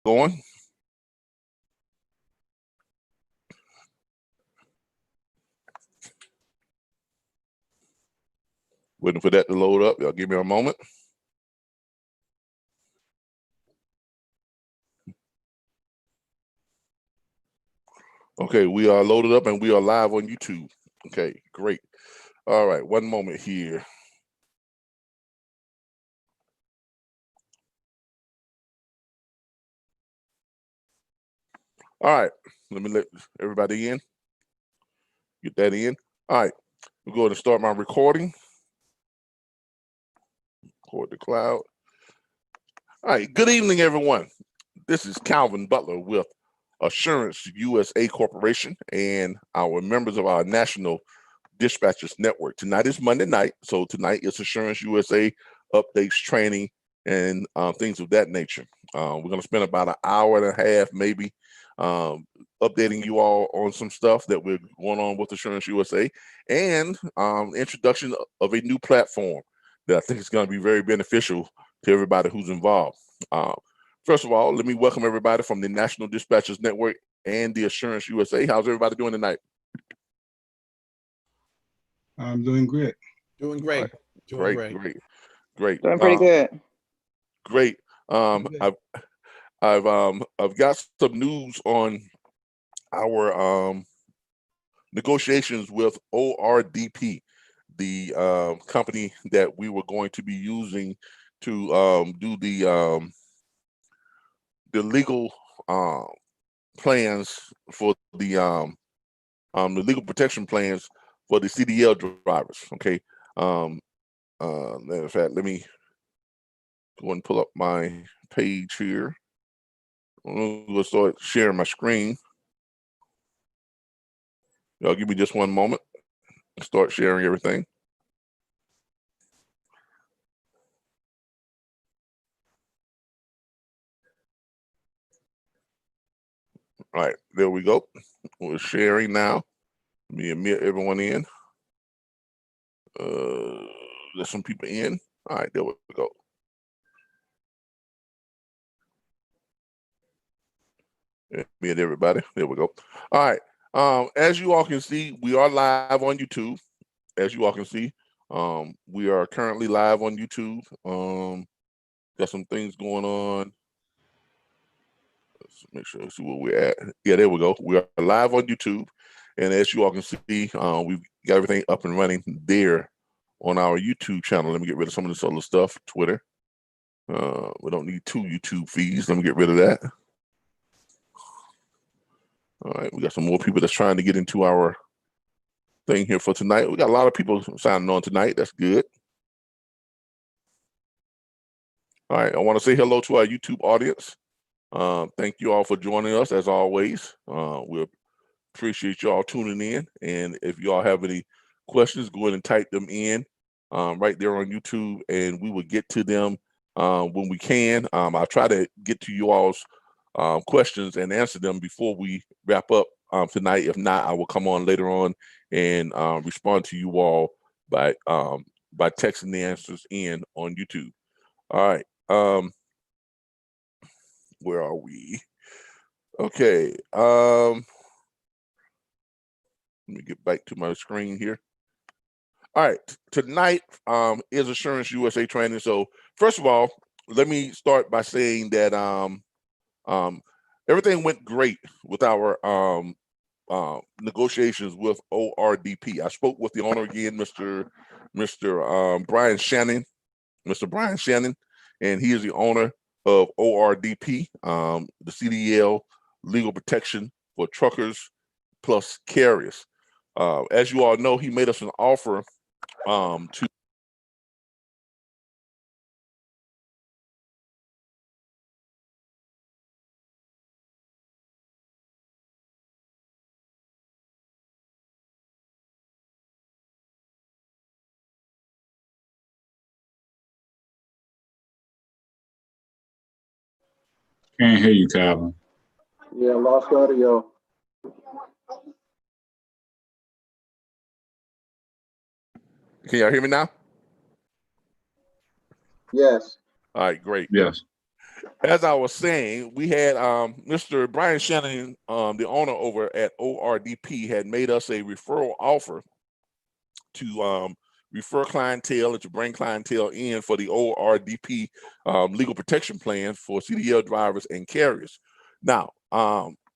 going. Waiting for that to load up. Y'all give me a moment. Okay, we are loaded up and we are live on YouTube. Okay, great. All right, one moment here. All right, let me let everybody in. Get that in. All right, we're going to start my recording. Record the cloud. All right, good evening, everyone. This is Calvin Butler with Assurance USA Corporation and our members of our National Dispatchers Network. Tonight is Monday night, so tonight is Assurance USA updates, training, and things of that nature. We're going to spend about an hour and a half, maybe, updating you all on some stuff that we're going on with Assurance USA and introduction of a new platform that I think is going to be very beneficial to everybody who's involved. First of all, let me welcome everybody from the National Dispatchers Network and the Assurance USA. How's everybody doing tonight? I'm doing great. Doing great. Right. Doing Great. Doing pretty good. Great. I've got some news on our negotiations with ORDP, the company that we were going to be using to do the legal plans for the legal protection plans for the CDL drivers. Okay. Matter of fact, let me go and pull up my page here. I'm gonna start sharing my screen. Y'all give me just one moment. Start sharing everything. All right, there we go. We're sharing now. Let me admit everyone in. There's some people in. All right, there we go. Admit everybody. There we go. All right. As you all can see, we are live on YouTube. As you all can see, we are currently live on YouTube. Got some things going on. Let's make sure to see where we're at. Yeah, there we go. We are live on YouTube. And as you all can see, we've got everything up and running there on our YouTube channel. Let me get rid of some of this other stuff. Twitter. We don't need 2 YouTube feeds. Let me get rid of that. All right, we got some more people that's trying to get into our thing here for tonight. We got a lot of people signing on tonight. That's good. All right, I want to say hello to our YouTube audience. Thank you all for joining us as always. We appreciate you all tuning in. And if you all have any questions, go ahead and type them in right there on YouTube, and we will get to them when we can. I'll try to get to you all's questions and answer them before we wrap up tonight. If not, I will come on later on and respond to you all by texting the answers in on YouTube. All right. Where are we? Okay. Let me get back to my screen here. All right. Tonight is Assurance USA training. So first of all, let me start by saying that everything went great with our negotiations with ORDP. I spoke with the owner again, Mr. Brian Shannon, and he is the owner of ORDP, the CDL legal protection for truckers plus carriers. As you all know, he made us an offer to Can't hear you, Calvin. Yeah, lost audio. Can y'all hear me now? Yes. All right, great. Yes. as I was saying, we had Mr. Brian Shannon, the owner over at ORDP, had made us a referral offer to refer clientele and to bring clientele in for the ORDP legal protection plan for CDL drivers and carriers. Now,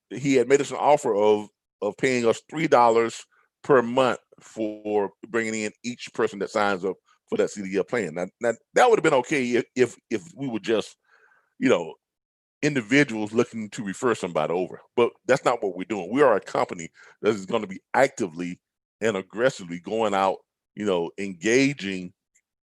he had made us an offer of paying us $3 per month for bringing in each person that signs up for that CDL plan. Now that would have been okay if we were just, individuals looking to refer somebody over, but that's not what we're doing. We are a company that is going to be actively and aggressively going out, engaging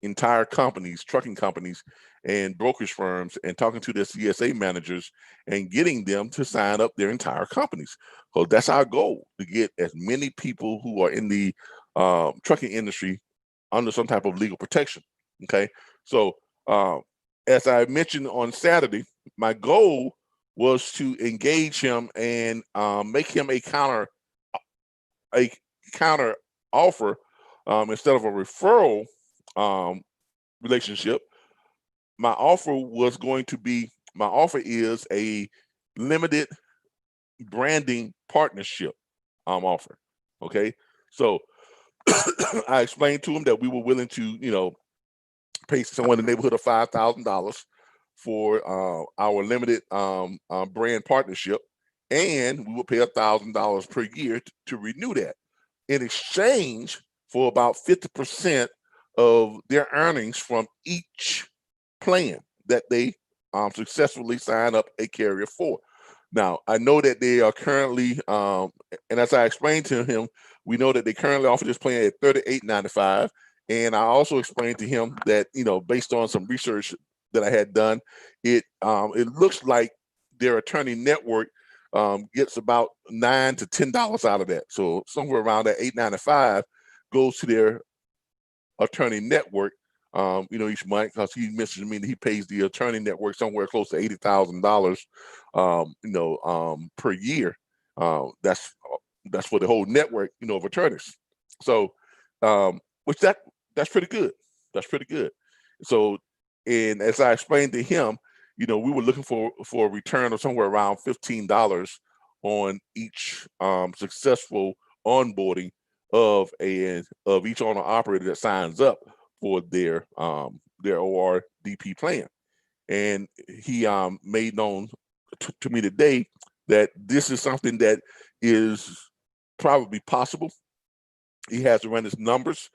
entire companies, trucking companies and brokerage firms, and talking to their CSA managers and getting them to sign up their entire companies. So that's our goal, to get as many people who are in the trucking industry under some type of legal protection. Okay, so as I mentioned on Saturday, my goal was to engage him and make him a counter offer instead of a referral relationship. My offer is a limited branding partnership offer. Okay, so I explained to him that we were willing to pay someone in the neighborhood of $5,000 for our limited brand partnership, and we will pay $1,000 per year to renew that in exchange for about 50% of their earnings from each plan that they successfully sign up a carrier for. Now, I know that they are currently, and as I explained to him, we know that they currently offer this plan at $38.95. And I also explained to him that, based on some research that I had done, it looks like their attorney network gets about $9 to $10 out of that. So somewhere around that $8.95 goes to their attorney network, each month, because he mentioned to me that he pays the attorney network somewhere close to $80,000, per year. That's for the whole network, of attorneys. So, which that's pretty good. That's pretty good. So, and as I explained to him, we were looking for a return of somewhere around $15 on each successful onboarding of each owner operator that signs up for their ORDP plan. And he made known to me today that this is something that is probably possible. He has to run his numbers,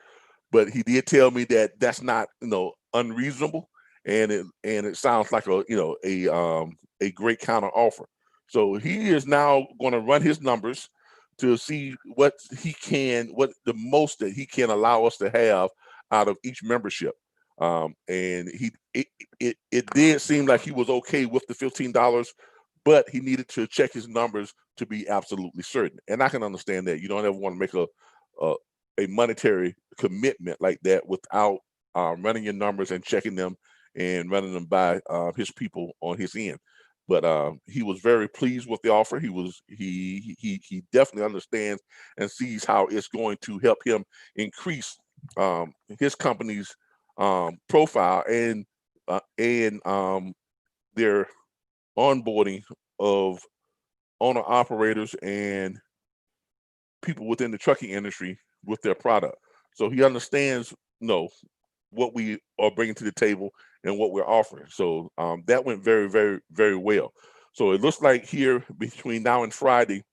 but he did tell me that that's not unreasonable, and it sounds like a great counter offer. So he is now going to run his numbers to see what the most that he can allow us to have out of each membership. And it did seem like he was okay with the $15, but he needed to check his numbers to be absolutely certain. And I can understand that. You don't ever want to make a monetary commitment like that without running your numbers and checking them and running them by his people on his end. But he was very pleased with the offer. He definitely understands and sees how it's going to help him increase his company's profile and their onboarding of owner operators and people within the trucking industry with their product. So he understands, what we are bringing to the table and what we're offering. So that went very, very, very well. So it looks like here between now and Friday,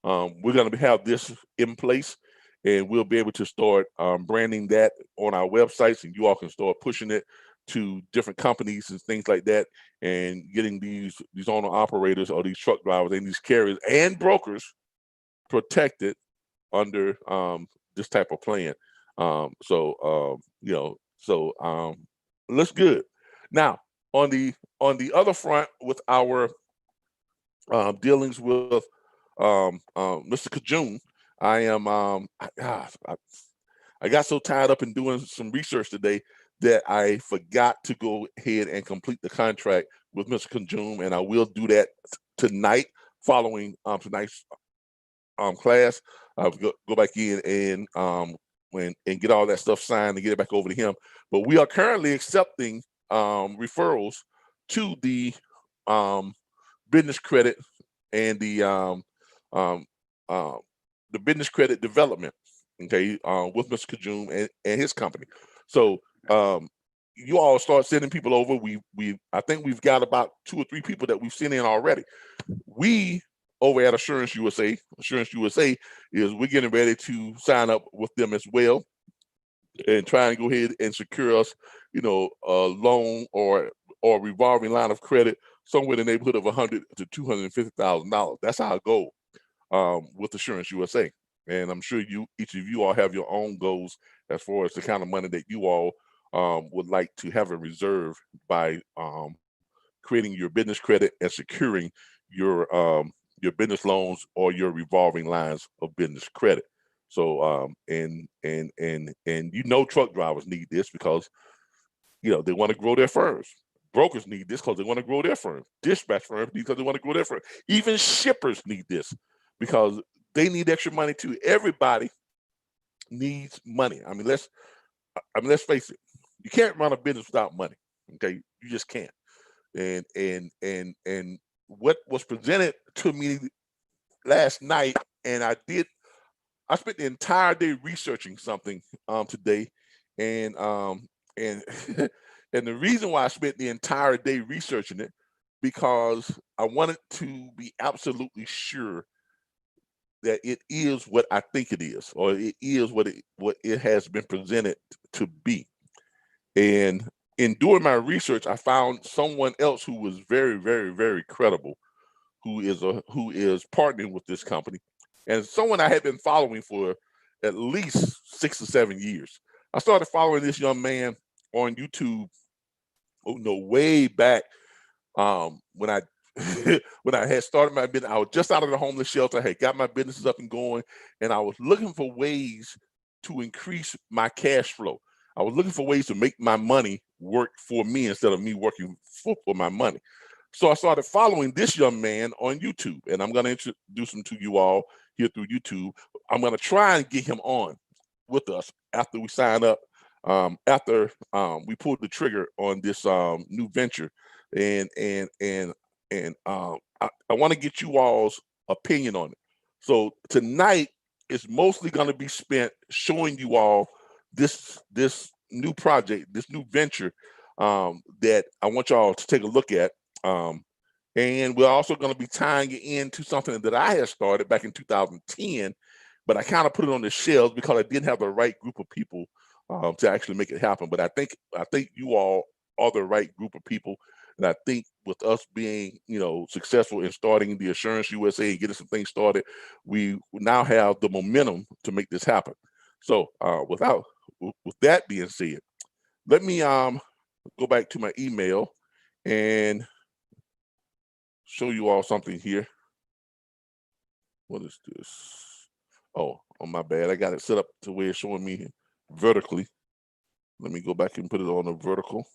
we're going to have this in place, and we'll be able to start branding that on our websites, and you all can start pushing it to different companies and things like that, and getting these owner operators or these truck drivers and these carriers and brokers protected under this type of plan. Looks good. Now, on the other front, with our dealings with Mr. Kajun, I got so tied up in doing some research today that I forgot to go ahead and complete the contract with Mr. Kajun, and I will do that tonight following tonight's class. I'll go back in and get all that stuff signed and get it back over to him. But we are currently accepting referrals to the business credit and the business credit development, okay, with Mr. Kajum and his company. So you all start sending people over. I think we've got about 2 or 3 people that we've sent in already. We over at Assurance USA is we're getting ready to sign up with them as well and try and go ahead and secure us, a loan or revolving line of credit somewhere in the neighborhood of $100,000 to $250,000. That's our goal with Assurance USA. And I'm sure each of you all have your own goals as far as the kind of money that you all would like to have in reserve by creating your business credit and securing your business loans or your revolving lines of business credit. So and truck drivers need this because they want to grow their firms. Brokers need this because they want to grow their firm. Dispatch firms need because they want to grow their firm. Even shippers need this because they need extra money too. Everybody needs money. I mean, let's face it. You can't run a business without money. Okay, you just can't. And what was presented to me last night, and I spent the entire day researching something today, and and the reason why I spent the entire day researching it because I wanted to be absolutely sure that it is what I think it is, or it is what it has been presented to be. And in doing my research, I found someone else who was very, very, very credible, who is partnering with this company, and someone I had been following for at least 6 or 7 years. I started following this young man on YouTube, way back when I when I had started my business. I was just out of the homeless shelter. I had got my businesses up and going, and I was looking for ways to increase my cash flow. I was looking for ways to make my money work for me instead of me working for my money. So I started following this young man on YouTube, and I'm going to introduce him to you all here through YouTube. I'm going to try and get him on with us after we sign up, after we pulled the trigger on this new venture, and I want to get you all's opinion on it. So tonight is mostly going to be spent showing you all this new project, this new venture that I want y'all to take a look at. And we're also going to be tying it into something that I had started back in 2010, but I kind of put it on the shelves because I didn't have the right group of people to actually make it happen. But I think you all are the right group of people. And I think with us being, successful in starting the Assurance USA and getting some things started, we now have the momentum to make this happen. So with that being said, let me go back to my email and show you all something here. What is this? Oh, my bad. I got it set up to where it's showing me vertically. Let me go back and put it on the vertical. All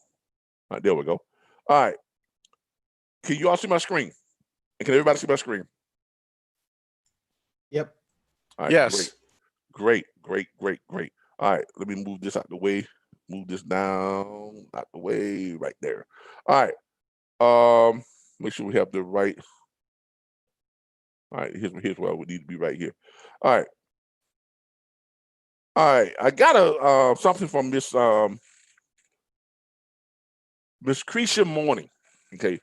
right, there we go. All right. Can you all see my screen? And can everybody see my screen? Yep. All right, yes. Great. All right, let me move this out the way. Move this down out the way right there. All right. Make sure we have the right. All right, here's where I would need to be right here. All right. I got something from Miss Cretia Morning. Okay.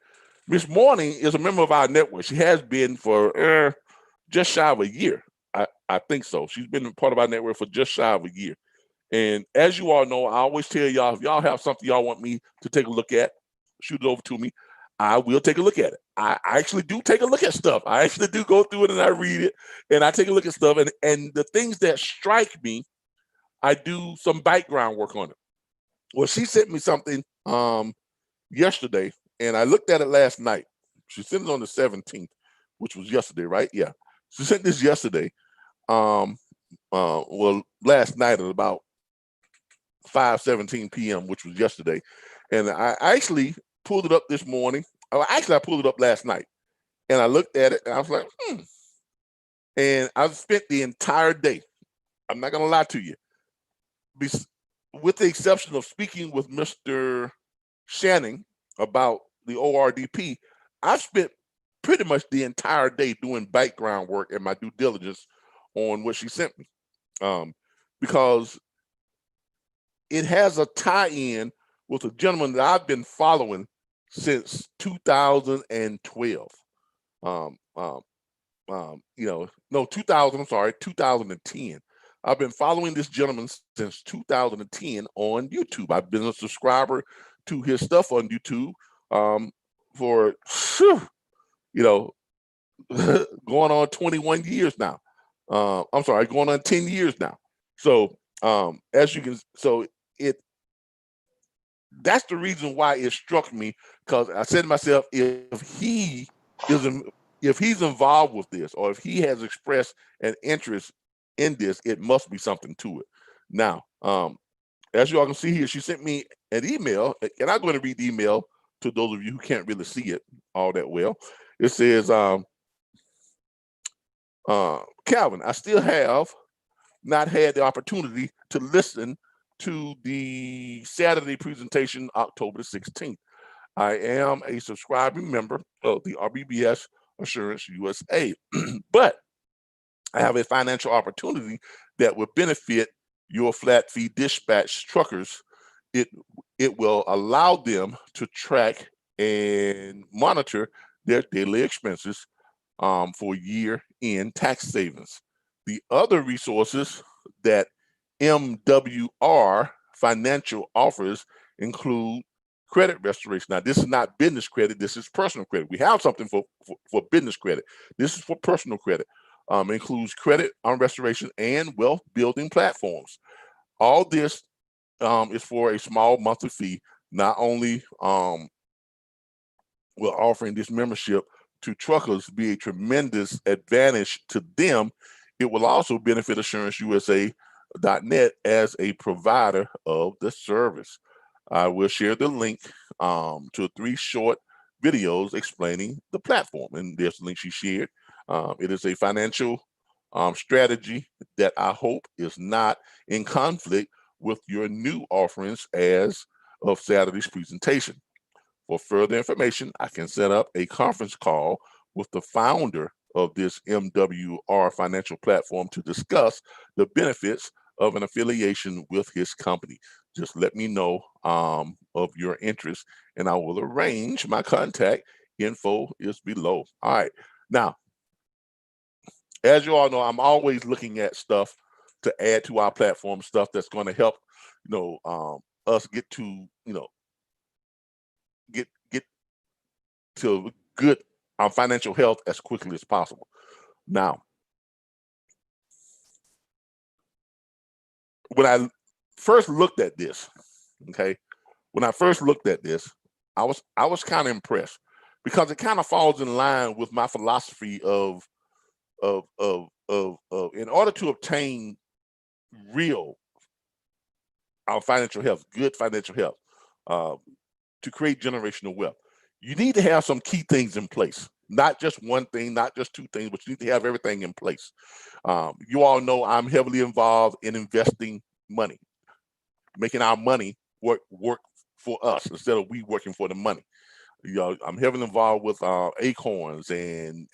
Miss Morning is a member of our network. She has been for just shy of a year. I think so. She's been a part of our network for just shy of a year. And as you all know, I always tell y'all, if y'all have something y'all want me to take a look at, shoot it over to me. I will take a look at it. I actually do take a look at stuff. I actually do go through it and I read it and I take a look at stuff. And the things that strike me, I do some background work on it. Well, she sent me something yesterday and I looked at it last night. She sent it on the 17th, which was yesterday, right? Yeah. She sent this yesterday. Well, last night at about 5:17 p.m., which was yesterday. And I actually pulled it up this morning. I pulled it up last night. And I looked at it and I was like, And I spent the entire day, I'm not going to lie to you, with the exception of speaking with Mr. Shannon about the ORDP, I spent pretty much the entire day doing background work and my due diligence on what she sent me, because it has a tie-in with a gentleman that I've been following since 2012. 2010. I've been following this gentleman since 2010 on YouTube. I've been a subscriber to his stuff on YouTube for, going on 21 years now. I'm sorry, going on 10 years now. So as you can, that's the reason why it struck me, because I said to myself, if he's involved with this, or if he has expressed an interest in this, it must be something to it. Now, as you all can see here, she sent me an email, and I'm going to read the email to those of you who can't really see it all that well. It says, Calvin, I still have not had the opportunity to listen to the Saturday presentation, October the 16th. I am a subscribing member of the RBBS Assurance USA, but I have a financial opportunity that would benefit your flat fee dispatch truckers. It will allow them to track and monitor their daily expenses for year-end tax savings. The other resources that MWR Financial offers include credit restoration. Now, this is not business credit. This is personal credit. We have something for business credit. This is for personal credit. Includes credit restoration and wealth building platforms. All this is for a small monthly fee. Not only will offering this membership to truckers be a tremendous advantage to them, it will also benefit AssuranceUSA.net as a provider of the service. I will share the link to 3 short videos explaining the platform, and there's the link she shared. It is a financial strategy that I hope is not in conflict with your new offerings as of Saturday's presentation. For further information, I can set up a conference call with the founder of this MWR financial platform to discuss the benefits of an affiliation with his company. Just let me know of your interest, and I will arrange. My contact info is below. All right. Now, as you all know, I'm always looking at stuff to add to our platform, stuff that's going to help, us get to, get to good financial health as quickly as possible. Now, when I first looked at this, I was kind of impressed, because it kind of falls in line with my philosophy of in order to obtain real financial health, good financial health, to create generational wealth, you need to have some key things in place. Not just one thing, not just 2 things, but you need to have everything in place. You all know I'm heavily involved in investing money, making our money work for us instead of we working for the money. I'm heavily involved with Acorns and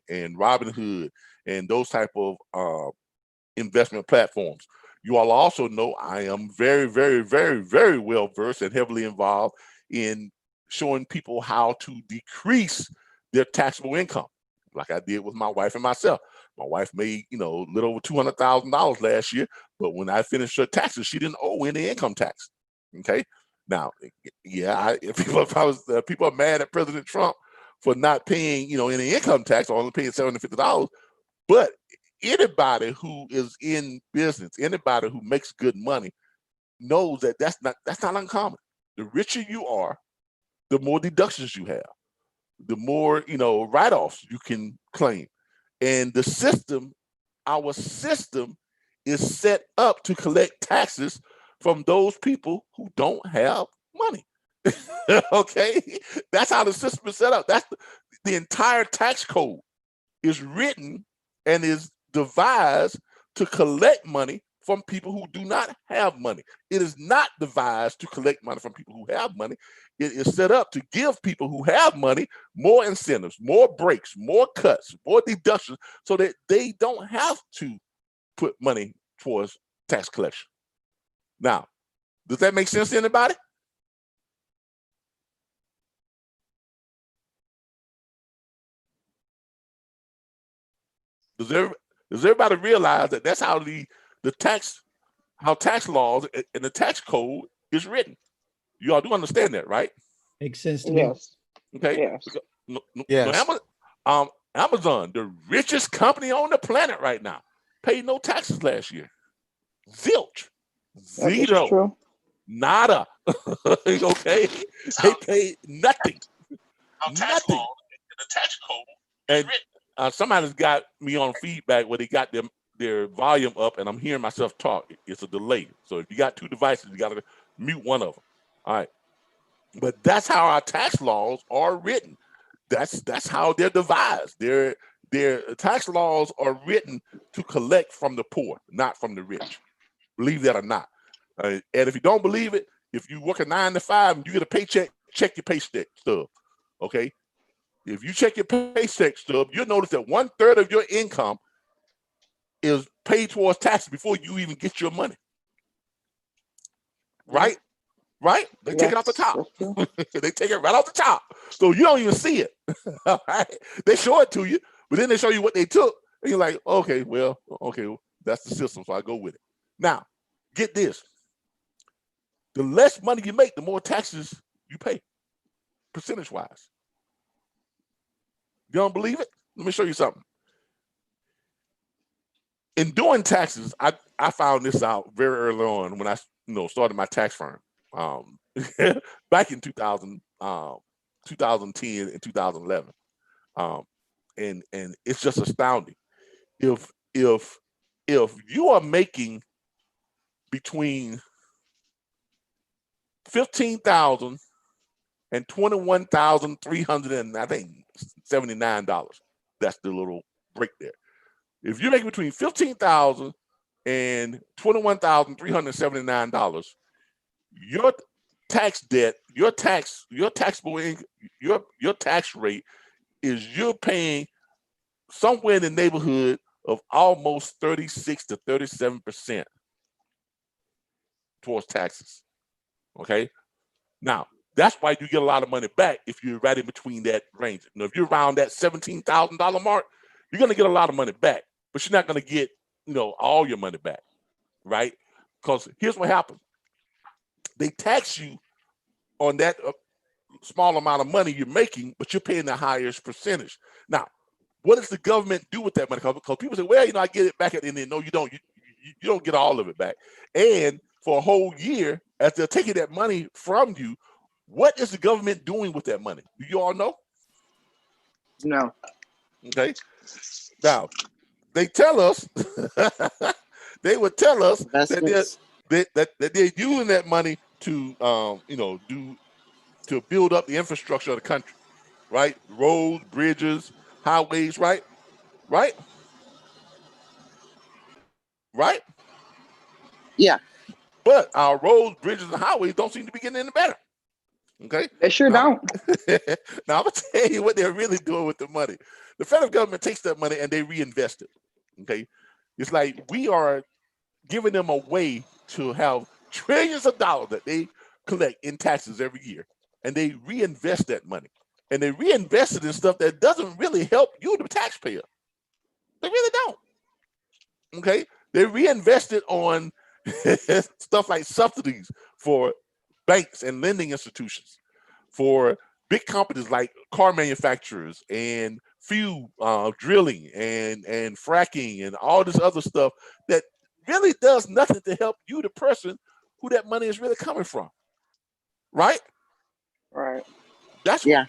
Robinhood and those type of investment platforms. You all also know I am very, very, very, very well versed and heavily involved in showing people how to decrease their taxable income, like I did with my wife and myself. My wife made, a little over $200,000 last year, but when I finished her taxes, she didn't owe any income tax. Okay. Now, yeah, people are mad at President Trump for not paying, any income tax, or only paying $750. But anybody who is in business, anybody who makes good money, knows that that's not uncommon. The richer you are, the more deductions you have, the more write-offs you can claim. And the system, our system, is set up to collect taxes from those people who don't have money. Okay, that's how the system is set up. That's the entire tax code is written and is devised to collect money from people who do not have money. It is not devised to collect money from people who have money. It is set up to give people who have money more incentives, more breaks, more cuts, more deductions, so that they don't have to put money towards tax collection. Now, does that make sense to anybody? Does everybody realize that that's how tax laws and the tax code is written? You all do understand that, right? Makes sense to me. Yes. Okay. Yes. Yes. Amazon, the richest company on the planet right now, paid no taxes last year. Zilch. That is Zero. true. Nada. Okay. They paid nothing. Nothing. The tax code is written. Somebody's got me on feedback where they got their volume up, and I'm hearing myself talk. It's a delay. So if you got two devices, you got to mute one of them. All right. But that's how our tax laws are written. That's how they're devised. Their tax laws are written to collect from the poor, not from the rich. Believe that or not. And if you don't believe it, if you work a 9 to 5 and you get a paycheck, check your paycheck stub. Okay. If you check your paycheck stub, you'll notice that 1/3 of your income is paid towards taxes before you even get your money. Right? Right? They take it off the top. They take it right off the top. So you don't even see it. All right? They show it to you, but then they show you what they took. And you're like, okay, that's the system, so I go with it. Now, get this. The less money you make, the more taxes you pay, percentage-wise. You don't believe it? Let me show you something. In doing taxes, I found this out very early on when I started my tax firm. Back in 2010 and 2011, and it's just astounding. If you are making between $15,000 and $21,379, that's the little break there. If you're making between $15,000 and $21,379, your tax debt, your taxable income, your tax rate is you're paying somewhere in the neighborhood of almost 36 to 37% towards taxes. Okay. Now that's why you get a lot of money back if you're right in between that range. If you're around that $17,000 mark, you're gonna get a lot of money back, but you're not gonna get all your money back, right? Because here's what happens. They tax you on that small amount of money you're making, but you're paying the highest percentage. Now, what does the government do with that money? Because people say, well, I get it back at the end. No, you don't. You don't get all of it back. And for a whole year, as they're taking that money from you, what is the government doing with that money? Do you all know? No. Okay. Now, they tell us, they would tell us that they're using that money to to build up the infrastructure of the country, right? Roads, bridges, highways, right? Yeah. But our roads, bridges, and highways don't seem to be getting any better. Okay. They sure don't. Now I'm gonna tell you what they're really doing with the money. The federal government takes that money and they reinvest it. Okay. It's like we are giving them a way to have trillions of dollars that they collect in taxes every year, and they reinvest that money, and they reinvest it in stuff that doesn't really help you, the taxpayer. They really don't. Okay, they reinvest it on stuff like subsidies for banks and lending institutions, for big companies like car manufacturers and fuel drilling and fracking and all this other stuff that really does nothing to help you, the person who that money is really coming from. Right? Right. That's where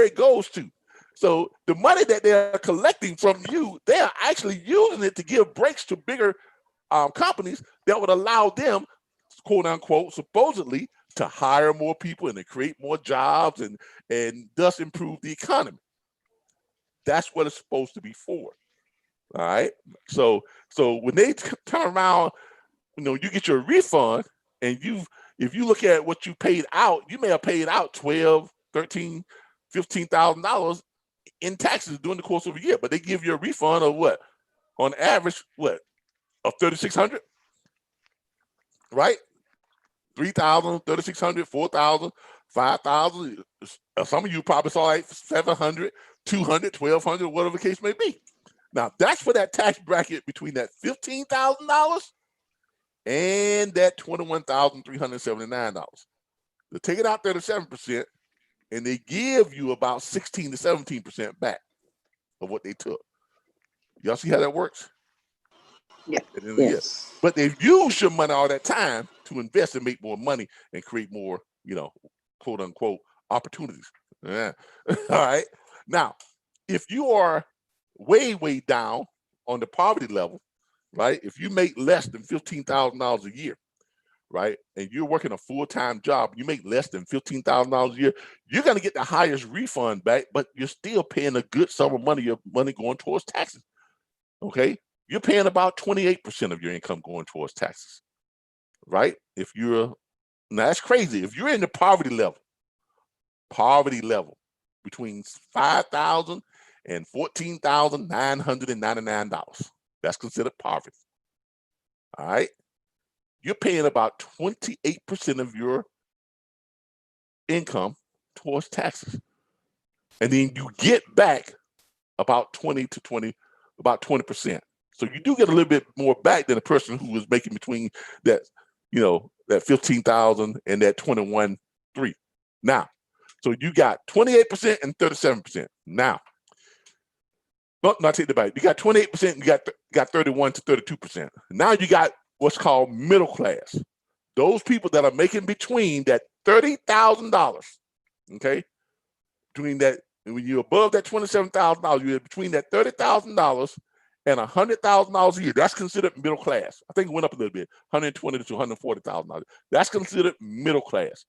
it goes to. So the money that they're collecting from you, they are actually using it to give breaks to bigger companies that would allow them, quote unquote, supposedly, to hire more people and to create more jobs and thus improve the economy. That's what it's supposed to be for. All right. So when they turn around, you get your refund, and if you look at what you paid out, you may have paid out $12,000, $13,000, $15,000 in taxes during the course of a year, but they give you a refund of what? On average, what? Of $3,600, right? 3,000, 3,600, 4,000, 5,000. Some of you probably saw like 700, 200, 1,200, whatever the case may be. Now that's for that tax bracket between that $15,000 and that $21,379. They take it out 37%, and they give you about 16 to 17% back of what they took. Y'all see how that works? Yeah. Yes. But they've used your money all that time to invest and make more money and create more, quote unquote, opportunities. Yeah. All right. Now, if you are way, way down on the poverty level, right? If you make less than $15,000 a year, right, and you're working a full-time job, you make less than $15,000 a year, you're going to get the highest refund back, but you're still paying a good sum of money, your money going towards taxes. Okay. You're paying about 28% of your income going towards taxes, right? Now that's crazy. If you're in the poverty level between $5,000 and $14,999, that's considered poverty. All right. You're paying about 28% of your income towards taxes. And then you get back about 20%. So you do get a little bit more back than a person who was making between that, that 15,000 and that 21,300. Now, so you got 28% and 37%. Now, not take the back. You got 28% and you got 31 to 32%. Now you got what's called middle class. Those people that are making between that $30,000, okay? Between that, when you're above that $27,000, you're between that $30,000 and $100,000 a year. That's considered middle class. I think it went up a little bit, $120,000 to $140,000. That's considered middle class.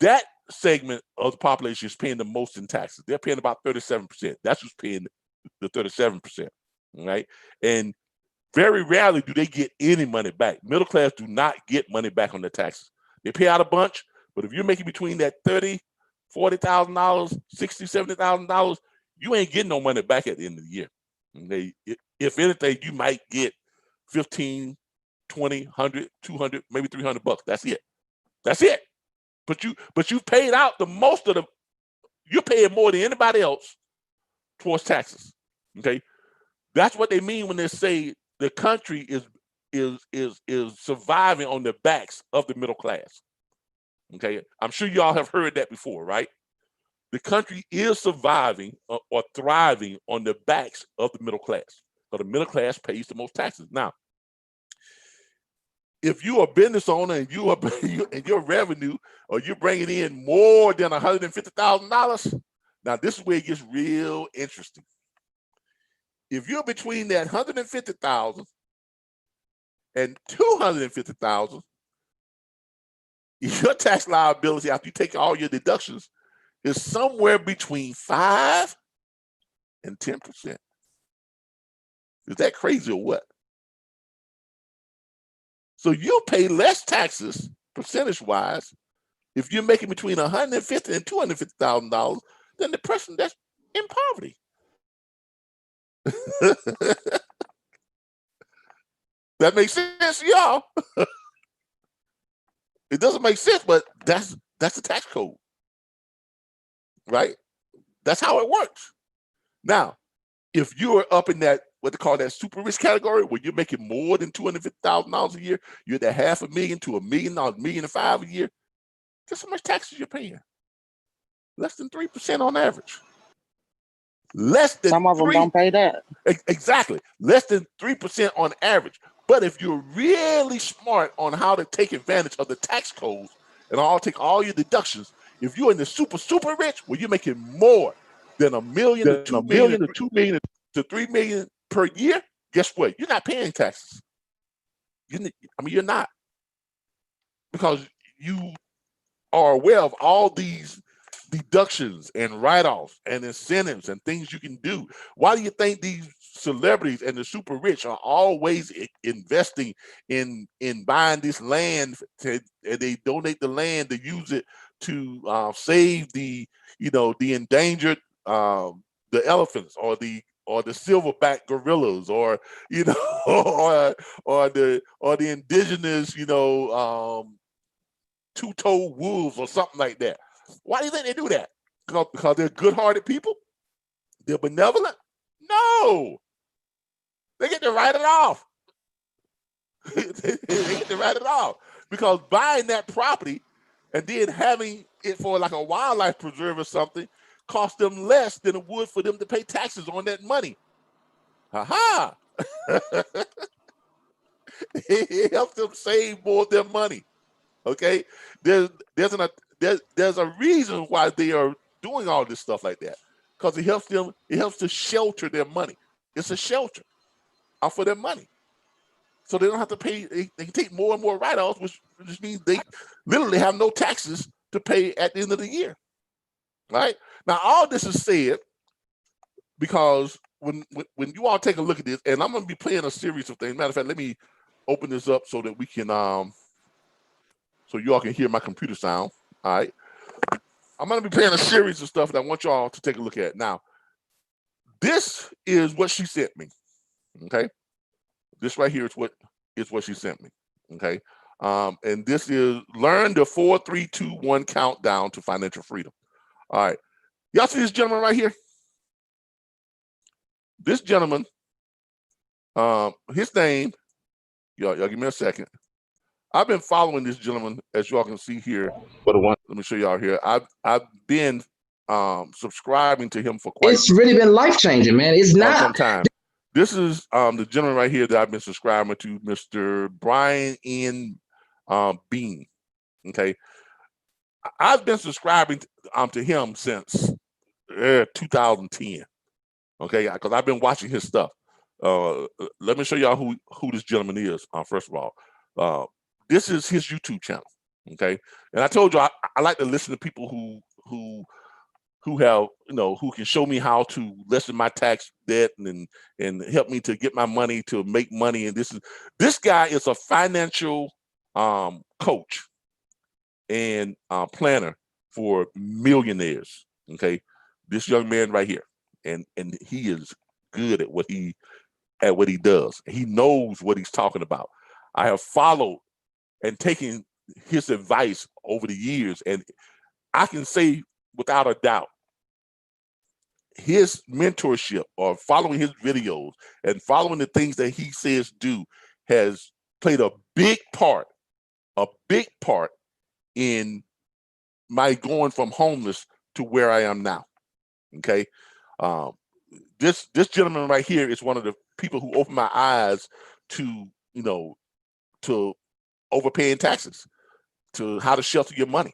That segment of the population is paying the most in taxes. They're paying about 37%. That's who's paying the 37%, right? And very rarely do they get any money back. Middle class do not get money back on their taxes. They pay out a bunch, but if you're making between that $30,000, $40,000, $60,000, $70,000, you ain't getting no money back at the end of the year. Okay? If anything, you might get 15, 20, 100, 200, maybe $300. That's it. That's it. But you paid out the most of you're paying more than anybody else towards taxes. Okay, that's what they mean when they say the country is surviving on the backs of the middle class. Okay, I'm sure y'all have heard that before, right? The country is surviving or thriving on the backs of the middle class. So the middle class pays the most taxes. Now, if you are a business owner and and your revenue, or you're bringing in more than $150,000, now this is where it gets real interesting. If you're between that $150,000 and $250,000, your tax liability after you take all your deductions is somewhere between 5 and 10%. Is that crazy or what? So you'll pay less taxes percentage-wise if you're making between $150,000 and $250,000 than the person that's in poverty. That makes sense to y'all. It doesn't make sense, but that's the tax code, right? That's how it works. Now, if you're up in that, what they call that super rich category, where you're making more than $250,000 a year, you're at $500,000 to $1 million, $1.5 million a year, guess how much taxes you're paying? Less than 3% on average. Less than Some of them don't pay that. Exactly. Less than 3% on average. But if you're really smart on how to take advantage of the tax codes and take all your deductions, if you're in the super, super rich, where you're making more than $1 million to $2 million to $2 million to $3 million per year, guess what? You're not paying taxes. You're not. Because you are aware of all these deductions and write-offs and incentives and things you can do. Why do you think these celebrities and the super rich are always investing in buying this land and they donate the land to use it to save the the endangered the elephants or the silverback gorillas or or the indigenous two-toed wolves or something like that? Why do you think they do that? Because they're good-hearted people? They're benevolent? No. They get to write it off. They get to write it off. Because buying that property and then having it for like a wildlife preserve or something cost them less than it would for them to pay taxes on that money. Ha-ha. It helps them save more of their money. Okay? There's a reason why they are doing all this stuff like that. Because it helps to shelter their money. It's a shelter for their money. So they don't have to pay, they can take more and more write-offs, which means they literally have no taxes to pay at the end of the year. Right? Now, all this is said because when you all take a look at this, and I'm going to be playing a series of things. Matter of fact, let me open this up so that we can, so you all can hear my computer sound. All right. I'm going to be playing a series of stuff that I want you all to take a look at. Now, this is what she sent me. Okay. This right here is what she sent me. Okay. And this is learn the 4, 3, 2, 1 countdown to financial freedom. All right. Y'all see this gentleman right here? This gentleman, his name, y'all give me a second. I've been following this gentleman, as y'all can see here. Let me show y'all here. I've been subscribing to him for quite. It's really been life changing, man. It's not some time. This is the gentleman right here that I've been subscribing to, Mr. Brian N. Bean. Okay, I've been subscribing to him since 2010. Okay, because I've been watching his stuff. Let me show y'all who this gentleman is. First of all, this is his YouTube channel. Okay, and I told you I like to listen to people who have who can show me how to lessen my tax debt and help me to get my money to make money. And this guy is a financial coach and planner for millionaires. Okay, this young man right here, and he is good at what he does. He knows what he's talking about. I have followed and taken his advice over the years, and I can say without a doubt, his mentorship or following his videos and following the things that he says do has played a big part in my going from homeless to where I am now. Okay. This gentleman right here is one of the people who opened my eyes to, to overpaying taxes, to how to shelter your money,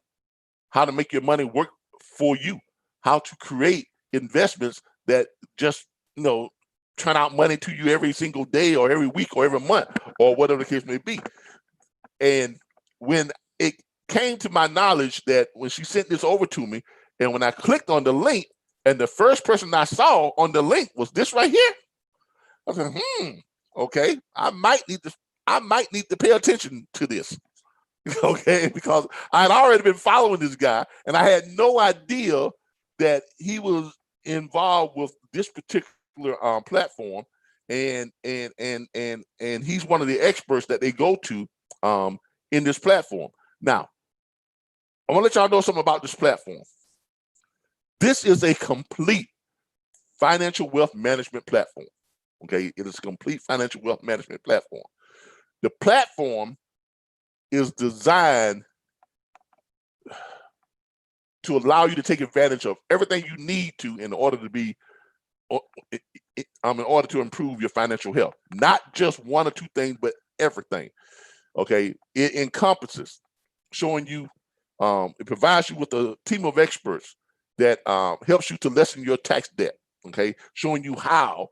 how to make your money work for you, how to create investments that just, turn out money to you every single day or every week or every month or whatever the case may be. And when it came to my knowledge that when she sent this over to me, and when I clicked on the link, and the first person I saw on the link was this right here, I said, okay, I might need to pay attention to this. Okay, because I'd already been following this guy, and I had no idea that he was involved with this particular platform, and he's one of the experts that they go to in this platform. Now, I want to let y'all know something about this platform. This is a complete financial wealth management platform. Okay, it is a complete financial wealth management platform. The platform is designed to allow you to take advantage of everything you need to in order to improve your financial health. Not just one or two things, but everything. Okay, it encompasses showing you, it provides you with a team of experts that helps you to lessen your tax debt. Okay, showing you how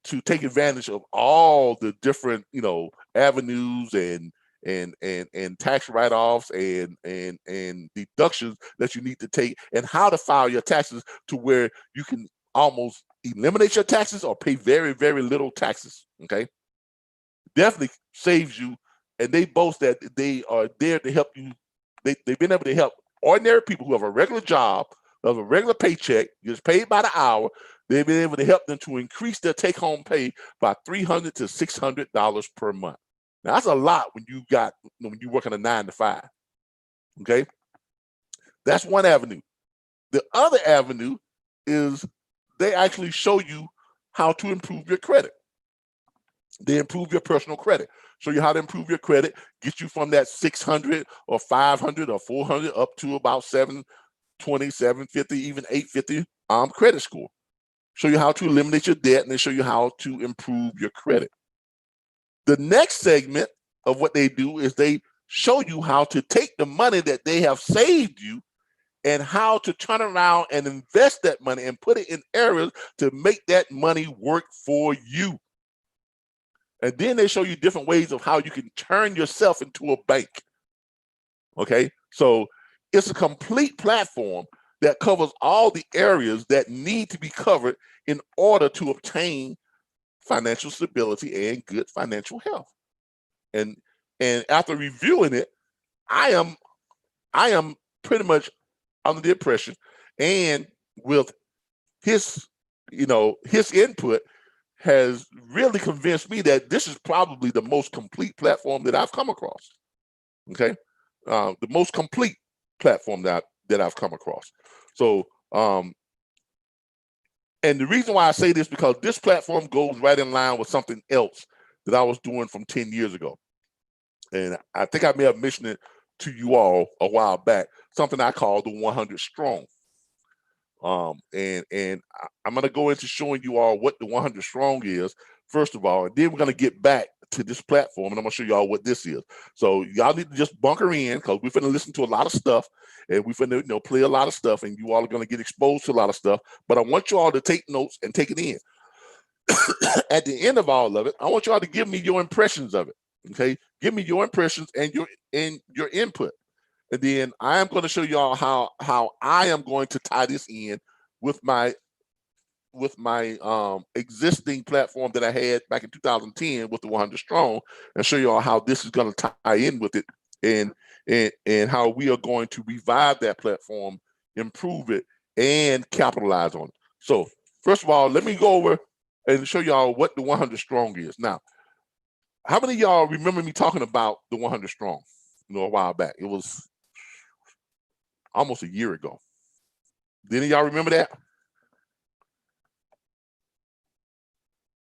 to take advantage of all the different, avenues and and tax write-offs and deductions that you need to take, and how to file your taxes to where you can almost eliminate your taxes or pay very, very little taxes. Okay, definitely saves you. And they boast that they are there to help you. They've been able to help ordinary people who have a regular job, who have a regular paycheck, just paid by the hour. They've been able to help them to increase their take-home pay by $300 to $600 per month. Now that's a lot when you work on a 9 to 5. Okay, that's one avenue. The other avenue is they actually show you how to improve your credit. They improve your personal credit. Show you how to improve your credit, get you from that 600 or 500 or 400 up to about 720, 750, even 850 credit score. Show you how to eliminate your debt, and they show you how to improve your credit. The next segment of what they do is they show you how to take the money that they have saved you and how to turn around and invest that money and put it in areas to make that money work for you. And then they show you different ways of how you can turn yourself into a bank. Okay, so it's a complete platform that covers all the areas that need to be covered in order to obtain financial stability and good financial health. And after reviewing it, I am pretty much under the impression, and with his input has really convinced me that this is probably the most complete platform that I've come across. Okay, the most complete platform that I've come across. So, and the reason why I say this, because this platform goes right in line with something else that I was doing from 10 years ago. And I think I may have mentioned it to you all a while back, something I call the 100 Strong. And I'm going to go into showing you all what the 100 Strong is, first of all, and then we're going to get back to this platform, and I'm going to show you all what this is. So y'all need to just bunker in, because we're going to listen to a lot of stuff, and we're going to play a lot of stuff, and you all are going to get exposed to a lot of stuff. But I want you all to take notes and take it in. At the end of all of it, I want you all to give me your impressions of it. Okay, give me your impressions and your input. And then I am going to show you all how I am going to tie this in with my existing platform that I had back in 2010 with the 100 Strong, and show you all how this is going to tie in with it, and how we are going to revive that platform, improve it, and capitalize on it. So first of all, let me go over and show y'all what the 100 Strong is. Now, how many of y'all remember me talking about the 100 Strong, a while back? It was almost a year ago. Did any of y'all remember that?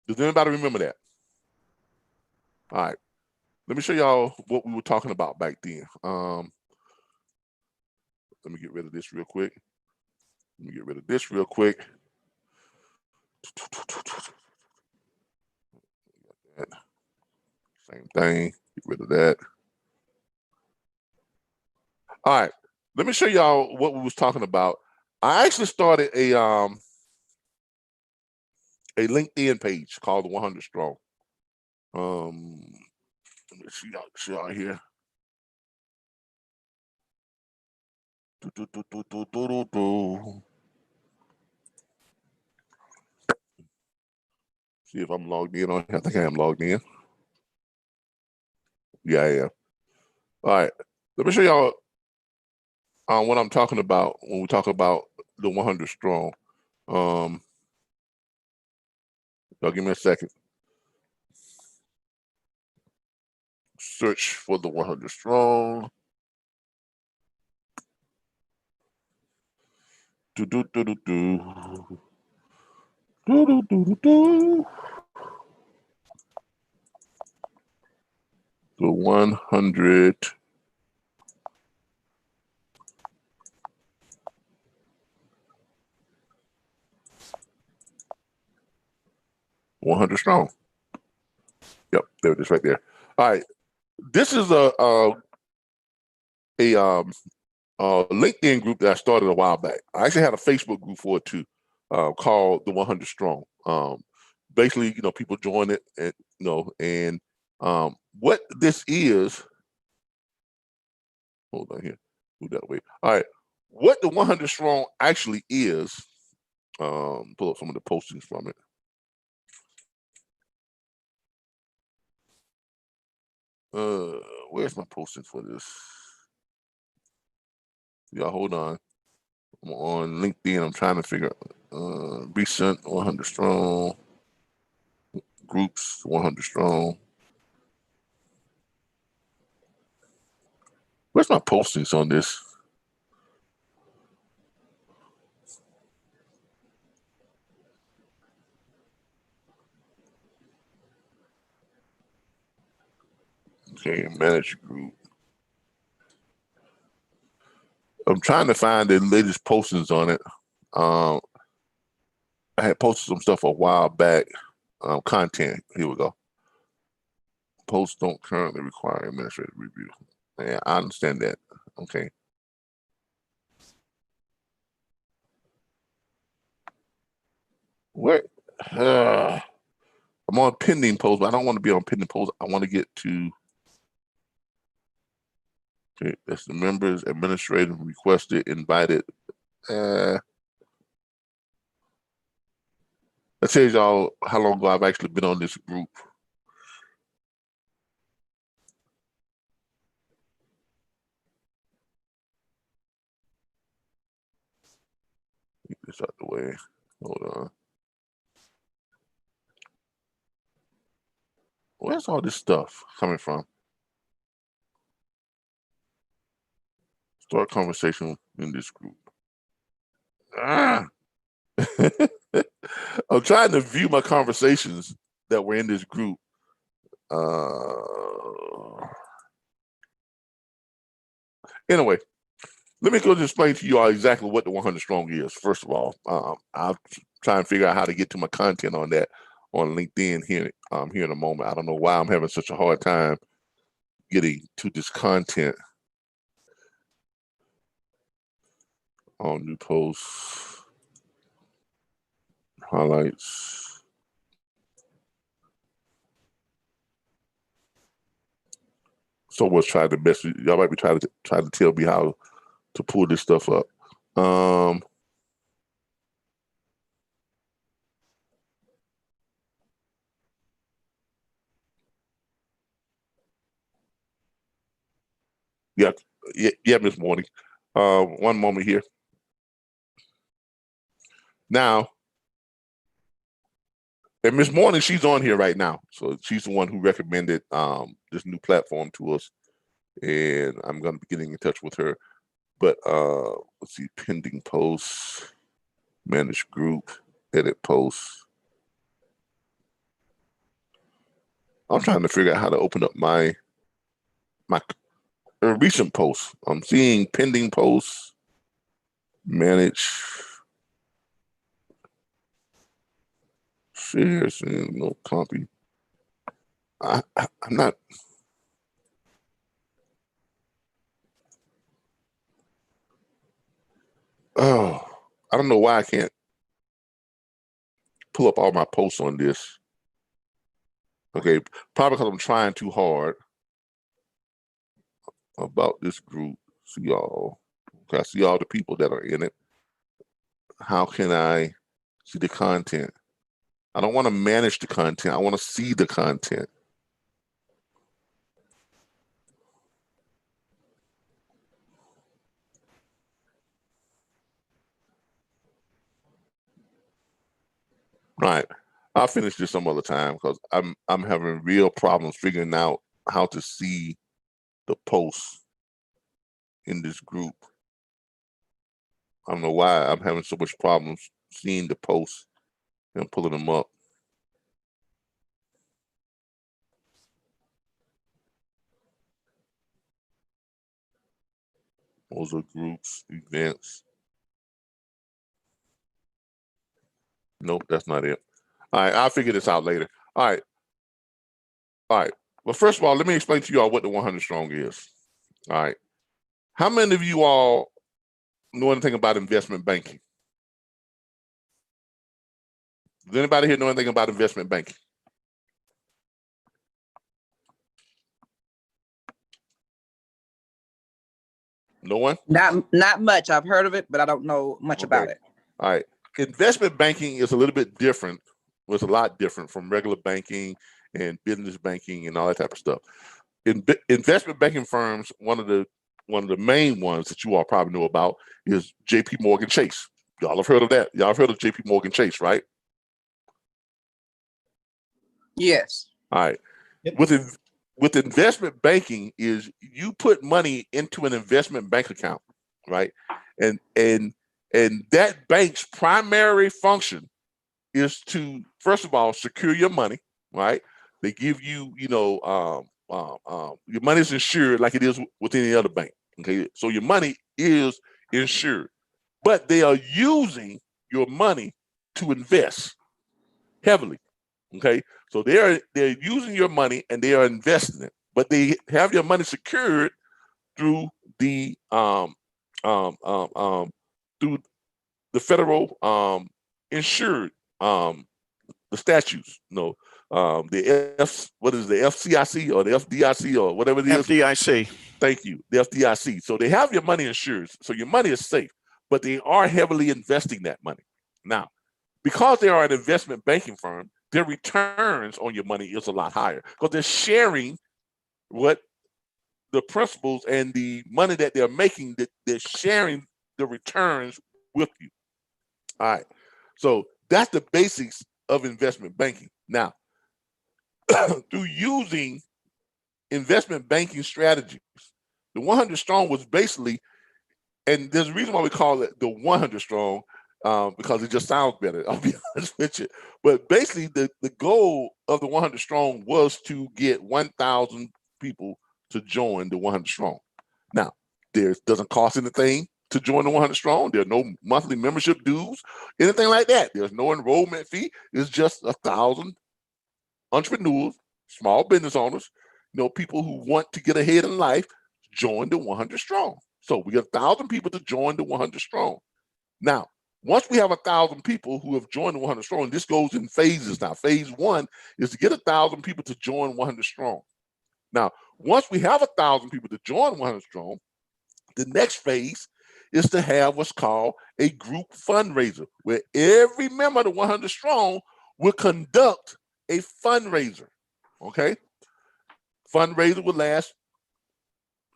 Does anybody remember that? All right. Let me show y'all what we were talking about back then. Let me get rid of this real quick. Same thing. Get rid of that. All right. Let me show y'all what we was talking about. I actually started a LinkedIn page called the 100 Strong. Let me see y'all here. See if I'm logged in on here. I think I am logged in. Yeah, I am. All right. Let me show y'all what I'm talking about when we talk about the 100 Strong. Y'all give me a second. Search for the 100 Strong. The 100 Strong. Yep, there it is right there. All right. This is a LinkedIn group that I started a while back. I actually had a Facebook group for it too, called the 100 Strong. Basically, people join it, and what this is hold on here. Move that way. All right. What the 100 Strong actually is, pull up some of the postings from it. Where's my postings for this? Y'all hold on. I'm on LinkedIn. I'm trying to figure out recent 100 Strong groups, 100 Strong. Where's my postings on this? Okay, manage group. I'm trying to find the latest postings on it. I had posted some stuff a while back. Content. Here we go. Posts don't currently require administrative review. Yeah, I understand that. Okay. Where? I'm on pending posts, but I don't want to be on pending posts. I want to get to. Okay, that's the members, administrative, requested, invited. That tells y'all how long ago I've actually been on this group. Get this out the way. Hold on. Where's all this stuff coming from? Start conversation in this group. I'm trying to view my conversations that were in this group. Anyway, let me go to explain to you all exactly what the 100 Strong is. First of all, I'll try and figure out how to get to my content on that on LinkedIn here in a moment. I don't know why I'm having such a hard time getting to this content on new posts, highlights. Someone's trying to mess with y'all. Might be trying to tell me how to pull this stuff up. Yeah, Miss Morning. One moment here. Now, and Miss Morning, she's on here right now. So she's the one who recommended this new platform to us. And I'm going to be getting in touch with her. But let's see, pending posts, manage group, edit posts. I'm trying to figure out how to open up my recent posts. I'm seeing pending posts, manage, shares, and no copy. I'm not. Oh, I don't know why I can't pull up all my posts on this. Okay, probably because I'm trying too hard about this group. See y'all. Okay, I see all the people that are in it. How can I see the content? I don't want to manage the content. I want to see the content. Right. I'll finish this some other time because I'm having real problems figuring out how to see the posts in this group. I don't know why I'm having so much problems seeing the posts and pulling them up. Those are groups, events. Nope, that's not it. All right, I'll figure this out later. All right. Well, first of all, let me explain to you all what the 100 Strong is. All right. How many of you all know anything about investment banking? Does anybody here know anything about investment banking? No one? Not much. I've heard of it, but I don't know much about it. All right. Investment banking is a little bit different. Was a lot different from regular banking and business banking and all that type of stuff. Investment banking firms, one of the main ones that you all probably know about is J.P. Morgan Chase. Y'all have heard of that. Y'all have heard of J.P. Morgan Chase, right? Yes. All right. Yep. With investment banking is you put money into an investment bank account, right? And that bank's primary function is to, first of all, secure your money, right? They give you, your money is insured like it is with any other bank. Okay, so your money is insured, but they are using your money to invest heavily. Okay, so they're using your money and they are investing it, but they have your money secured through the through the federal insured the statutes, the FCIC or the FDIC or whatever it is. FDIC. Thank you, the FDIC. So they have your money insured, so your money is safe, but they are heavily investing that money. Now, because they are an investment banking firm, their returns on your money is a lot higher because they're sharing what the principles and the money that they're making, that they're sharing the returns with you. All right, so that's the basics of investment banking. Now, through using investment banking strategies, the 100 strong was basically, and there's a reason why we call it the 100 strong, because it just sounds better, I'll be honest with you. But basically, the goal of the 100 strong was to get 1,000 people to join the 100 strong. Now, there doesn't cost anything to join the 100 strong. There are no monthly membership dues, anything like that. There's no enrollment fee. It's just 1,000 entrepreneurs, small business owners, people who want to get ahead in life, join the 100 strong. So we got 1,000 people to join the 100 strong. Now, once we have 1,000 people who have joined the 100 strong, this goes in phases now. Phase one is to get 1,000 people to join 100 strong. Now, once we have 1,000 people to join 100 strong, the next phase is to have what's called a group fundraiser, where every member of the 100 strong will conduct a fundraiser. Okay, fundraiser will last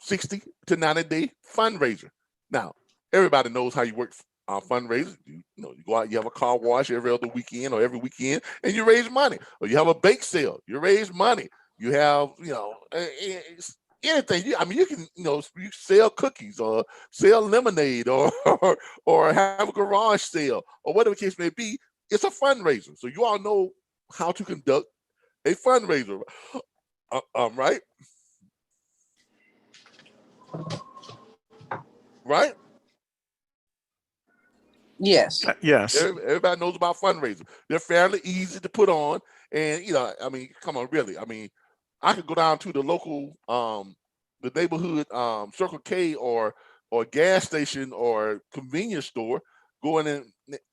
60 to 90-day fundraiser. Now, everybody knows how you work fundraisers. You go out, you have a car wash every other weekend or every weekend, and you raise money. Or you have a bake sale, you raise money. You have, anything. You can, you sell cookies or sell lemonade or or have a garage sale or whatever the case may be. It's a fundraiser. So you all know how to conduct a fundraiser, right? Right? Yes. Yes. Everybody knows about fundraisers. They're fairly easy to put on, and come on, really. I could go down to the local, the neighborhood Circle K or gas station or convenience store, go in and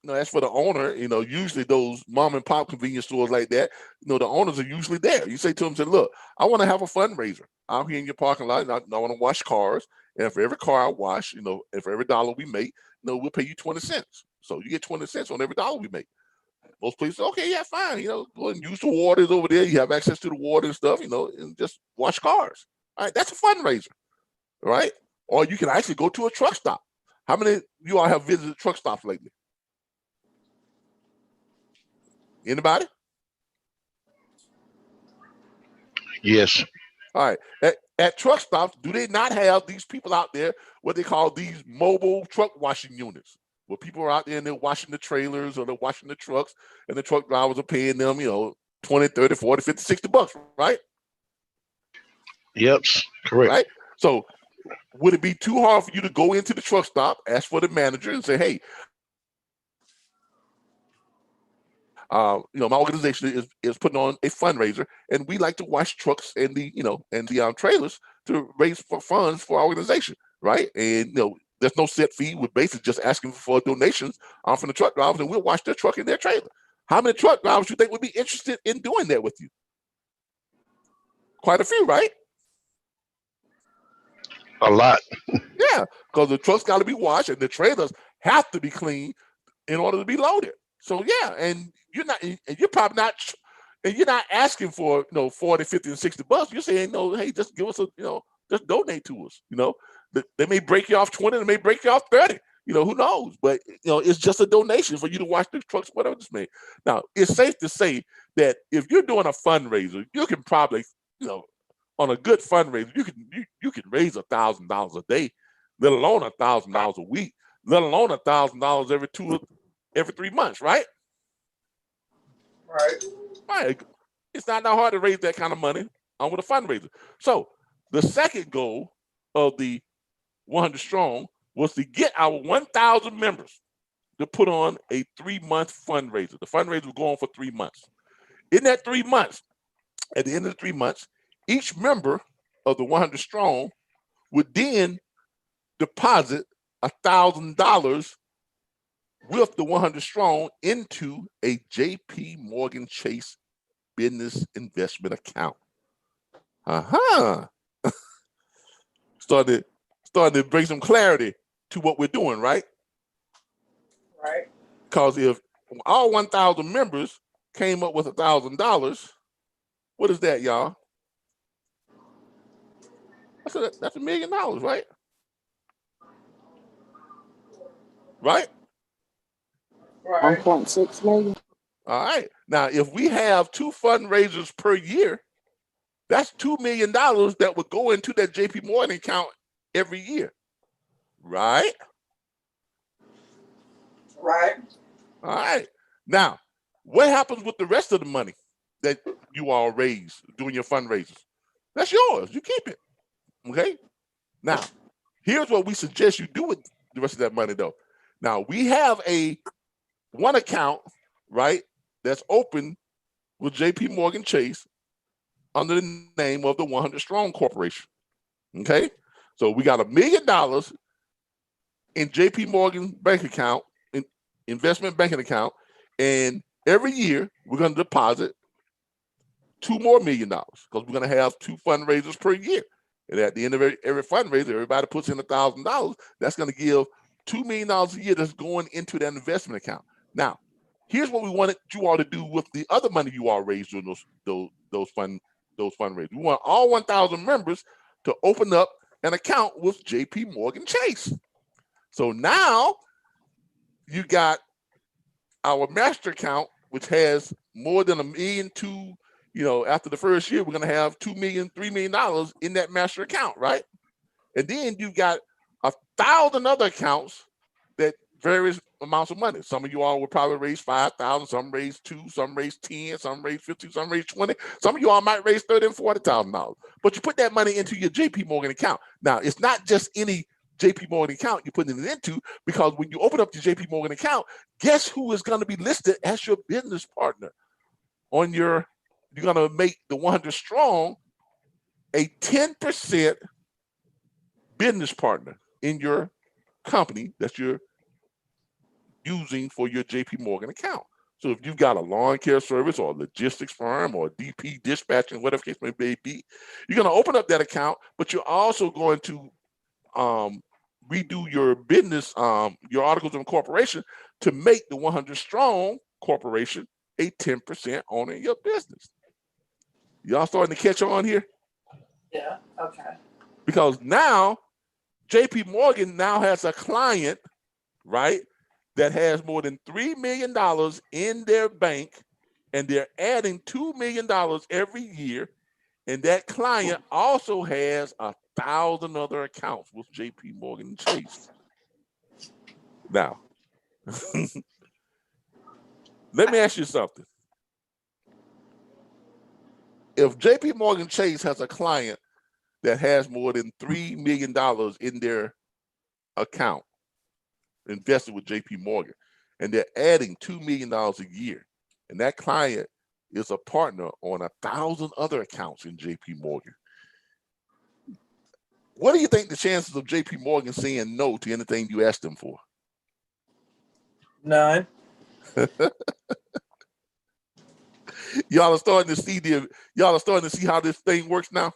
that's for the owner. Usually those mom and pop convenience stores like that, the owners are usually there. You say to them, say, look, I want to have a fundraiser. I'm here in your parking lot, and I want to wash cars. And for every car I wash, and for every dollar we make, we'll pay you 20 cents. So you get 20 cents on every dollar we make. Most places, okay, yeah, fine. Go and use the waters over there. You have access to the water and stuff, and just wash cars. All right, that's a fundraiser, right? Or you can actually go to a truck stop. How many of you all have visited truck stops lately? Anybody? Yes. All right. At truck stops, do they not have these people out there, what they call these mobile truck washing units, where people are out there and they're washing the trailers or they're washing the trucks, and the truck drivers are paying them, 20, 30, 40, 50, $60, right? Yep. Correct. Right? So would it be too hard for you to go into the truck stop, ask for the manager, and say, hey, my organization is putting on a fundraiser, and we like to wash trucks and the trailers to raise funds for our organization, right? And there's no set fee. We're basically just asking for donations from the truck drivers, and we'll wash their truck and their trailer. How many truck drivers do you think would be interested in doing that with you? Quite a few, right? A lot. Yeah, because the truck's got to be washed and the trailers have to be clean in order to be loaded. So yeah, and you're probably not, and you're not asking for 40, 50, and $60. You're saying no, hey, just give us just donate to us. They may break you off 20, they may break you off 30. Who knows? But it's just a donation for you to wash the trucks, whatever it's made. Now, it's safe to say that if you're doing a fundraiser, you can probably, on a good fundraiser, you can raise $1,000 a day, let alone $1,000 a week, let alone $1,000 every 3 months, right? Right. It's not that hard to raise that kind of money with a fundraiser. So the second goal of the 100 Strong was to get our 1,000 members to put on a 3-month fundraiser. The fundraiser will go on for 3 months. In that 3 months, at the end of the 3 months, each member of the 100 Strong would then deposit $1,000 with the 100 Strong into a JP Morgan Chase business investment account. Starting to bring some clarity to what we're doing, right? Right. Because if all 1,000 members came up with $1,000, what is that, y'all? That's $1 million, right? Right? Right. 1.6 million. All right. Now, if we have 2 fundraisers per year, that's $2 million that would go into that JP Morgan account every year. Right? Right. All right. Now, what happens with the rest of the money that you all raise doing your fundraisers? That's yours. You keep it. Okay? Now, here's what we suggest you do with the rest of that money, though. Now, we have one account, right, that's open with JP Morgan Chase under the name of the 100 Strong Corporation. Okay? So we got $1 million in JP Morgan bank account, investment banking account, and every year we're going to deposit $2 more million because we're going to have 2 fundraisers per year. And at the end of every fundraiser, everybody puts in $1,000. That's going to give $2 million a year that's going into that investment account. Now, here's what we wanted you all to do with the other money you all raised during those fundraisers. We want all 1,000 members to open up an account with JP Morgan Chase. So now you got our master account, which has more than $1.2 million. After the first year, we're going to have $2 million, $3 million in that master account, right? And then you've got 1,000 other accounts that various amounts of money. Some of you all will probably raise 5,000, some raise 2, some raise 10, some raise 50, some raise 20. Some of you all might raise $30,000 and $40,000. But you put that money into your JP Morgan account. Now, it's not just any JP Morgan account you're putting it into, because when you open up your JP Morgan account, guess who is going to be listed as your business partner on your. You're going to make the 100 Strong a 10% business partner in your company that you're using for your JP Morgan account. So if you've got a lawn care service or a logistics firm or DP dispatching, whatever case may be, you're going to open up that account, but you're also going to redo your business, your articles of incorporation to make the 100 Strong Corporation a 10% owner in your business. Y'all starting to catch on here? Yeah. Okay. Because now JP Morgan now has a client, right, that has more than $3 million in their bank, and they're adding $2 million every year. And that client also has 1,000 other accounts with JP Morgan Chase. Now, let me ask you something. If JP Morgan Chase has a client that has more than $3 million in their account invested with JP Morgan, and they're adding $2 million a year, and that client is a partner on 1,000 other accounts in JP Morgan, what do you think the chances of JP Morgan saying no to anything you ask them for? None. Y'all are starting to see how this thing works now,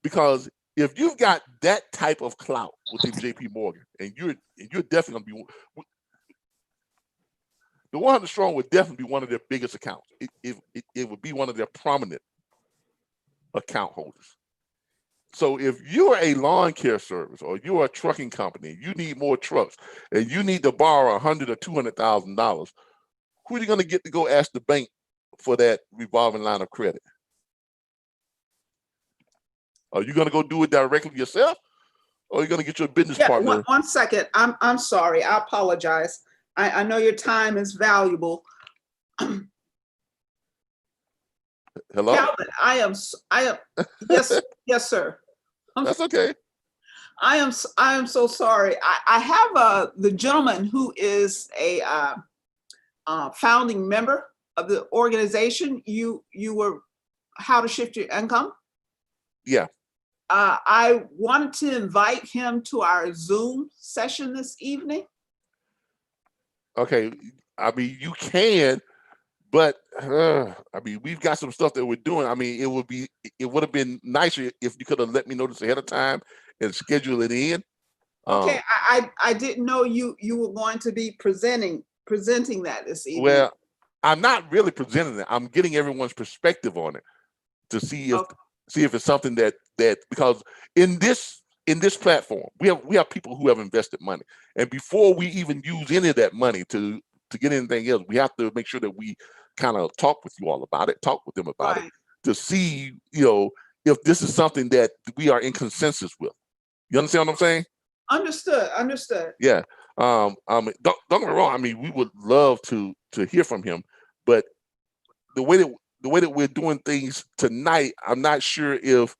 because if you've got that type of clout within JP Morgan, and you're definitely going to be the 100 Strong would definitely be one of their biggest accounts. It would be one of their prominent account holders. So if you're a lawn care service or you're a trucking company, you need more trucks, and you need to borrow $100,000 or $200,000, who are you going to get to go ask the bank for that revolving line of credit? Are you going to go do it directly yourself, or are you going to get your business partner? One second. I'm sorry. I apologize. I know your time is valuable. Hello? Calvin, I am yes, sir. That's okay. I am so sorry. I have the gentleman who is a founding member of the organization. You were How to Shift Your Income. Yeah. I wanted to invite him to our Zoom session this evening. Okay. I mean, you can, but I mean, we've got some stuff that we're doing. I mean, it would have been nicer if you could have let me know this ahead of time and schedule it in. Okay, I didn't know you were going to be presenting that this evening. Well, I'm not really presenting it. I'm getting everyone's perspective on it to see if it's something that because in this platform we have people who have invested money, and before we even use any of that money to get anything else, we have to make sure that we kind of talk with you all about it, talk with them about it, to see if this is something that we are in consensus with. You understand what I'm saying? Understood. Yeah. Don't get me wrong. I mean, we would love to hear from him, but the way that we're doing things tonight, I'm not sure if,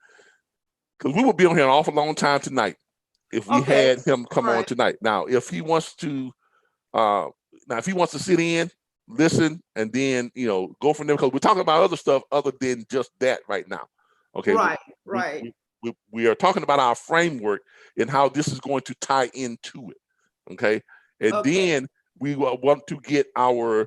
because we would be on here an awful long time tonight if we had him come on tonight. Now, if he wants to, sit in, listen, and then go from there, because we're talking about other stuff other than just that right now. Okay. Right. We are talking about our framework and how this is going to tie into it. Okay. And then we want to get our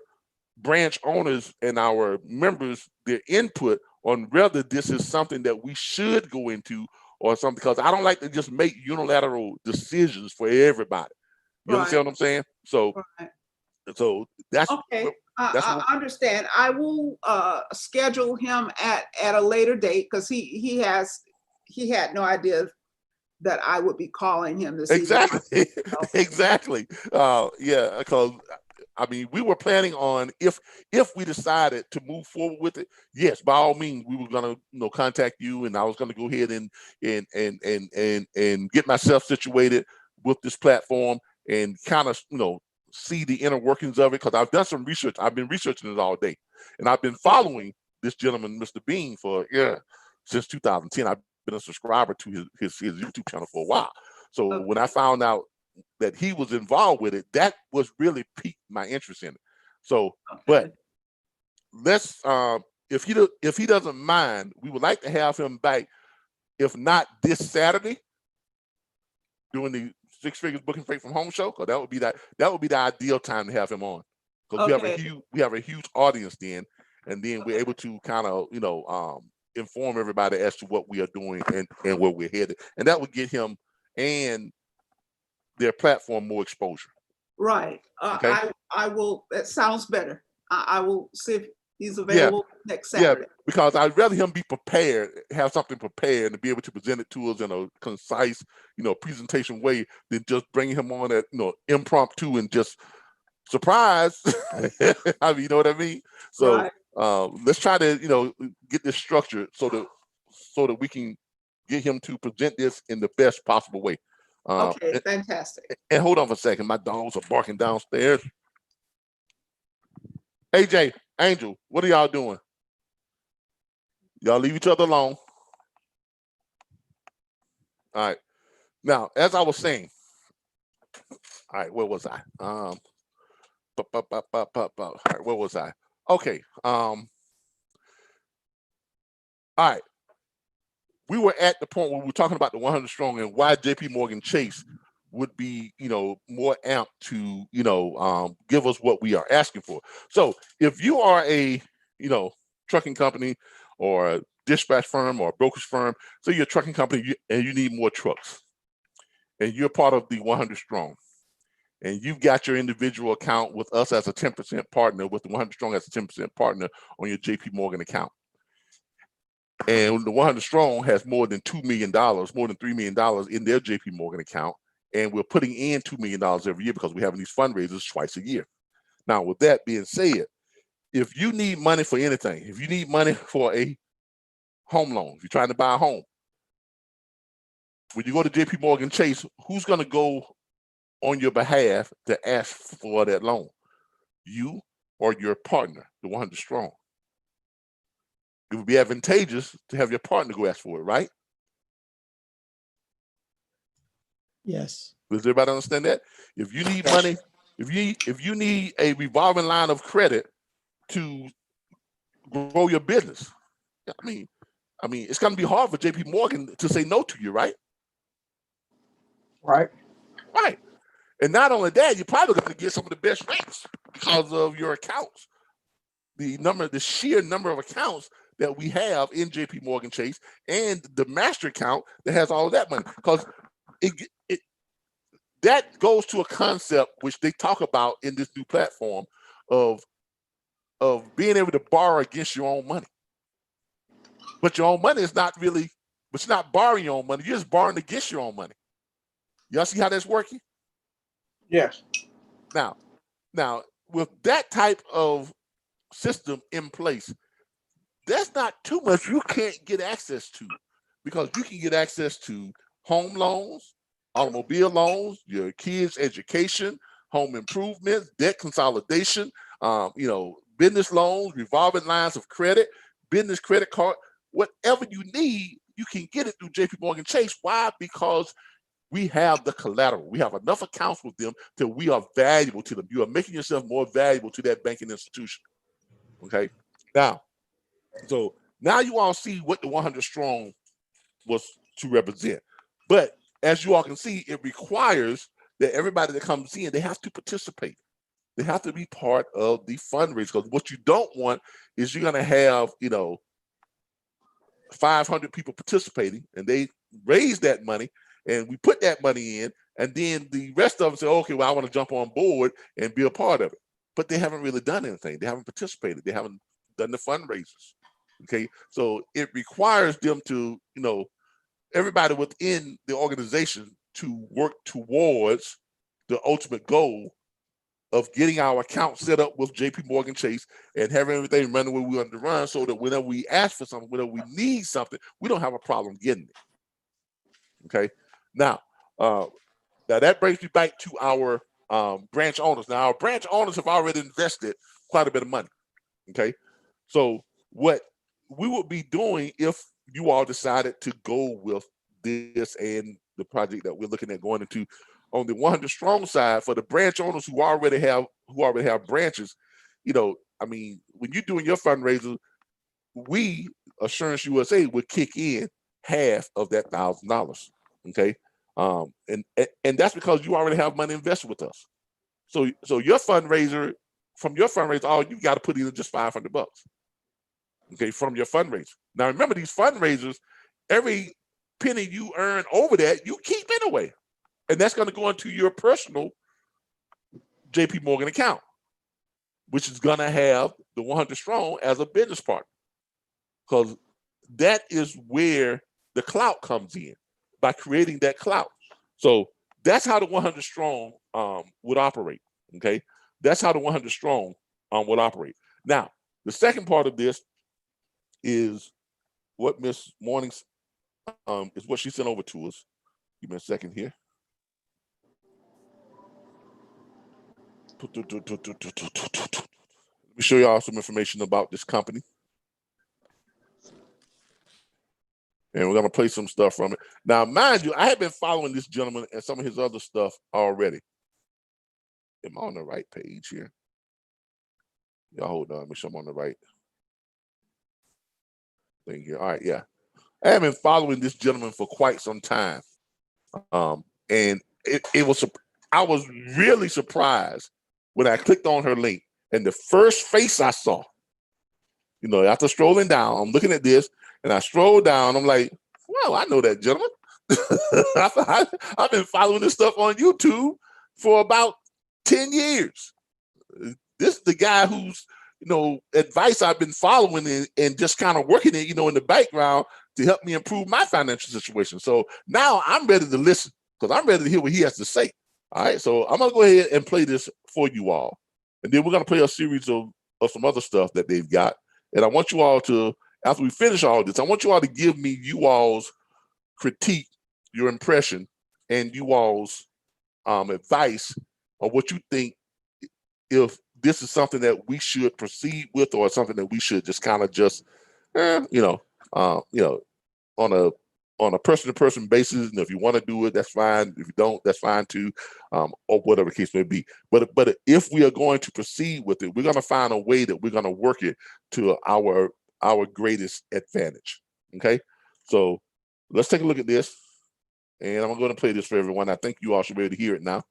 branch owners and our members their input on whether this is something that we should go into or something, because I don't like to just make unilateral decisions for everybody. You understand what I'm saying? So that's okay. I understand. I will schedule him at a later date, because he had no idea that I would be calling him this evening. Exactly. Yeah, because I mean, we were planning on if we decided to move forward with it, yes, by all means, we were gonna contact you, and I was gonna go ahead and get myself situated with this platform and kind of see the inner workings of it, because I've done some research. I've been researching it all day, and I've been following this gentleman, Mr. Bean, for since 2010. I've been a subscriber to his YouTube channel for a while. So when I found out that he was involved with it, that was really piqued my interest in it. So, but let's if he doesn't mind, we would like to have him back, if not this Saturday, during the Six Figures Booking Freight from Home show, because that would be the ideal time to have him on, because we have a huge audience then, and then we're able to kind of inform everybody as to what we are doing and where we're headed, and that would get him and their platform more exposure. Right. I will. That sounds better. I will see if he's available next Saturday. Yeah, because I'd rather him be prepared, have something prepared, and be able to present it to us in a concise, presentation way, than just bringing him on at impromptu and just surprise. I mean, you know what I mean? So let's try to get this structured so that we can get him to present this in the best possible way. Okay, fantastic. And hold on for a second, my dogs are barking downstairs. AJ, Angel, what are y'all doing? Y'all leave each other alone. All right. Now, as I was saying, all right, where was I? All right, where was I? Okay. All right. We were at the point where we were talking about the 100 Strong and why JP Morgan Chase would be, more amped to, give us what we are asking for. So if you are a, trucking company or a dispatch firm or a brokerage firm. So you're a trucking company and you need more trucks. And you're part of the 100 Strong. And you've got your individual account with us as a 10% partner, with the 100 Strong as a 10% partner on your JP Morgan account. And the 100 Strong has more than $2 million, more than $3 million in their JP Morgan account. And we're putting in $2 million every year because we're having these fundraisers twice a year. Now, with that being said, if you need money for anything, if you need money for a home loan, if you're trying to buy a home, when you go to JP Morgan Chase, who's going to go on your behalf to ask for that loan? You or your partner, the 100 Strong. It would be advantageous to have your partner go ask for it, right? Yes. Does everybody understand that? If you need money, if you need a revolving line of credit to grow your business, I mean, it's going to be hard for JP Morgan to say no to you, right? Right. Right. And not only that, you're probably going to get some of the best rates because of your accounts. The sheer number of accounts that we have in JP Morgan Chase and the master account that has all of that money. Because that goes to a concept which they talk about in this new platform of being able to borrow against your own money. But your own money is not really, but you're not borrowing your own money, you're just borrowing against your own money. Y'all see how that's working? Yes. Now, with that type of system in place, that's not too much you can't get access to, because you can get access to home loans, automobile loans, your kids' education, home improvements, debt consolidation, business loans, revolving lines of credit, business credit card, whatever you need, you can get it through JP Morgan Chase. Why? Because we have the collateral. We have enough accounts with them that we are valuable to them. You are making yourself more valuable to that banking institution. Okay. Now you all see what the 100 Strong was to represent. But as you all can see, it requires that everybody that comes in, they have to participate. They have to be part of the fundraiser. Because what you don't want is you're going to have, 500 people participating, and they raise that money, and we put that money in, and then the rest of them say, okay, well, I want to jump on board and be a part of it. But they haven't really done anything. They haven't participated. They haven't done the fundraisers. Okay, so it requires them to, everybody within the organization to work towards the ultimate goal of getting our account set up with JP Morgan Chase and having everything running where we want to run, so that whenever we ask for something, whenever we need something, we don't have a problem getting it. Okay. Now that brings me back to our branch owners. Now, our branch owners have already invested quite a bit of money. Okay. So what we would be doing if you all decided to go with this and the project that we're looking at going into on the 100 Strong side, for the branch owners who already have branches, when you're doing your fundraiser, we, Assurance USA, would kick in half of that $1,000. Okay. And that's because you already have money invested with us. So your fundraiser, from your fundraiser, all you got to put in is just $500. Okay, from your fundraiser. Now remember, these fundraisers, every penny you earn over that, you keep anyway. And that's going to go into your personal JP Morgan account, which is going to have the 100 Strong as a business partner. Because that is where the clout comes in, by creating that clout. So that's how the 100 Strong would operate. Okay, that's how the 100 Strong would operate. Now, the second part of this is what Miss Mornings is what she sent over to us. Give me a second here. Let me show y'all some information about this company. And we're going to play some stuff from it. Now, mind you, I have been following this gentleman and some of his other stuff already. Am I on the right page here? Y'all hold on. Make sure I'm on the right thing here. All right, yeah. I have been following this gentleman for quite some time. And I was really surprised when I clicked on her link, and the first face I saw, after strolling down, I'm looking at this, And I strolled down. I'm like, well, I know that gentleman. I've been following this stuff on YouTube for about 10 years. This is the guy who's, advice I've been following and just kind of working it, in the background to help me improve my financial situation. So now I'm ready to listen because I'm ready to hear what he has to say. All right. So I'm going to go ahead and play this for you all. And then we're going to play a series of some other stuff that they've got. And I want you all to, after we finish all this, I want you all to give me you all's critique, your impression, and you all's advice on what you think, if this is something that we should proceed with or something that we should just kind of on a person-to-person basis. And if you want to do it, that's fine. If you don't, that's fine too, or whatever the case may be. But if we are going to proceed with it, we're going to find a way that we're going to work it to our greatest advantage. Okay, so let's take a look at this, and I'm going to play this for everyone. I think you all should be able to hear it now.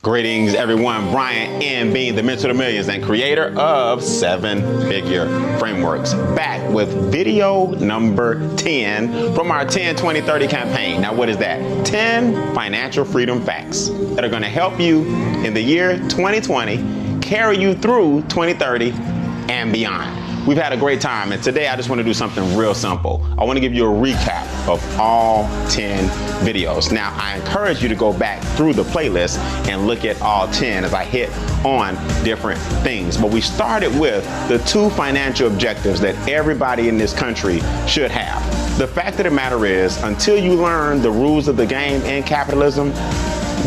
Greetings, everyone. Brian M. Bean, the Mentor to Millions and creator of 7-Figure Frameworks, back with video number 10 from our 10-20-30 campaign. Now, what is that? 10 financial freedom facts that are going to help you in the year 2020, carry you through 2030 and beyond. We've had a great time, and today I just want to do something real simple. I want to give you a recap of all 10 videos. Now, I encourage you to go back through the playlist and look at all 10 as I hit on different things. But we started with the 2 financial objectives that everybody in this country should have. The fact of the matter is, until you learn the rules of the game in capitalism,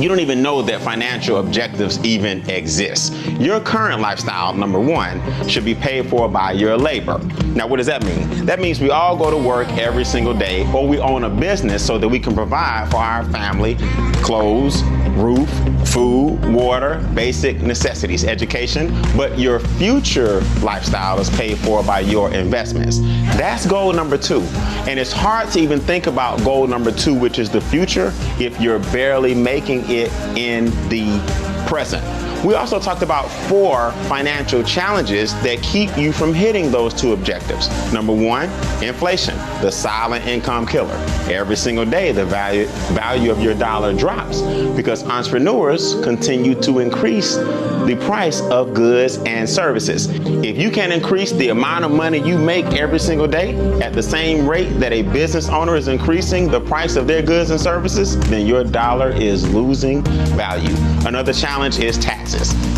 you don't even know that financial objectives even exist. Your current lifestyle, number 1, should be paid for by your labor. Now, what does that mean? That means we all go to work every single day, or we own a business so that we can provide for our family, clothes, roof, food, water, basic necessities, education, but your future lifestyle is paid for by your investments. That's goal number 2. And it's hard to even think about goal number 2, which is the future, if you're barely making it in the present. We also talked about 4 financial challenges that keep you from hitting those 2 objectives. Number 1, inflation, the silent income killer. Every single day, the value of your dollar drops because entrepreneurs continue to increase the price of goods and services. If you can increase the amount of money you make every single day at the same rate that a business owner is increasing the price of their goods and services, then your dollar is losing value. Another challenge is taxes.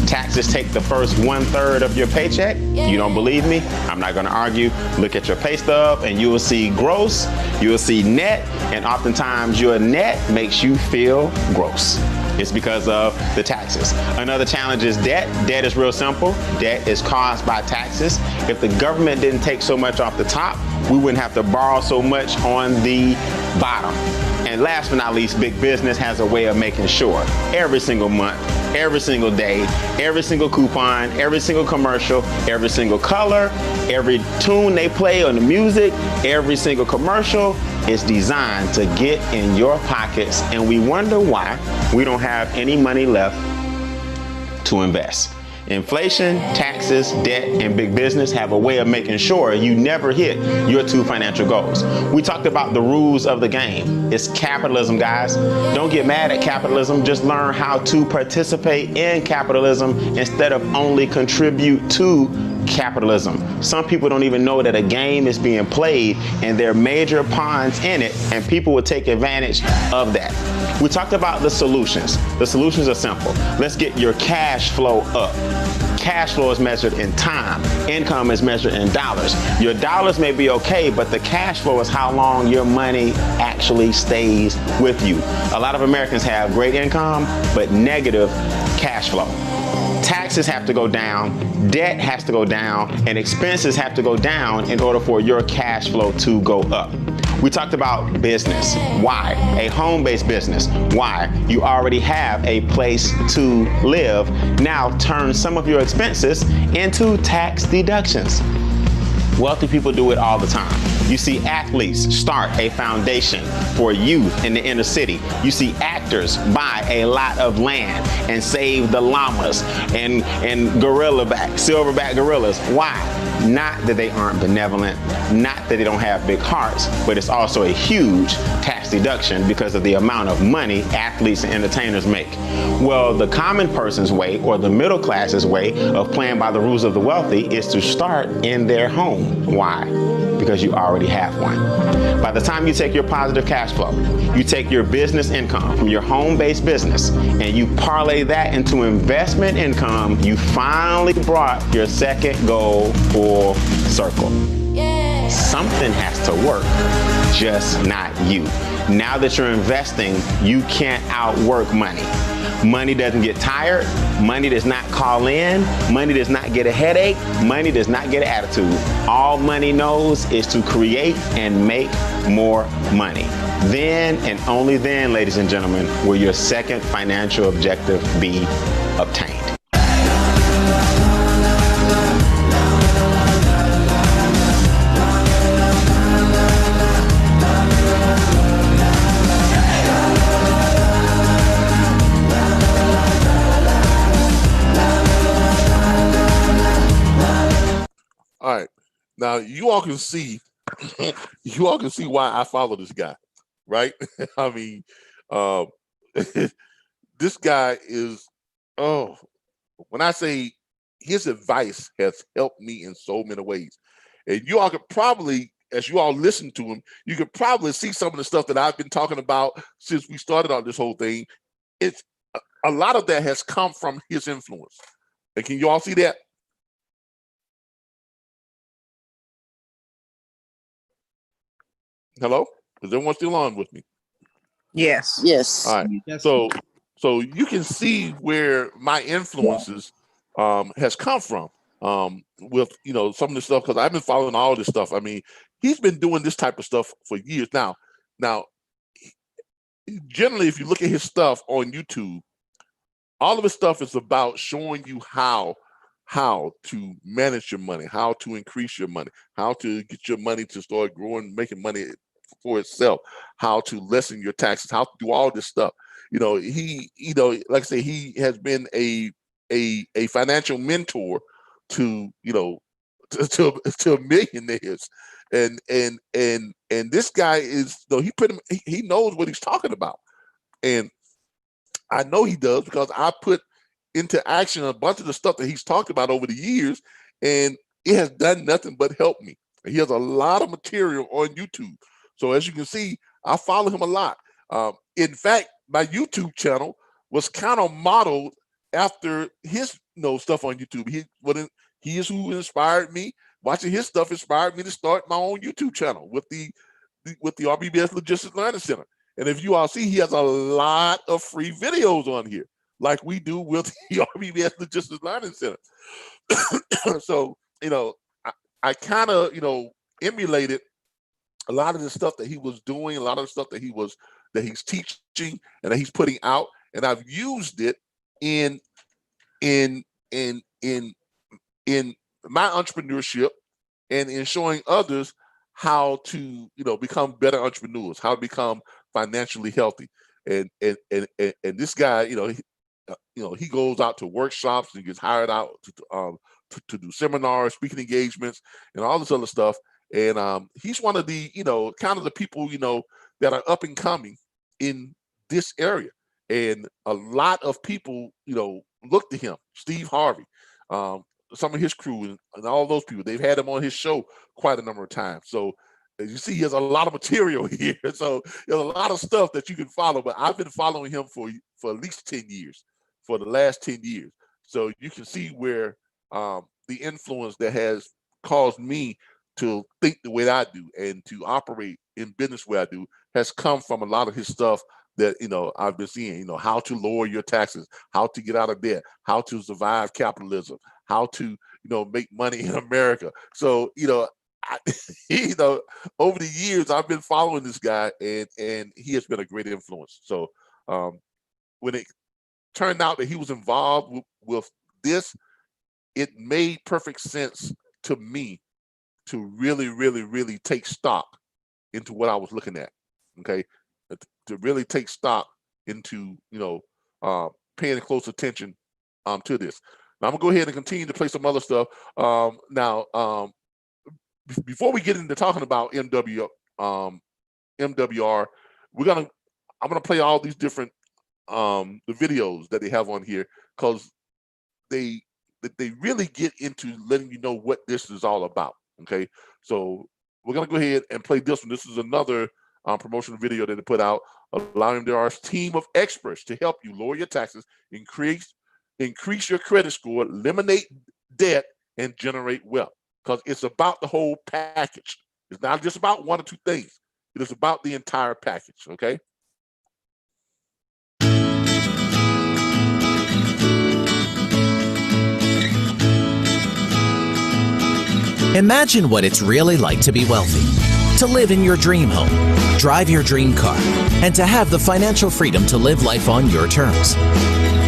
Taxes take the first 1/3 of your paycheck. You don't believe me? I'm not going to argue. Look at your pay stub and you will see gross, you will see net, and oftentimes your net makes you feel gross. It's because of the taxes. Another challenge is debt. Debt is real simple. Debt is caused by taxes. If the government didn't take so much off the top, we wouldn't have to borrow so much on the bottom. And last but not least, big business has a way of making sure every single month, every single day, every single coupon, every single commercial, every single color, every tune they play on the music, every single commercial is designed to get in your pockets, and we wonder why we don't have any money left to invest. Inflation, taxes, debt, and big business have a way of making sure you never hit your 2 financial goals. We talked about the rules of the game. It's capitalism, guys. Don't get mad at capitalism. Just learn how to participate in capitalism instead of only contribute to capitalism. Some people don't even know that a game is being played and there are major pawns in it, and people will take advantage of that. We talked about the solutions. The solutions are simple. Let's get your cash flow up. Cash flow is measured in time. Income is measured in dollars. Your dollars may be okay, but the cash flow is how long your money actually stays with you. A lot of Americans have great income, but negative cash flow. Taxes have to go down, debt has to go down, and expenses have to go down in order for your cash flow to go up. We talked about business. Why? A home-based business. Why? You already have a place to live. Now turn some of your expenses into tax deductions. Wealthy people do it all the time. You see athletes start a foundation for youth in the inner city. You see actors buy a lot of land and save the llamas and silverback gorillas. Why? Not that they aren't benevolent, not that they don't have big hearts, but it's also a huge tax deduction because of the amount of money athletes and entertainers make. Well, the common person's way, or the middle class's way of playing by the rules of the wealthy, is to start in their home. Why? Because you already have one. By the time you take your positive cash flow, you take your business income from your home-based business and you parlay that into investment income, you finally brought your second goal full circle. Something has to work, just not you. Now that you're investing, you can't outwork money. Money doesn't get tired. Money does not call in. Money does not get a headache. Money does not get an attitude. All money knows is to create and make more money. Then and only then, ladies and gentlemen, will your second financial objective be obtained. All right. Now you all can see why I follow this guy, right? I mean, this guy is, when I say his advice has helped me in so many ways. And you all could probably, as you all listen to him, you could probably see some of the stuff that I've been talking about since we started on this whole thing. It's a lot of that has come from his influence. And can you all see that? Hello? Is everyone still on with me? Yes. Yes. All right. Yes. So you can see where my influences has come from with some of the stuff, because I've been following all this stuff. I mean, he's been doing this type of stuff for years now. Now, generally, if you look at his stuff on YouTube, all of his stuff is about showing you how to manage your money, how to increase your money, how to get your money to start growing, making money for itself, how to lessen your taxes, how to do all this stuff. He, like I say, he has been a financial mentor to millionaires, and this guy is, he knows what he's talking about, and I know he does because I put into action a bunch of the stuff that he's talked about over the years, and it has done nothing but help me. He has a lot of material on YouTube. So as you can see, I follow him a lot. In fact, my YouTube channel was kind of modeled after his stuff on YouTube. He is who inspired me. Watching his stuff inspired me to start my own YouTube channel with the RBBS Logistics Learning Center. And if you all see, he has a lot of free videos on here, like we do with the RBBS Logistics Learning Center. So, I kind of, emulated a lot of the stuff that he was doing, a lot of the stuff that he's teaching and that he's putting out, and I've used it in my entrepreneurship and in showing others how to, become better entrepreneurs, how to become financially healthy. And this guy, he goes out to workshops and gets hired out to do seminars, speaking engagements, and all this other stuff. And he's one of the, kind of the people, that are up and coming in this area. And a lot of people, look to him. Steve Harvey, some of his crew, and all those people, they've had him on his show quite a number of times. So as you see, he has a lot of material here. So there's a lot of stuff that you can follow, but I've been following him for at least 10 years, for the last 10 years. So you can see where the influence that has caused me to think the way I do and to operate in business the way I do has come from a lot of his stuff that, I've been seeing, how to lower your taxes, how to get out of debt, how to survive capitalism, how to, make money in America. So, over the years, I've been following this guy, and he has been a great influence. So when it turned out that he was involved with this, it made perfect sense to me to really take stock into what I was looking at. Okay, to really take stock into paying close attention to this. Now I'm gonna go ahead and continue to play some other stuff. Before we get into talking about MWR, I'm gonna play all these different the videos that they have on here, because they really get into letting you know what this is all about. Okay, so we're gonna go ahead and play this one. This is another promotional video that they put out, allowing their team of experts to help you lower your taxes, increase your credit score, eliminate debt, and generate wealth. Because it's about the whole package. It's not just about one or two things. It is about the entire package. Okay. Imagine what it's really like to be wealthy, to live in your dream home, drive your dream car, and to have the financial freedom to live life on your terms.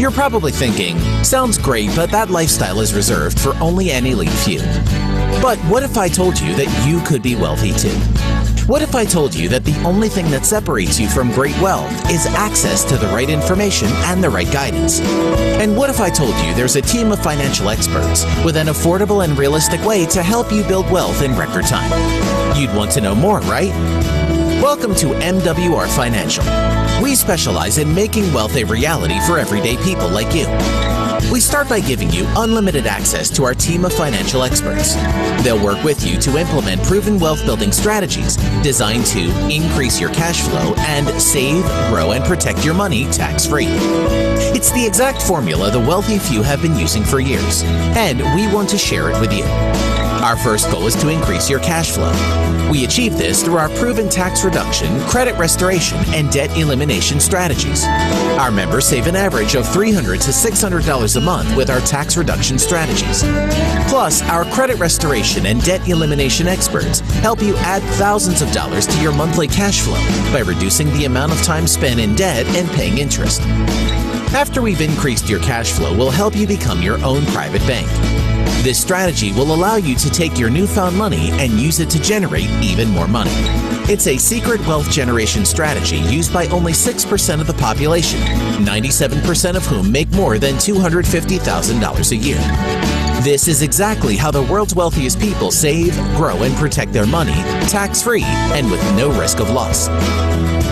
You're probably thinking, sounds great, but that lifestyle is reserved for only an elite few. But what if I told you that you could be wealthy too? What if I told you that the only thing that separates you from great wealth is access to the right information and the right guidance? And what if I told you there's a team of financial experts with an affordable and realistic way to help you build wealth in record time? You'd want to know more, right? Welcome to MWR Financial. We specialize in making wealth a reality for everyday people like you. We start by giving you unlimited access to our team of financial experts. They'll work with you to implement proven wealth-building strategies designed to increase your cash flow and save, grow, and protect your money tax-free. It's the exact formula the wealthy few have been using for years, and we want to share it with you. Our first goal is to increase your cash flow. We achieve this through our proven tax reduction, credit restoration, and debt elimination strategies. Our members save an average of $300 to $600 a month with our tax reduction strategies. Plus, our credit restoration and debt elimination experts help you add thousands of dollars to your monthly cash flow by reducing the amount of time spent in debt and paying interest. After we've increased your cash flow, we'll help you become your own private bank. This strategy will allow you to take your newfound money and use it to generate even more money. It's a secret wealth generation strategy used by only 6% of the population, 97% of whom make more than $250,000 a year. This is exactly how the world's wealthiest people save, grow, and protect their money tax-free and with no risk of loss.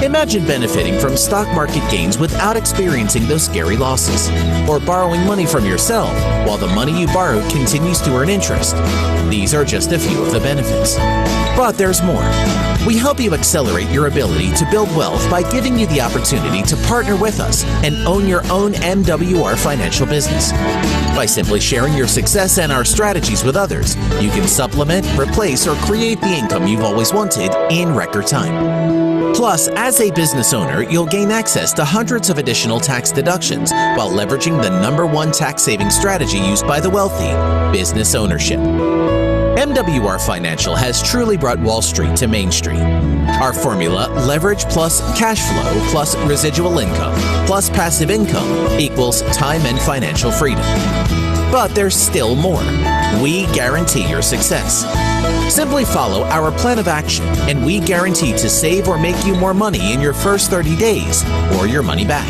Imagine benefiting from stock market gains without experiencing those scary losses, or borrowing money from yourself while the money you borrowed continues to earn interest. These are just a few of the benefits. But there's more. We help you accelerate your ability to build wealth by giving you the opportunity to partner with us and own your own MWR financial business. By simply sharing your success and our strategies with others, you can supplement, replace, or create the income you've always wanted in record time. Plus, as a business owner, you'll gain access to hundreds of additional tax deductions while leveraging the #1 tax-saving strategy used by the wealthy, business ownership. MWR Financial has truly brought Wall Street to Main Street. Our formula, leverage plus cash flow plus residual income plus passive income equals time and financial freedom. But there's still more. We guarantee your success. Simply follow our plan of action, and we guarantee to save or make you more money in your first 30 days or your money back.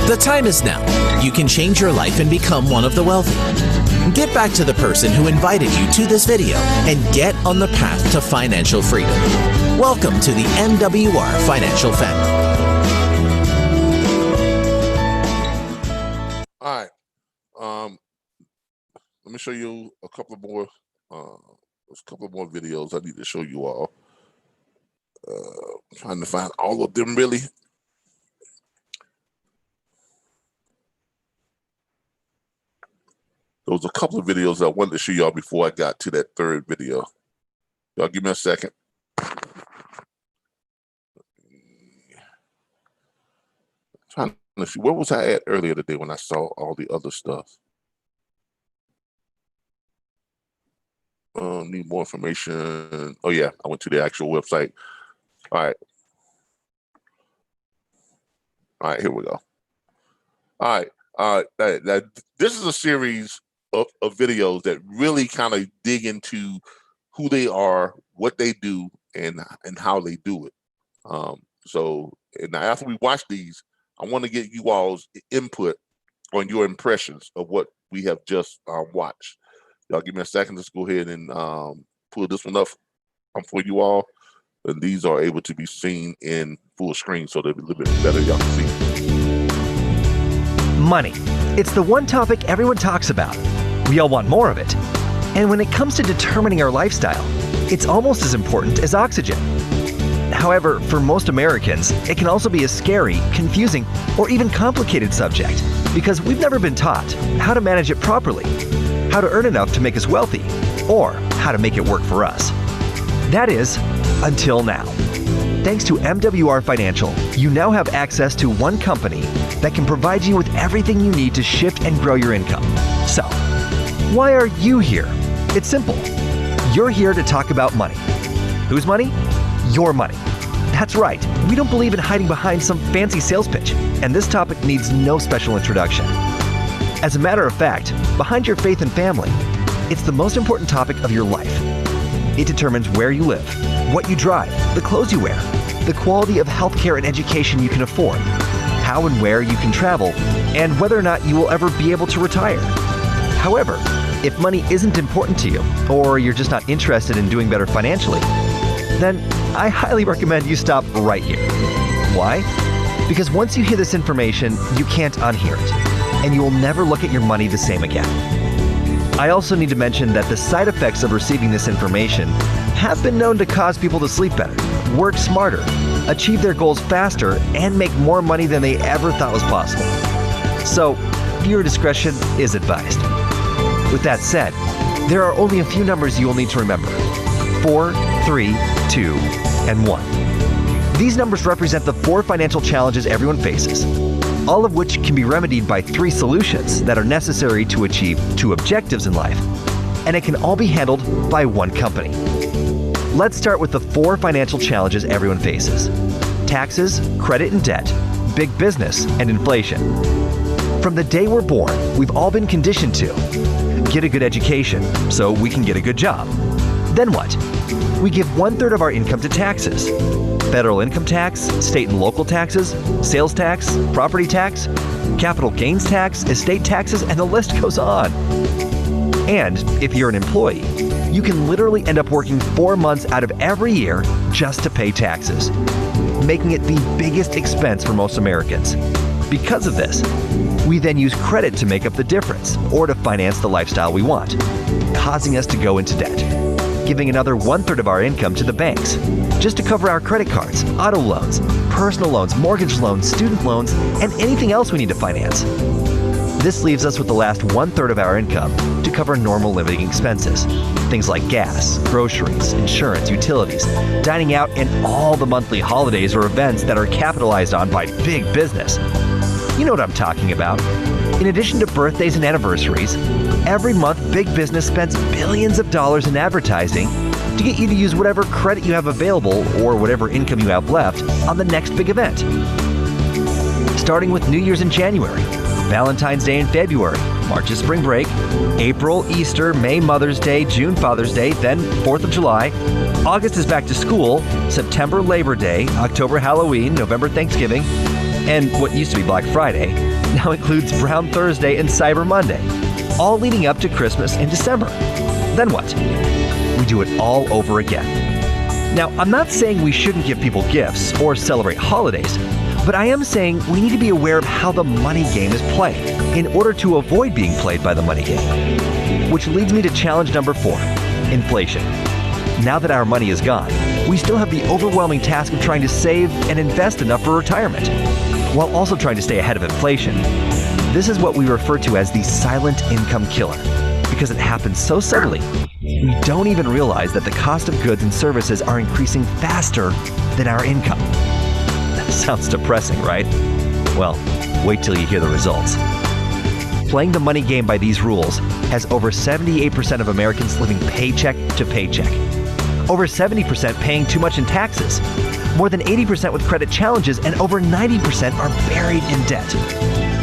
The time is now. You can change your life and become one of the wealthy. Get back to the person who invited you to this video and get on the path to financial freedom. Welcome to the MWR Financial Family. All right. Let me show you a couple of more. There's a couple of more videos I need to show you all. Trying to find all of them really. There was a couple of videos I wanted to show y'all before I got to that third video. Y'all give me a second. Trying to see, where was I at earlier today when I saw all the other stuff? Need more information. Oh yeah, I went to the actual website. All right. All right, here we go. All right. This is a series of videos that really kind of dig into who they are, what they do, and how they do it. So now after we watch these, I want to get you all's input on your impressions of what we have just watched. Y'all give me a second. Let's go ahead and pull this one up for you all. And these are able to be seen in full screen, so they'll be a little bit better. Y'all can see. Money. It's the one topic everyone talks about. We all want more of it. And when it comes to determining our lifestyle, it's almost as important as oxygen. However, for most Americans, it can also be a scary, confusing, or even complicated subject because we've never been taught how to manage it properly, how to earn enough to make us wealthy, or how to make it work for us. That is, until now. Thanks to MWR Financial, you now have access to one company that can provide you with everything you need to shift and grow your income. So, why are you here? It's simple. You're here to talk about money. Whose money? Your money. That's right. We don't believe in hiding behind some fancy sales pitch, and this topic needs no special introduction. As a matter of fact, behind your faith and family, it's the most important topic of your life. It determines where you live, what you drive, the clothes you wear, the quality of healthcare and education you can afford, how and where you can travel, and whether or not you will ever be able to retire. However, if money isn't important to you, or you're just not interested in doing better financially, then I highly recommend you stop right here. Why? Because once you hear this information, you can't unhear it, and you will never look at your money the same again. I also need to mention that the side effects of receiving this information have been known to cause people to sleep better, work smarter, achieve their goals faster, and make more money than they ever thought was possible. So, viewer discretion is advised. With that said, there are only a few numbers you will need to remember: 4, 3, 2, and 1. These numbers represent the 4 financial challenges everyone faces, all of which can be remedied by 3 solutions that are necessary to achieve 2 objectives in life, and it can all be handled by one company. Let's start with the 4 financial challenges everyone faces: taxes, credit and debt, big business, and inflation. From the day we're born, we've all been conditioned to get a good education so we can get a good job. Then what? We give 1/3 of our income to taxes. Federal income tax, state and local taxes, sales tax, property tax, capital gains tax, estate taxes, and the list goes on. And if you're an employee, you can literally end up working 4 months out of every year just to pay taxes, making it the biggest expense for most Americans. Because of this, we then use credit to make up the difference or to finance the lifestyle we want, causing us to go into debt, giving another 1/3 of our income to the banks just to cover our credit cards, auto loans, personal loans, mortgage loans, student loans, and anything else we need to finance. This leaves us with the last 1/3 of our income to cover normal living expenses, things like gas, groceries, insurance, utilities, dining out, and all the monthly holidays or events that are capitalized on by big business. You know what I'm talking about. In addition to birthdays and anniversaries, every month big business spends billions of dollars in advertising to get you to use whatever credit you have available or whatever income you have left on the next big event. Starting with New Year's in January, Valentine's Day in February, March is spring break, April, Easter, May, Mother's Day, June, Father's Day, then 4th of July, August is back to school, September, Labor Day, October, Halloween, November, Thanksgiving, and what used to be Black Friday now includes Brown Thursday and Cyber Monday, all leading up to Christmas in December. Then what? We do it all over again. Now, I'm not saying we shouldn't give people gifts or celebrate holidays, but I am saying we need to be aware of how the money game is played in order to avoid being played by the money game. Which leads me to challenge number 4, inflation. Now that our money is gone, we still have the overwhelming task of trying to save and invest enough for retirement, while also trying to stay ahead of inflation. This is what we refer to as the silent income killer, because it happens so subtly, we don't even realize that the cost of goods and services are increasing faster than our income. That sounds depressing, right? Well, wait till you hear the results. Playing the money game by these rules has over 78% of Americans living paycheck to paycheck, over 70% paying too much in taxes, more than 80% with credit challenges, and over 90% are buried in debt,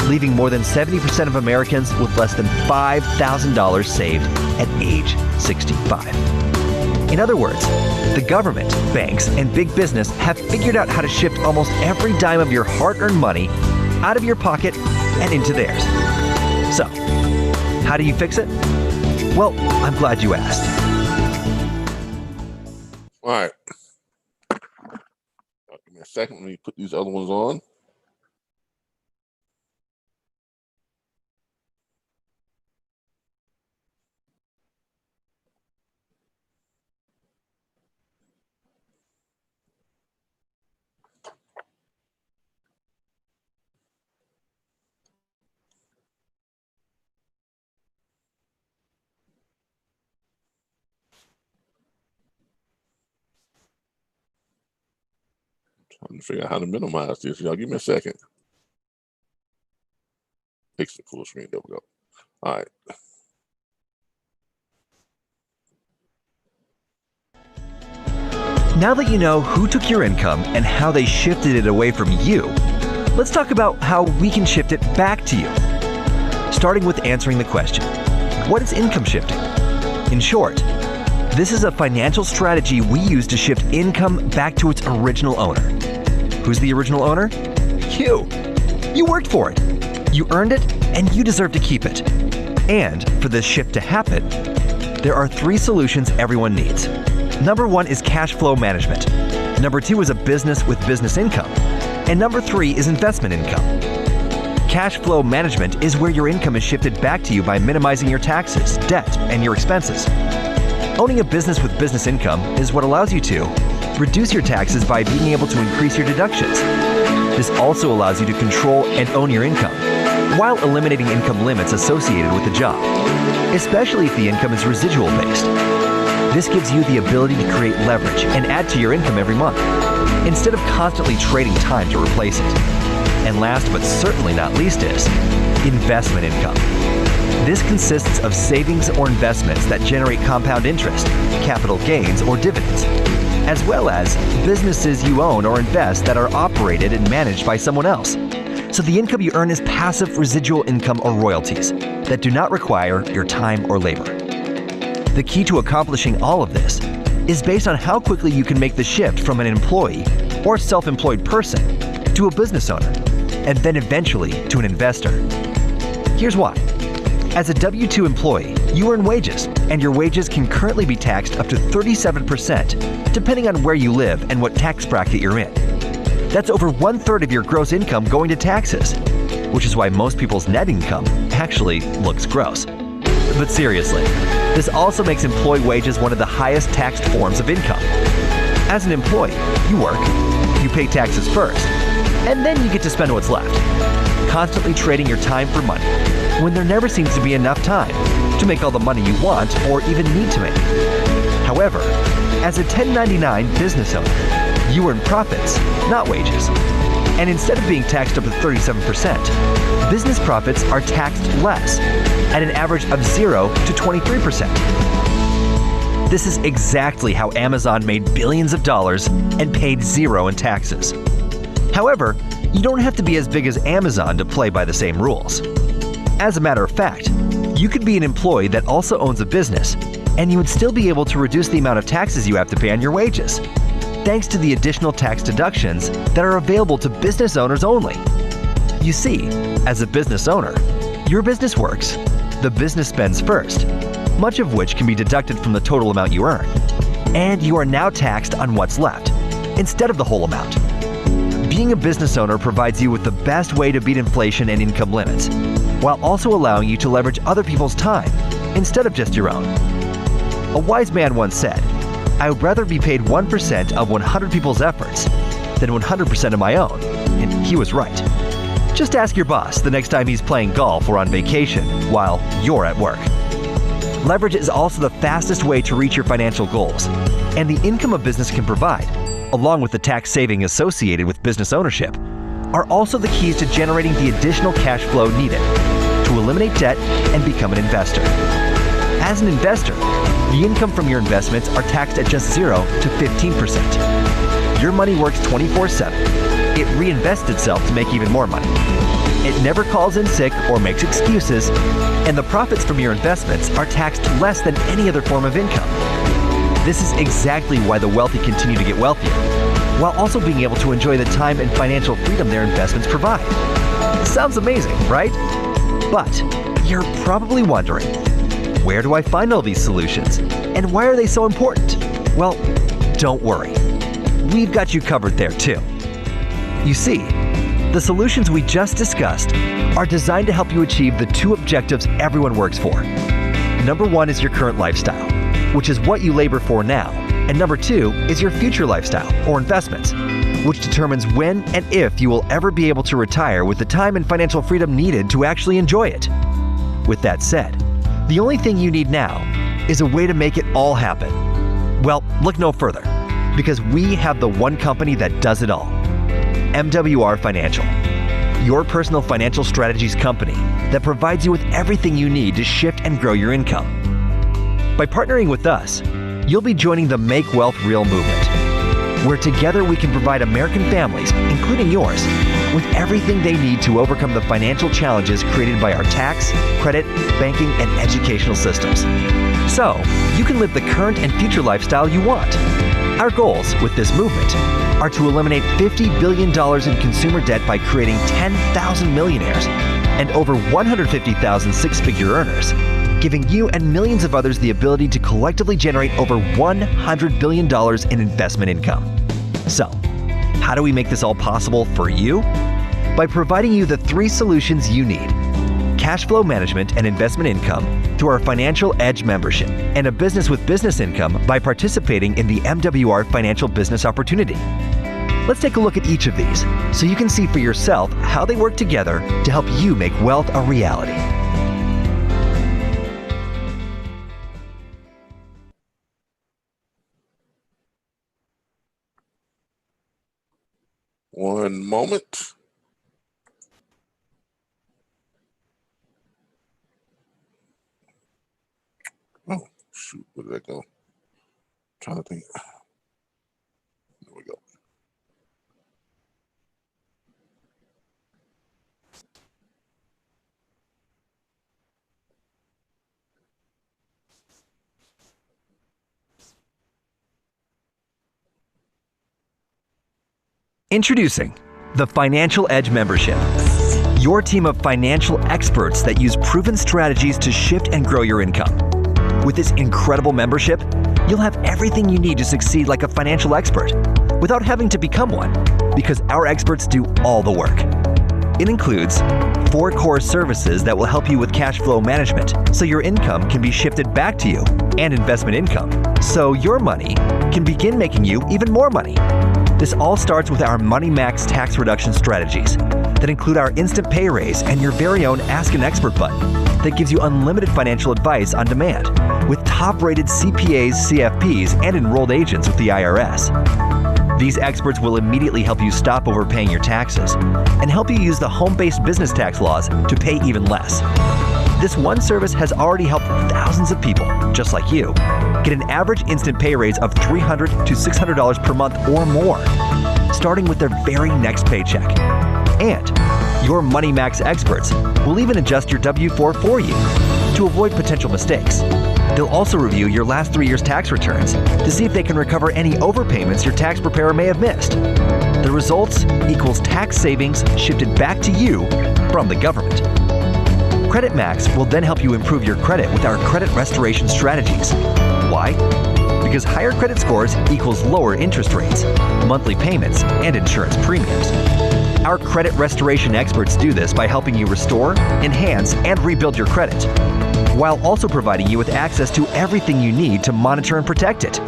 leaving more than 70% of Americans with less than $5,000 saved at age 65. In other words, the government, banks, and big business have figured out how to shift almost every dime of your hard-earned money out of your pocket and into theirs. So, how do you fix it? Well, I'm glad you asked. All right. Give me a second. Let me put these other ones on. Trying to figure out how to minimize this. Y'all give me a second. Fix the full screen. There we go. All right. Now that you know who took your income and how they shifted it away from you, let's talk about how we can shift it back to you. Starting with answering the question, what is income shifting? In short, this is a financial strategy we use to shift income back to its original owner. Who's the original owner? You. You worked for it. You earned it, and you deserve to keep it. And for this shift to happen, there are 3 solutions everyone needs. Number 1 is cash flow management. Number 2 is a business with business income. And number 3 is investment income. Cash flow management is where your income is shifted back to you by minimizing your taxes, debt, and your expenses. Owning a business with business income is what allows you to reduce your taxes by being able to increase your deductions. This also allows you to control and own your income, while eliminating income limits associated with the job, especially if the income is residual based. This gives you the ability to create leverage and add to your income every month, instead of constantly trading time to replace it. And last but certainly not least is investment income. This consists of savings or investments that generate compound interest, capital gains, or dividends, as well as businesses you own or invest that are operated and managed by someone else. So the income you earn is passive residual income or royalties that do not require your time or labor. The key to accomplishing all of this is based on how quickly you can make the shift from an employee or self-employed person to a business owner, and then eventually to an investor. Here's why. As a W-2 employee, you earn wages, and your wages can currently be taxed up to 37%, depending on where you live and what tax bracket you're in. That's over 1/3 of your gross income going to taxes, which is why most people's net income actually looks gross. But seriously, this also makes employee wages one of the highest taxed forms of income. As an employee, you work, you pay taxes first, and then you get to spend what's left, constantly trading your time for money, when there never seems to be enough time to make all the money you want or even need to make. However, as a 1099 business owner, you earn profits, not wages. And instead of being taxed up to 37%, business profits are taxed less, at an average of 0 to 23%. This is exactly how Amazon made billions of dollars and paid 0 in taxes. However, you don't have to be as big as Amazon to play by the same rules. As a matter of fact, you could be an employee that also owns a business, and you would still be able to reduce the amount of taxes you have to pay on your wages, thanks to the additional tax deductions that are available to business owners only. You see, as a business owner, your business works, the business spends first, much of which can be deducted from the total amount you earn, and you are now taxed on what's left, instead of the whole amount. Being a business owner provides you with the best way to beat inflation and income limits, while also allowing you to leverage other people's time instead of just your own. A wise man once said, "I would rather be paid 1% of 100 people's efforts than 100% of my own," and he was right. Just ask your boss the next time he's playing golf or on vacation while you're at work. Leverage is also the fastest way to reach your financial goals, and the income a business can provide, along with the tax saving associated with business ownership, are also the keys to generating the additional cash flow needed to eliminate debt and become an investor. As an investor, the income from your investments are taxed at just 0 to 15%. Your money works 24/7. It reinvests itself to make even more money. It never calls in sick or makes excuses, and the profits from your investments are taxed less than any other form of income. This is exactly why the wealthy continue to get wealthier, while also being able to enjoy the time and financial freedom their investments provide. Sounds amazing, right? But you're probably wondering, where do I find all these solutions? And why are they so important? Well, don't worry. We've got you covered there too. You see, the solutions we just discussed are designed to help you achieve the two objectives everyone works for. Number one is your current lifestyle, which is what you labor for now. And number two is your future lifestyle or investments, which determines when and if you will ever be able to retire with the time and financial freedom needed to actually enjoy it. With that said, the only thing you need now is a way to make it all happen. Well, look no further, because we have the one company that does it all. MWR Financial, your personal financial strategies company that provides you with everything you need to shift and grow your income. By partnering with us, you'll be joining the Make Wealth Real movement, where together we can provide American families, including yours, with everything they need to overcome the financial challenges created by our tax, credit, banking, and educational systems. So you can live the current and future lifestyle you want. Our goals with this movement are to eliminate $50 billion in consumer debt by creating 10,000 millionaires and over 150,000 six-figure earners, giving you and millions of others the ability to collectively generate over $100 billion in investment income. So, how do we make this all possible for you? By providing you the three solutions you need: cash flow management and investment income through our Financial Edge membership, and a business with business income by participating in the MWR Financial Business Opportunity. Let's take a look at each of these so you can see for yourself how they work together to help you make wealth a reality. One moment. Oh, shoot, where did that go? Trying to think. There we go. Introducing the Financial Edge membership, your team of financial experts that use proven strategies to shift and grow your income. With this incredible membership, you'll have everything you need to succeed like a financial expert without having to become one, because our experts do all the work. It includes 4 core services that will help you with cash flow management so your income can be shifted back to you, and investment income so your money can begin making you even more money. This all starts with our MoneyMax tax reduction strategies that include our instant pay raise and your very own Ask an Expert button that gives you unlimited financial advice on demand with top-rated CPAs, CFPs, and enrolled agents with the IRS. These experts will immediately help you stop overpaying your taxes and help you use the home-based business tax laws to pay even less. This one service has already helped thousands of people, just like you, get an average instant pay raise of $300 to $600 per month or more, starting with their very next paycheck. And your MoneyMax experts will even adjust your W-4 for you to avoid potential mistakes. They'll also review your last 3 years' tax returns to see if they can recover any overpayments your tax preparer may have missed. The results equals tax savings shifted back to you from the government. Credit Max will then help you improve your credit with our credit restoration strategies. Why? Because higher credit scores equals lower interest rates, monthly payments, and insurance premiums. Our credit restoration experts do this by helping you restore, enhance, and rebuild your credit, while also providing you with access to everything you need to monitor and protect it.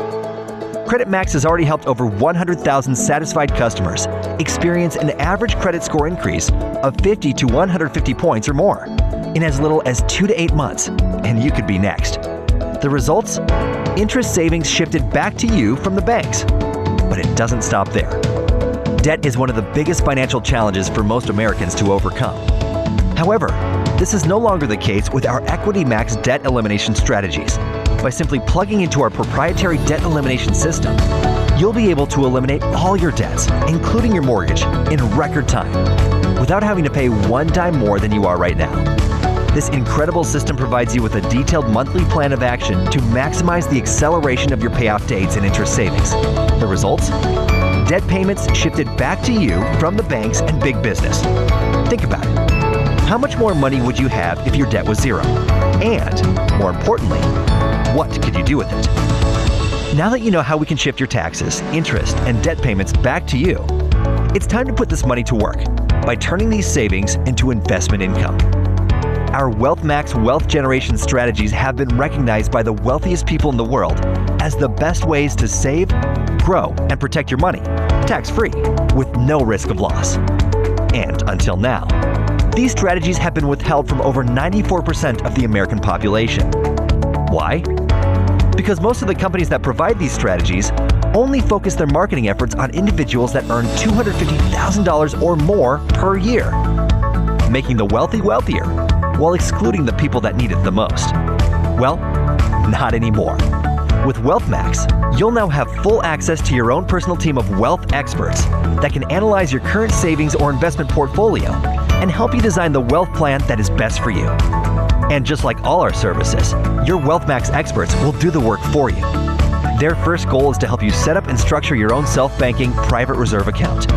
Credit Max has already helped over 100,000 satisfied customers experience an average credit score increase of 50 to 150 points or more in as little as 2 to 8 months, and you could be next. The results? Interest savings shifted back to you from the banks. But it doesn't stop there. Debt is one of the biggest financial challenges for most Americans to overcome. However, this is no longer the case with our Equity Max debt elimination strategies. By simply plugging into our proprietary debt elimination system, you'll be able to eliminate all your debts, including your mortgage, in record time, without having to pay one dime more than you are right now. This incredible system provides you with a detailed monthly plan of action to maximize the acceleration of your payoff dates and interest savings. The results? Debt payments shifted back to you from the banks and big business. Think about it. How much more money would you have if your debt was zero? And, more importantly, what could you do with it? Now that you know how we can shift your taxes, interest, and debt payments back to you, it's time to put this money to work by turning these savings into investment income. Our Wealthmax wealth generation strategies have been recognized by the wealthiest people in the world as the best ways to save, grow, and protect your money, tax-free, with no risk of loss. And until now, these strategies have been withheld from over 94% of the American population. Why? Because most of the companies that provide these strategies only focus their marketing efforts on individuals that earn $250,000 or more per year, making the wealthy wealthier while excluding the people that need it the most. Well, not anymore. With Wealthmax, you'll now have full access to your own personal team of wealth experts that can analyze your current savings or investment portfolio and help you design the wealth plan that is best for you. And just like all our services, your Wealthmax experts will do the work for you. Their first goal is to help you set up and structure your own self-banking private reserve account.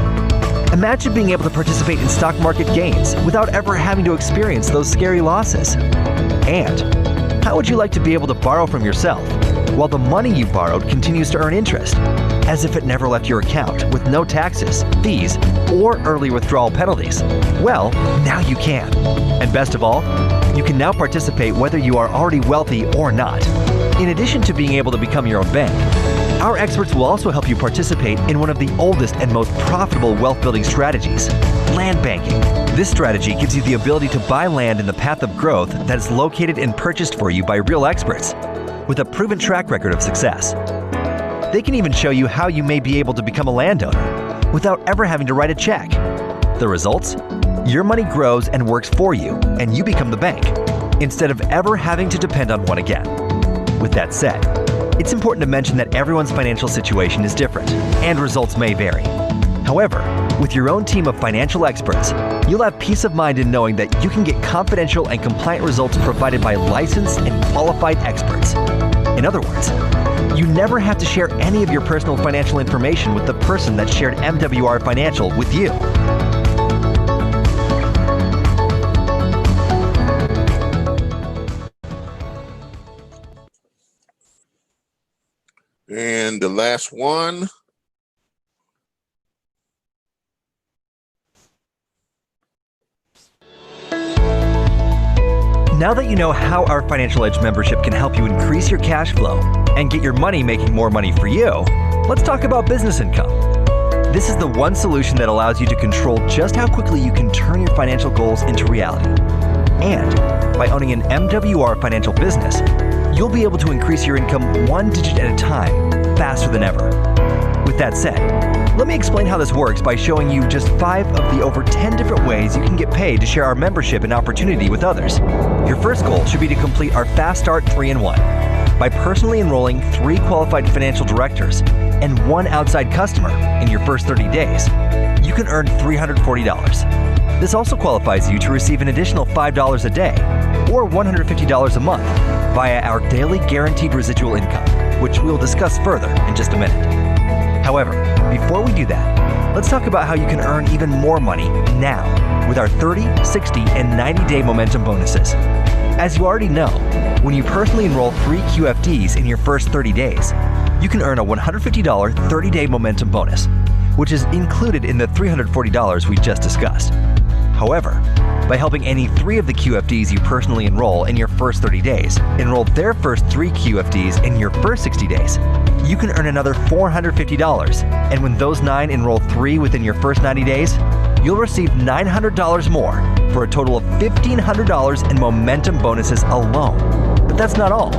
Imagine being able to participate in stock market gains without ever having to experience those scary losses. And how would you like to be able to borrow from yourself while the money you borrowed continues to earn interest, as if it never left your account with no taxes, fees, or early withdrawal penalties? Well, now you can. And best of all, you can now participate whether you are already wealthy or not. In addition to being able to become your own bank, our experts will also help you participate in one of the oldest and most profitable wealth building strategies, land banking. This strategy gives you the ability to buy land in the path of growth that is located and purchased for you by real experts with a proven track record of success. They can even show you how you may be able to become a landowner without ever having to write a check. The results? Your money grows and works for you, and you become the bank, instead of ever having to depend on one again. With that said, it's important to mention that everyone's financial situation is different, and results may vary. However, with your own team of financial experts, you'll have peace of mind in knowing that you can get confidential and compliant results provided by licensed and qualified experts. In other words, you never have to share any of your personal financial information with the person that shared MWR Financial with you. And the last one. Now that you know how our Financial Edge membership can help you increase your cash flow and get your money making more money for you, let's talk about business income. This is the one solution that allows you to control just how quickly you can turn your financial goals into reality. And by owning an MWR financial business, you'll be able to increase your income one digit at a time, faster than ever. With that said, let me explain how this works by showing you just 5 of the over 10 different ways you can get paid to share our membership and opportunity with others. Your first goal should be to complete our Fast Start 3-in-1 by personally enrolling 3 qualified financial directors and 1 outside customer in your first 30 days. You can earn $340. This also qualifies you to receive an additional $5 a day or $150 a month via our daily guaranteed residual income, which we'll discuss further in just a minute. However, before we do that, let's talk about how you can earn even more money now with our 30, 60, and 90-day momentum bonuses. As you already know, when you personally enroll 3 QFDs in your first 30 days, you can earn a $150 30-day momentum bonus, which is included in the $340 we just discussed. However, by helping any 3 of the QFDs you personally enroll in your first 30 days enroll their first 3 QFDs in your first 60 days, you can earn another $450. And when those 9 enroll 3 within your first 90 days, you'll receive $900 more for a total of $1,500 in momentum bonuses alone. But that's not all.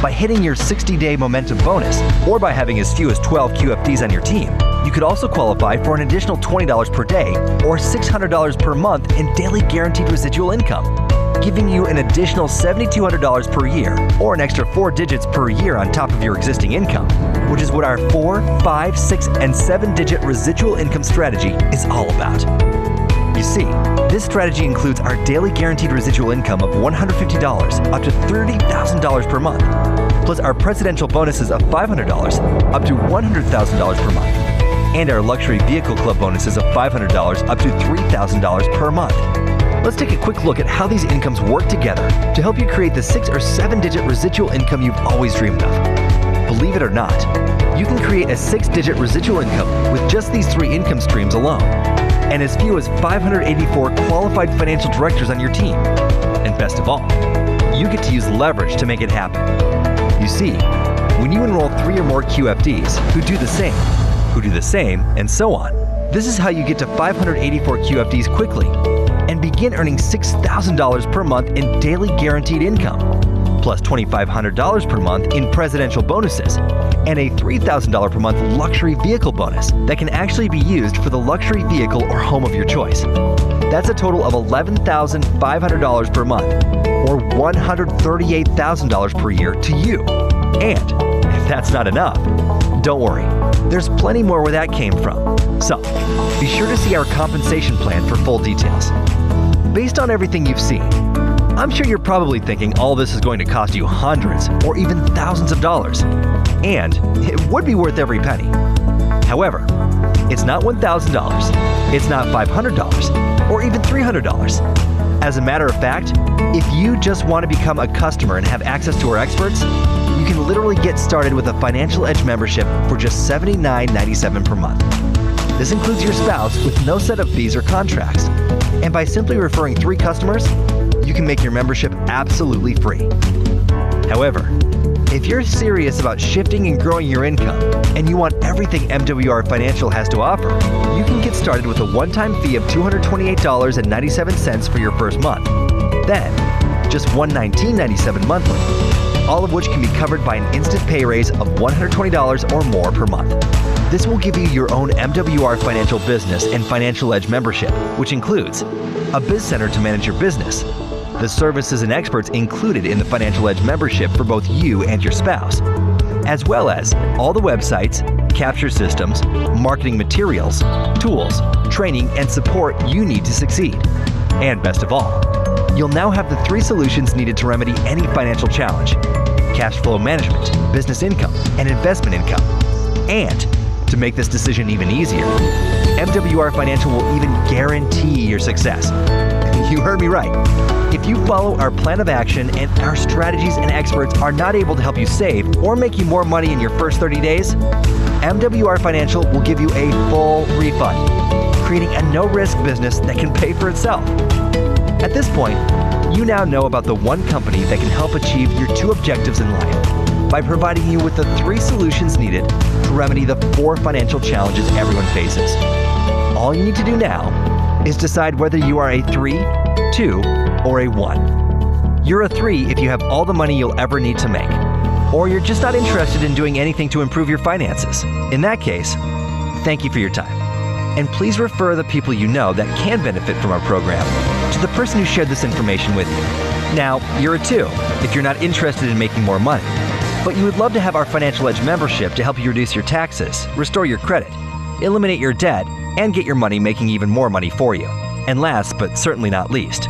By hitting your 60-day momentum bonus, or by having as few as 12 QFDs on your team, you could also qualify for an additional $20 per day or $600 per month in daily guaranteed residual income, giving you an additional $7,200 per year or an extra 4 digits per year on top of your existing income, which is what our 4, 5, 6, and 7-digit residual income strategy is all about. You see, this strategy includes our daily guaranteed residual income of $150 up to $30,000 per month, plus our presidential bonuses of $500 up to $100,000 per month, and our luxury vehicle club bonuses of $500 up to $3,000 per month. Let's take a quick look at how these incomes work together to help you create the 6 or 7-digit residual income you've always dreamed of. Believe it or not, you can create a 6-digit residual income with just these 3 income streams alone, and as few as 584 qualified financial directors on your team. And best of all, you get to use leverage to make it happen. You see, when you enroll 3 or more QFDs who do the same, and so on, this is how you get to 584 QFDs quickly and begin earning $6,000 per month in daily guaranteed income, plus $2,500 per month in presidential bonuses, and a $3,000 per month luxury vehicle bonus that can actually be used for the luxury vehicle or home of your choice. That's a total of $11,500 per month, or $138,000 per year to you. And if that's not enough, don't worry, there's plenty more where that came from. So, be sure to see our compensation plan for full details. Based on everything you've seen, I'm sure you're probably thinking all this is going to cost you hundreds or even thousands of dollars. And it would be worth every penny. However, it's not $1,000, it's not $500, or even $300. As a matter of fact, if you just want to become a customer and have access to our experts, you can literally get started with a Financial Edge membership for just $79.97 per month. This includes your spouse with no setup fees or contracts. And by simply referring 3 customers, you can make your membership absolutely free. However, if you're serious about shifting and growing your income, and you want everything MWR Financial has to offer, you can get started with a one-time fee of $228.97 for your first month. Then, just $119.97 monthly, all of which can be covered by an instant pay raise of $120 or more per month. This will give you your own MWR Financial Business and Financial Edge membership, which includes a Biz Center to manage your business, the services and experts included in the Financial Edge membership for both you and your spouse, as well as all the websites, capture systems, marketing materials, tools, training, and support you need to succeed. And best of all, you'll now have the 3 solutions needed to remedy any financial challenge: cash flow management, business income, and investment income. And to make this decision even easier, MWR Financial will even guarantee your success. You heard me right. If you follow our plan of action and our strategies and experts are not able to help you save or make you more money in your first 30 days, MWR Financial will give you a full refund, creating a no-risk business that can pay for itself. At this point, you now know about the one company that can help achieve your 2 objectives in life by providing you with the 3 solutions needed to remedy the 4 financial challenges everyone faces. All you need to do now is decide whether you are a 3, 2, or a 1. You're a 3 if you have all the money you'll ever need to make, or you're just not interested in doing anything to improve your finances. In that case, thank you for your time. And please refer the people you know that can benefit from our program to the person who shared this information with you. Now, you're a 2 if you're not interested in making more money, but you would love to have our Financial Edge membership to help you reduce your taxes, restore your credit, eliminate your debt, and get your money making even more money for you. And last, but certainly not least,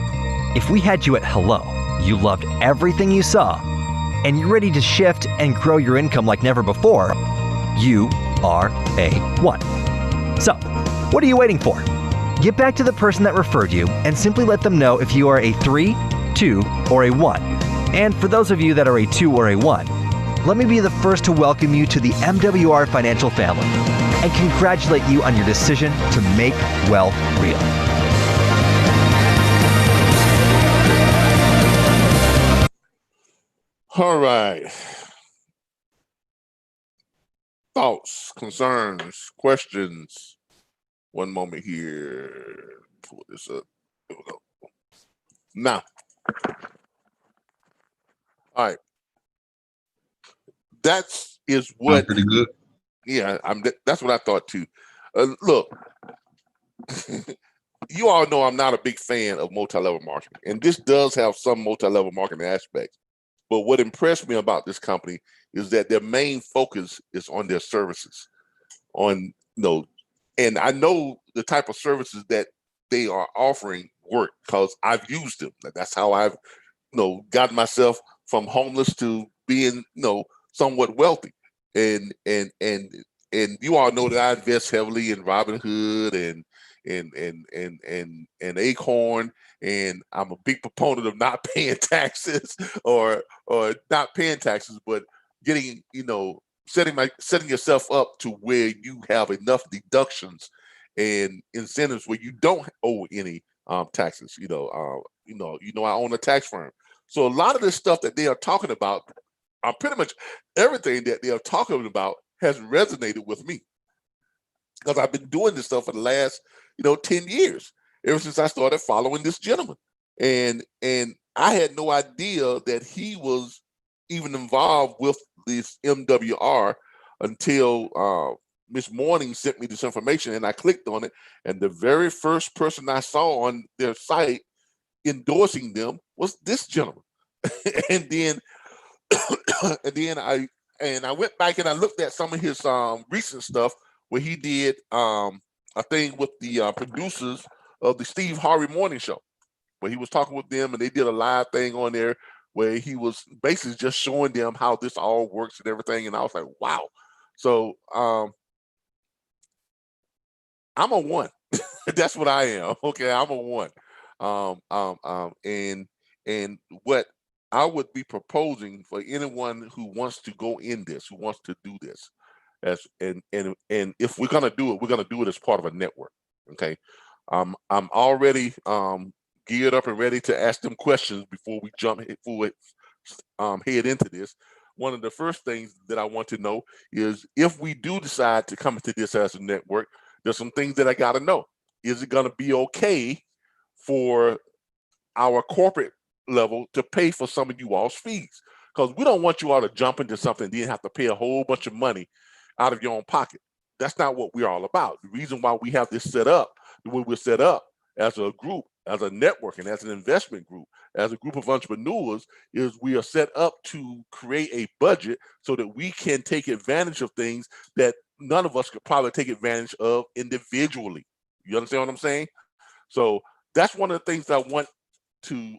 if we had you at hello, you loved everything you saw, and you're ready to shift and grow your income like never before, you are a 1. So, what are you waiting for? Get back to the person that referred you and simply let them know if you are a 3, 2, or a 1. And for those of you that are a 2 or a 1, let me be the first to welcome you to the MWR Financial family and congratulate you on your decision to make wealth real. All right. Thoughts, concerns, questions. One moment here. Pull this up. Here we go. Now. All right. That's what. Pretty good. Yeah, that's what I thought too. Look, you all know I'm not a big fan of multi-level marketing, and this does have some multi-level marketing aspects. But what impressed me about this company is that their main focus is on their services, and I know the type of services that they are offering work because I've used them. That's how I've, gotten myself from homeless to being, somewhat wealthy. And you all know that I invest heavily in Robinhood and Acorn, and I'm a big proponent of not paying taxes or not paying taxes, but getting, setting yourself up to where you have enough deductions and incentives where you don't owe any taxes. I own a tax firm, so a lot of this stuff that they are talking about, pretty much everything that they are talking about has resonated with me because I've been doing this stuff for the last 10 years, ever since I started following this gentleman, and I had no idea that he was even involved with this MWR until Miss Morning sent me this information, and I clicked on it, and the very first person I saw on their site endorsing them was this gentleman. and then I went back and I looked at some of his recent stuff where he did a thing with the producers of the Steve Harvey Morning Show, where he was talking with them, and they did a live thing on there where he was basically just showing them how this all works and everything. And I was like, wow. So I'm a one. That's what I am. Okay, I'm a one. And what I would be proposing for anyone who wants to go in this, who wants to do this, and if we're gonna do it, we're gonna do it as part of a network. Okay, I'm already geared up and ready to ask them questions before we head into this. One of the first things that I want to know is if we do decide to come into this as a network, there's some things that I got to know. Is it going to be okay for our corporate level to pay for some of you all's fees? Because we don't want you all to jump into something and then have to pay a whole bunch of money out of your own pocket. That's not what we're all about. The reason why we have this set up, the way we're set up as a group, as a network, and as an investment group, as a group of entrepreneurs, is we are set up to create a budget so that we can take advantage of things that none of us could probably take advantage of individually. You understand what I'm saying? So that's one of the things that I want to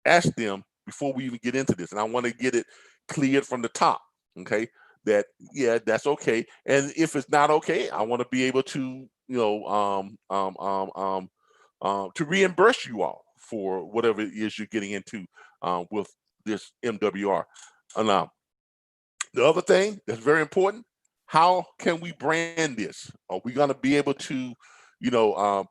ask them before we even get into this. And I want to get it cleared from the top, okay? That, yeah, that's okay. And if it's not okay, I want to be able to, to reimburse you all for whatever it is you're getting into with this MWR. And the other thing that's very important, how can we brand this? Are we going to be able to,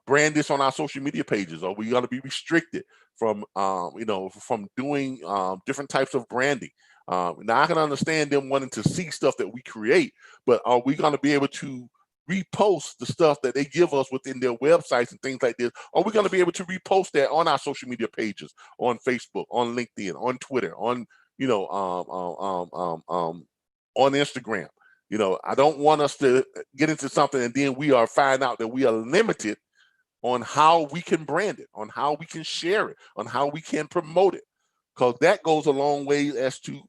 brand this on our social media pages? Are we going to be restricted from, from doing different types of branding? Now, I can understand them wanting to see stuff that we create, but are we going to be able to repost the stuff that they give us within their websites and things like this? Are we going to be able to repost that on our social media pages, on Facebook, on LinkedIn, on Twitter, on, on Instagram? I don't want us to get into something and then we find out that we are limited on how we can brand it, on how we can share it, on how we can promote it, because that goes a long way as to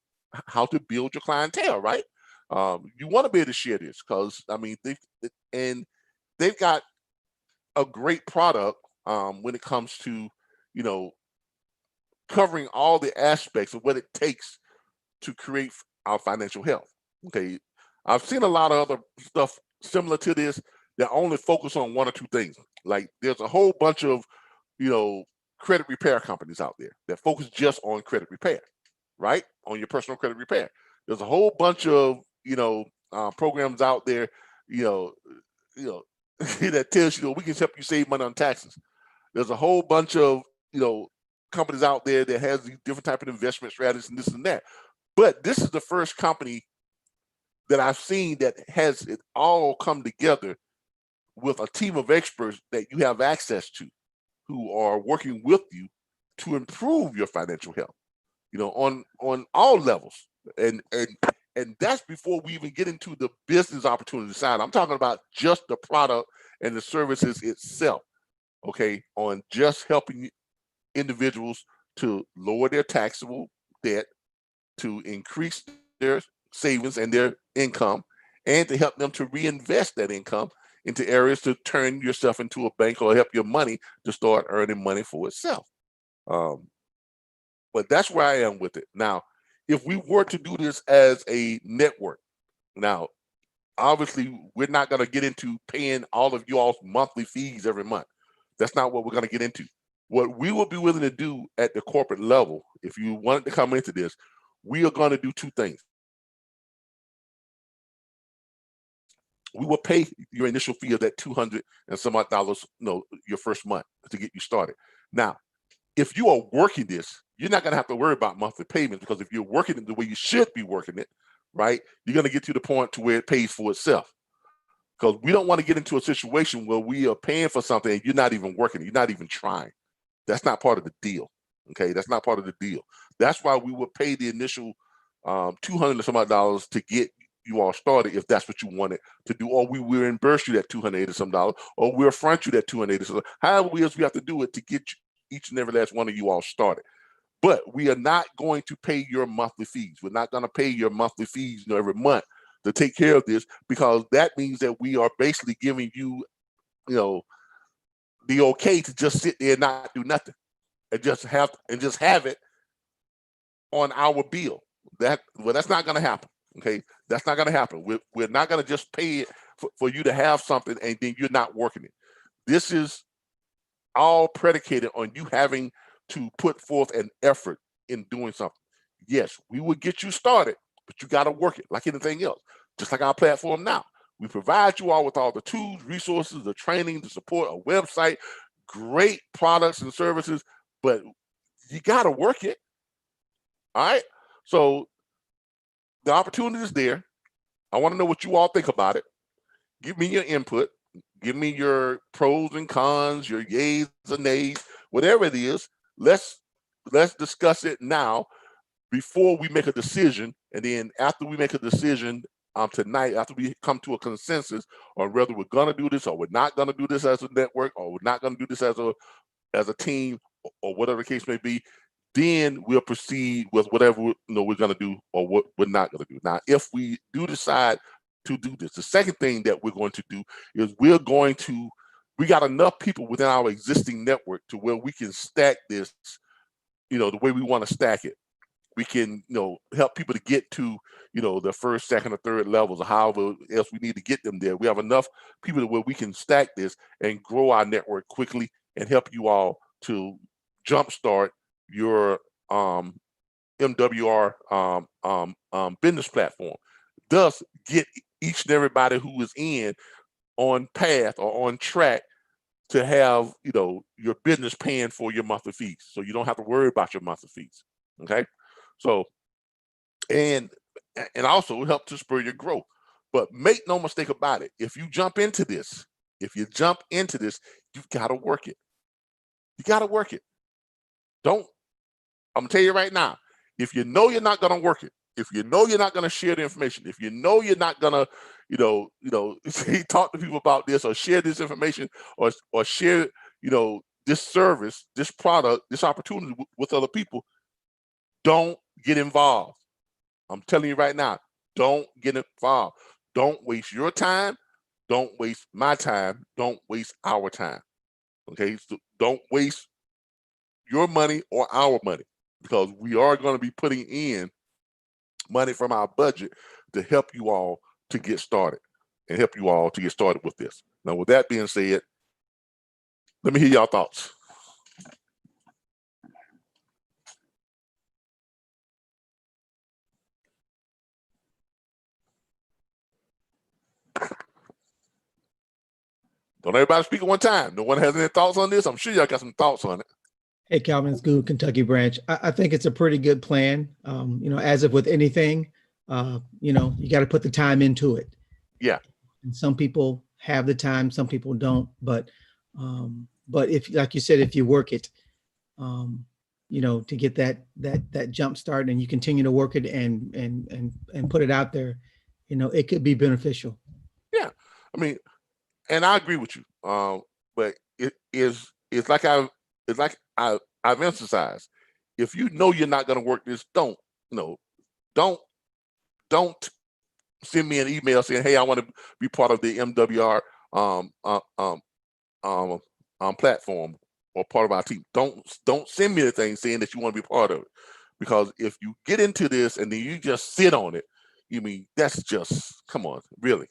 how to build your clientele, right? You want to be able to share this because, I mean, they've got a great product when it comes to, covering all the aspects of what it takes to create our financial health. Okay, I've seen a lot of other stuff similar to this that only focus on one or two things. Like there's a whole bunch of, credit repair companies out there that focus just on credit repair, right? On your personal credit repair. There's a whole bunch of, programs out there, that tells you we can help you save money on taxes. There's a whole bunch of, companies out there that has these different type of investment strategies and this and that. But this is the first company that I've seen that has it all come together with a team of experts that you have access to, who are working with you to improve your financial health, on all levels. And that's before we even get into the business opportunity side. I'm talking about just the product and the services itself, okay, on just helping individuals to lower their taxable debt, to increase their savings and their income, and to help them to reinvest that income into areas to turn yourself into a bank or help your money to start earning money for itself. But that's where I am with it. Now, if we were to do this as a network, now, obviously, we're not going to get into paying all of you all's monthly fees every month. That's not what we're going to get into. What we will be willing to do at the corporate level, if you wanted to come into this, we are going to do two things. We will pay your initial fee of that $200 and some odd dollars, your first month to get you started. Now, if you are working this, you're not going to have to worry about monthly payments, because if you're working it the way you should be working it, right, you're going to get to the point to where it pays for itself. Because we don't want to get into a situation where we are paying for something and you're not even working, you're not even trying. That's not part of the deal. Okay, that's not part of the deal. That's why we would pay the initial $200 and some odd dollars to get you all started, if that's what you wanted to do, or we will reimburse you that $280 some dollars, or we'll front you that $280 some. However we have to do it to get each and every last one of you all started. But we are not going to pay your monthly fees. We're not going to pay your monthly fees every month to take care of this, because that means that we are basically giving you, the okay to just sit there and not do nothing, and just have it on our bill. That's not going to happen. Okay, that's not going to happen. We're not going to just pay it for you to have something and then you're not working it. This is all predicated on you having to put forth an effort in doing something. Yes, we will get you started, but you got to work it like anything else. Just like our platform now, we provide you all with all the tools, resources, the training, the support, a website, great products and services, but you got to work it. All right, so the opportunity is there. I want to know what you all think about it. Give me your input. Give me your pros and cons, your yays and nays, whatever it is. Let's discuss it now before we make a decision. And then after we make a decision tonight, after we come to a consensus on whether we're going to do this or we're not going to do this as a network, or we're not going to do this as a team, or whatever the case may be, then we'll proceed with whatever we're going to do or what we're not going to do. Now, if we do decide to do this, the second thing that we're going to do is we got enough people within our existing network to where we can stack this, the way we want to stack it. We can, help people to get to, the first, second, or third levels, or however else we need to get them there. We have enough people to where we can stack this and grow our network quickly and help you all to jumpstart your MWR business platform. Thus, get each and everybody who is on path or on track to have your business paying for your monthly fees, so you don't have to worry about your monthly fees. Okay, so and also help to spur your growth. But make no mistake about it, if you jump into this, you've got to work it. You got to work it. I'm gonna tell you right now, if you're not gonna work it, if you're not gonna share the information, if you're not gonna, talk to people about this or share this information or share, this service, this product, this opportunity with other people, don't get involved. I'm telling you right now, don't get involved. Don't waste your time. Don't waste my time. Don't waste our time. Okay, so don't waste your money or our money, because we are going to be putting in money from our budget to help you all to get started with this. Now, with that being said, let me hear y'all thoughts. Don't everybody speak at one time. No one has any thoughts on this? I'm sure y'all got some thoughts on it. Hey, Calvin, it's good, Kentucky branch. I think it's a pretty good plan. As if with anything, you got to put the time into it. Yeah. And some people have the time, some people don't. But if, like you said, if you work it, to get that jump start, and you continue to work it and put it out there, it could be beneficial. Yeah, I mean, and I agree with you. But it's like I've emphasized. If you're not going to work this, don't send me an email saying, hey, I want to be part of the MWR um, platform or part of our team, don't send me anything saying that you want to be part of it, because if you get into this and then you just sit on it, you mean that's just, come on, really,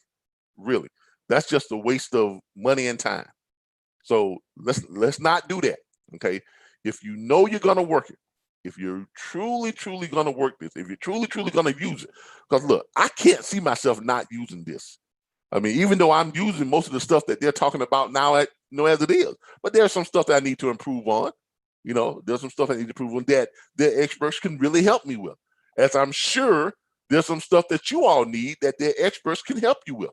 that's just a waste of money and time. So let's not do that. Okay, if you know you're gonna work it, if you're truly gonna work this, if you're truly gonna use it, because look, I can't see myself not using this. I mean, even though I'm using most of the stuff that they're talking about now, as it is, but there's some stuff that I need to improve on. There's some stuff I need to improve on that their experts can really help me with. As I'm sure there's some stuff that you all need that their experts can help you with.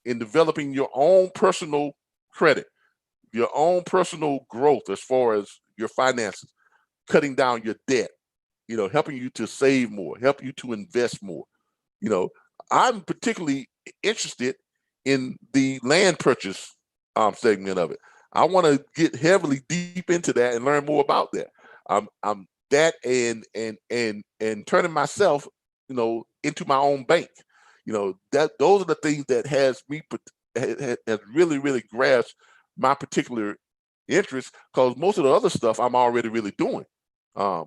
In developing your own personal credit, your own personal growth as far as your finances, cutting down your debt, helping you to save more, help you to invest more. I'm particularly interested in the land purchase segment of it. I want to get heavily deep into that and learn more about that. I'm that and turning myself, into my own bank. That those are the things that has really grasped my particular interest, because most of the other stuff I'm already really doing. I've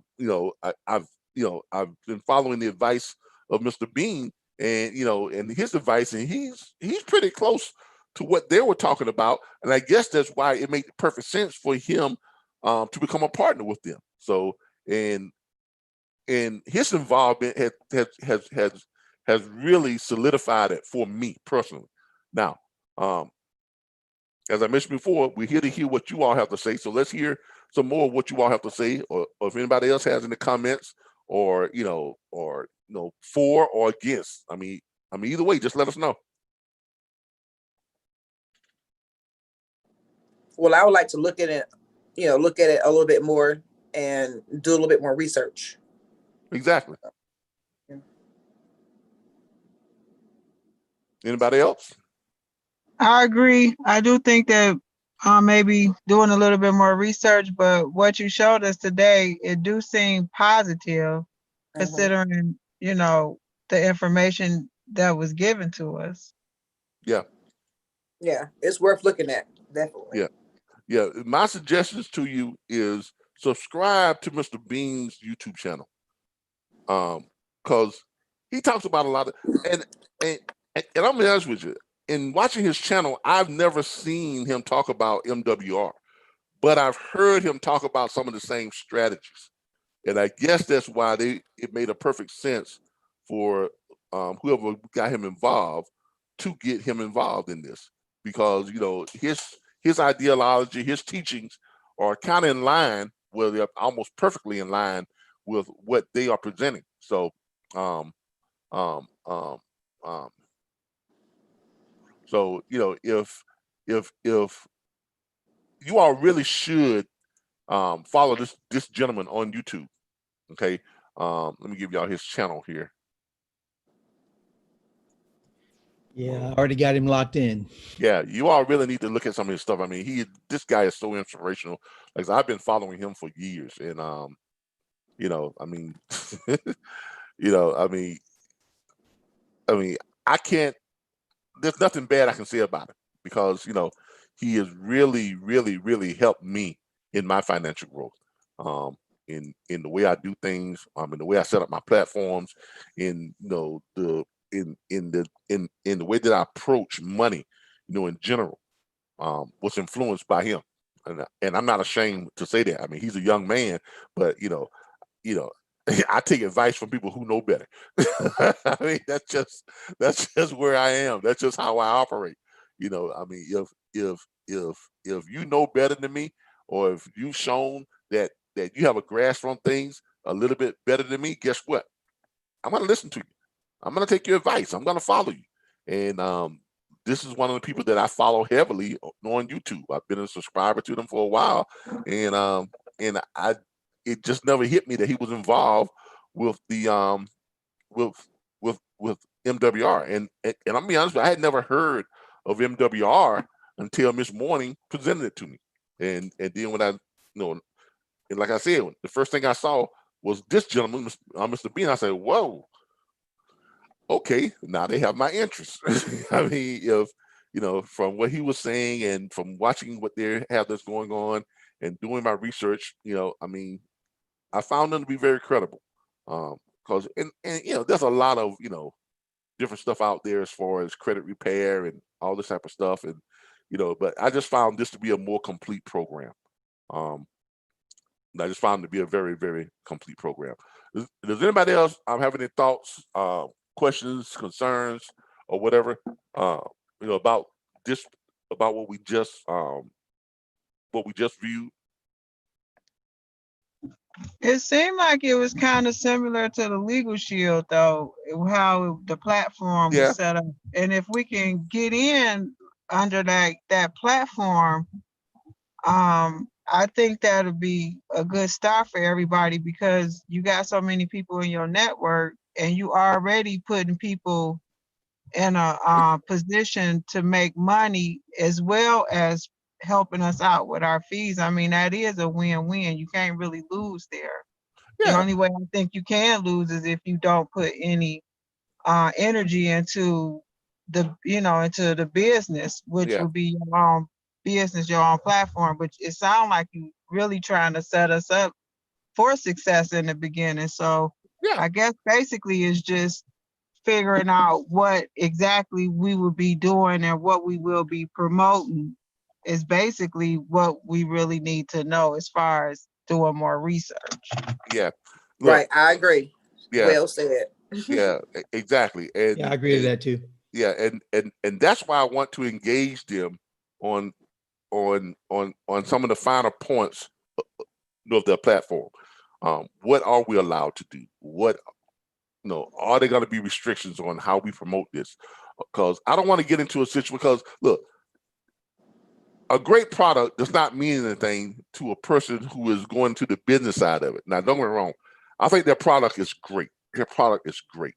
been following the advice of Mr. Bean and his advice, and he's pretty close to what they were talking about, and I guess that's why it made perfect sense for him to become a partner with them. So and his involvement has really solidified it for me personally. Now, as I mentioned before, we're here to hear what you all have to say. So let's hear some more of what you all have to say, or if anybody else has any comments, or for or against. I mean, either way, just let us know. Well, I would like to look at it a little bit more and do a little bit more research. Exactly. Anybody else? I agree. I do think that maybe doing a little bit more research, but what you showed us today, it do seem positive, considering, the information that was given to us. Yeah. Yeah, it's worth looking at, definitely. Yeah. My suggestions to you is subscribe to Mr. Bean's YouTube channel, because he talks about a lot of, and I'm gonna be honest with you. In watching his channel, I've never seen him talk about MWR, but I've heard him talk about some of the same strategies, and I guess that's why it made a perfect sense for whoever got him involved to get him involved in this, because his ideology, his teachings are kind of in line, well, they're almost perfectly in line with what they are presenting. So, if you all really should follow this gentleman on YouTube. Okay, let me give y'all his channel here. Yeah, I already got him locked in. Yeah, you all really need to look at some of his stuff. I mean, this guy is so inspirational. Like, I've been following him for years, and I can't. There's nothing bad I can say about it, because he has really helped me in my financial growth, in the way I do things, in the way I set up my platforms, in the way that I approach money, in general, was influenced by him, and I'm not ashamed to say that. I mean, he's a young man, but I take advice from people who know better. I mean, that's just where I am. That's just how I operate. I mean, if you know better than me, or if you've shown that you have a grasp on things a little bit better than me, guess what? I'm going to listen to you. I'm going to take your advice. I'm going to follow you. And this is one of the people that I follow heavily on YouTube. I've been a subscriber to them for a while, and it just never hit me that he was involved with the with MWR. And I'm gonna be honest, I had never heard of MWR until Miss Morning presented it to me. And then when I and like I said, the first thing I saw was this gentleman, Mr. Bean. I said, whoa, okay, now they have my interest. I mean, from what he was saying and from watching what they have that's going on and doing my research, I mean, I found them to be very credible. Because there's a lot of different stuff out there as far as credit repair and all this type of stuff, and but I just found this to be a more complete program. I just found it to be a very, very complete program. Does anybody else have any thoughts, questions, concerns, or whatever, about this, about what we just viewed? It seemed like it was kind of similar to the Legal Shield, though, how the platform Yeah. was set up. And if we can get in under that platform, I think that'll be a good start for everybody, because you got so many people in your network and you already putting people in a position to make money, as well as helping us out with our fees. I mean, that is a win-win. You can't really lose there. The only way I think you can lose is if you don't put any energy into into the business, which would be your own business, your own platform. But it sounds like you really trying to set us up for success in the beginning. So I guess basically it's just figuring out what exactly we will be doing and what we will be promoting is basically what we really need to know as far as doing more research. Yeah. Look, right. I agree. Yeah. Well said. Yeah, exactly. And yeah, I agree to that too. Yeah, and that's why I want to engage them on some of the finer points of their platform. What are we allowed to do? What are there going to be restrictions on how we promote this? Because I don't want to get into a situation, because look, a great product does not mean anything to a person who is going to the business side of it. Now, don't get me wrong. I think their product is great. Their product is great.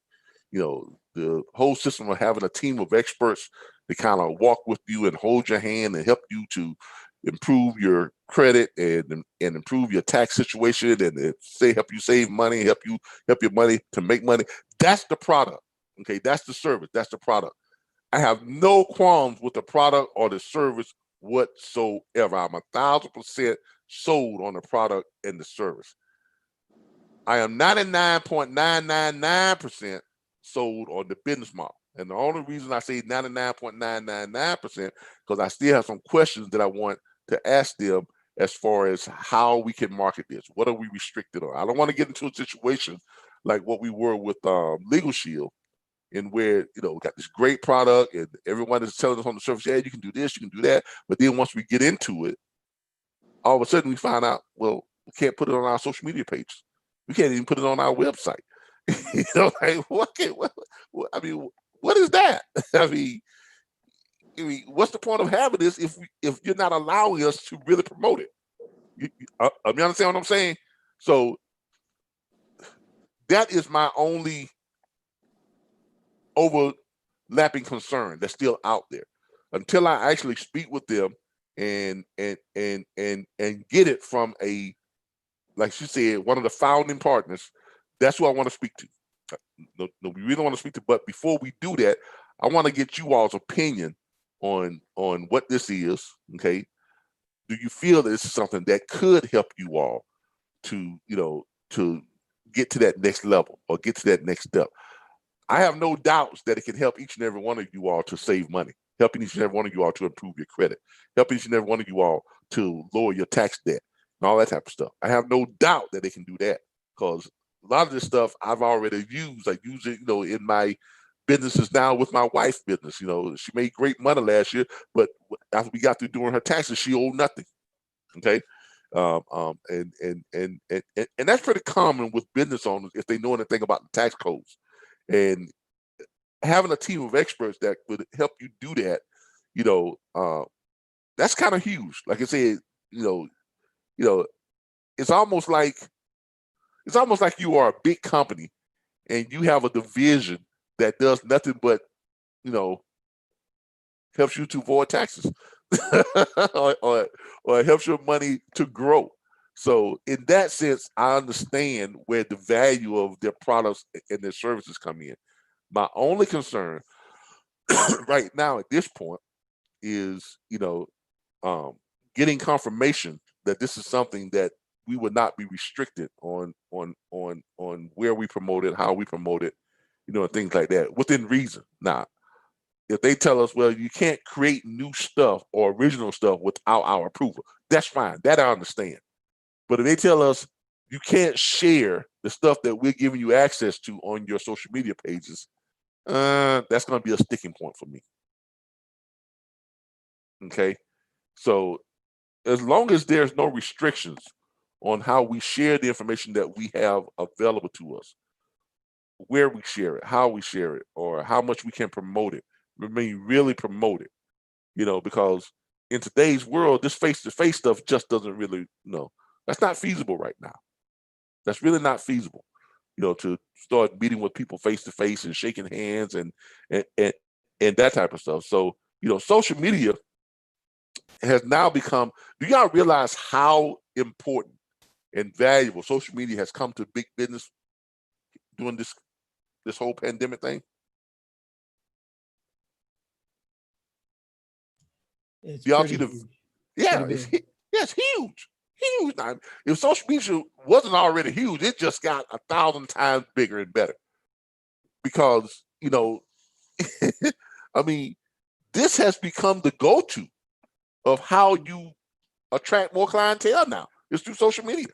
The whole system of having a team of experts to kind of walk with you and hold your hand and help you to improve your credit and improve your tax situation and help you save money, help your money to make money. That's the product. Okay, that's the service. That's the product. I have no qualms with the product or the service whatsoever. I'm 1,000% sold on the product and the service. I am 99.999% sold on the business model. And the only reason I say 99.999% because I still have some questions that I want to ask them as far as how we can market this. What are we restricted on? I don't want to get into a situation like what we were with Legal Shield, in where we got this great product and everyone is telling us on the surface, yeah, you can do this, you can do that. But then once we get into it, all of a sudden we find out, well, we can't put it on our social media pages. We can't even put it on our website. Like what is that? I mean, what's the point of having this if you're not allowing us to really promote it? You understand what I'm saying? So that is my only overlapping concern that's still out there. Until I actually speak with them and get it from like she said, one of the founding partners, that's who I want to speak to. No, we really want to speak to. But before we do that, I want to get you all's opinion on what this is. Okay, do you feel that this is something that could help you all to to get to that next level or get to that next step? I have no doubts that it can help each and every one of you all to save money, helping each and every one of you all to improve your credit, helping each and every one of you all to lower your tax debt and all that type of stuff. I have no doubt that they can do that, because a lot of this stuff I've already used. I use it, in my businesses now with my wife's business. She made great money last year, but after we got through doing her taxes, she owed nothing. Okay. And that's pretty common with business owners if they know anything about the tax codes. And having a team of experts that would help you do that, that's kind of huge. Like I said, it's almost like you are a big company and you have a division that does nothing but, helps you to avoid taxes or helps your money to grow. So in that sense, I understand where the value of their products and their services come in. My only concern right now at this point is, getting confirmation that this is something that we would not be restricted on where we promote it, how we promote it, and things like that within reason. Now, if they tell us, well, you can't create new stuff or original stuff without our approval, that's fine. That I understand. But if they tell us you can't share the stuff that we're giving you access to on your social media pages, that's going to be a sticking point for me. Okay. So as long as there's no restrictions on how we share the information that we have available to us, where we share it, how we share it, or how much we can promote it, really promote it, because in today's world, this face-to-face stuff just doesn't really, that's not feasible right now. That's really not feasible, to start meeting with people face-to-face and shaking hands and that type of stuff. So, social media has now become, do y'all realize how important and valuable social media has come to big business during this whole pandemic thing? It's Y'all pretty see huge. yeah, Pretty big. it's huge. Huge. Now, if social media wasn't already huge, it just got 1,000 times bigger and better. Because, I mean, this has become the go-to of how you attract more clientele now. It's through social media.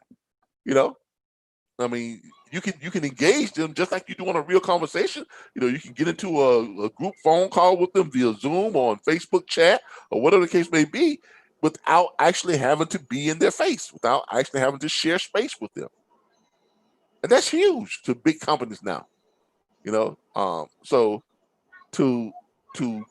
I mean, you can engage them just like you do on a real conversation. You can get into a group phone call with them via Zoom or on Facebook chat or whatever the case may be, without actually having to be in their face, without actually having to share space with them. And that's huge to big companies now. So to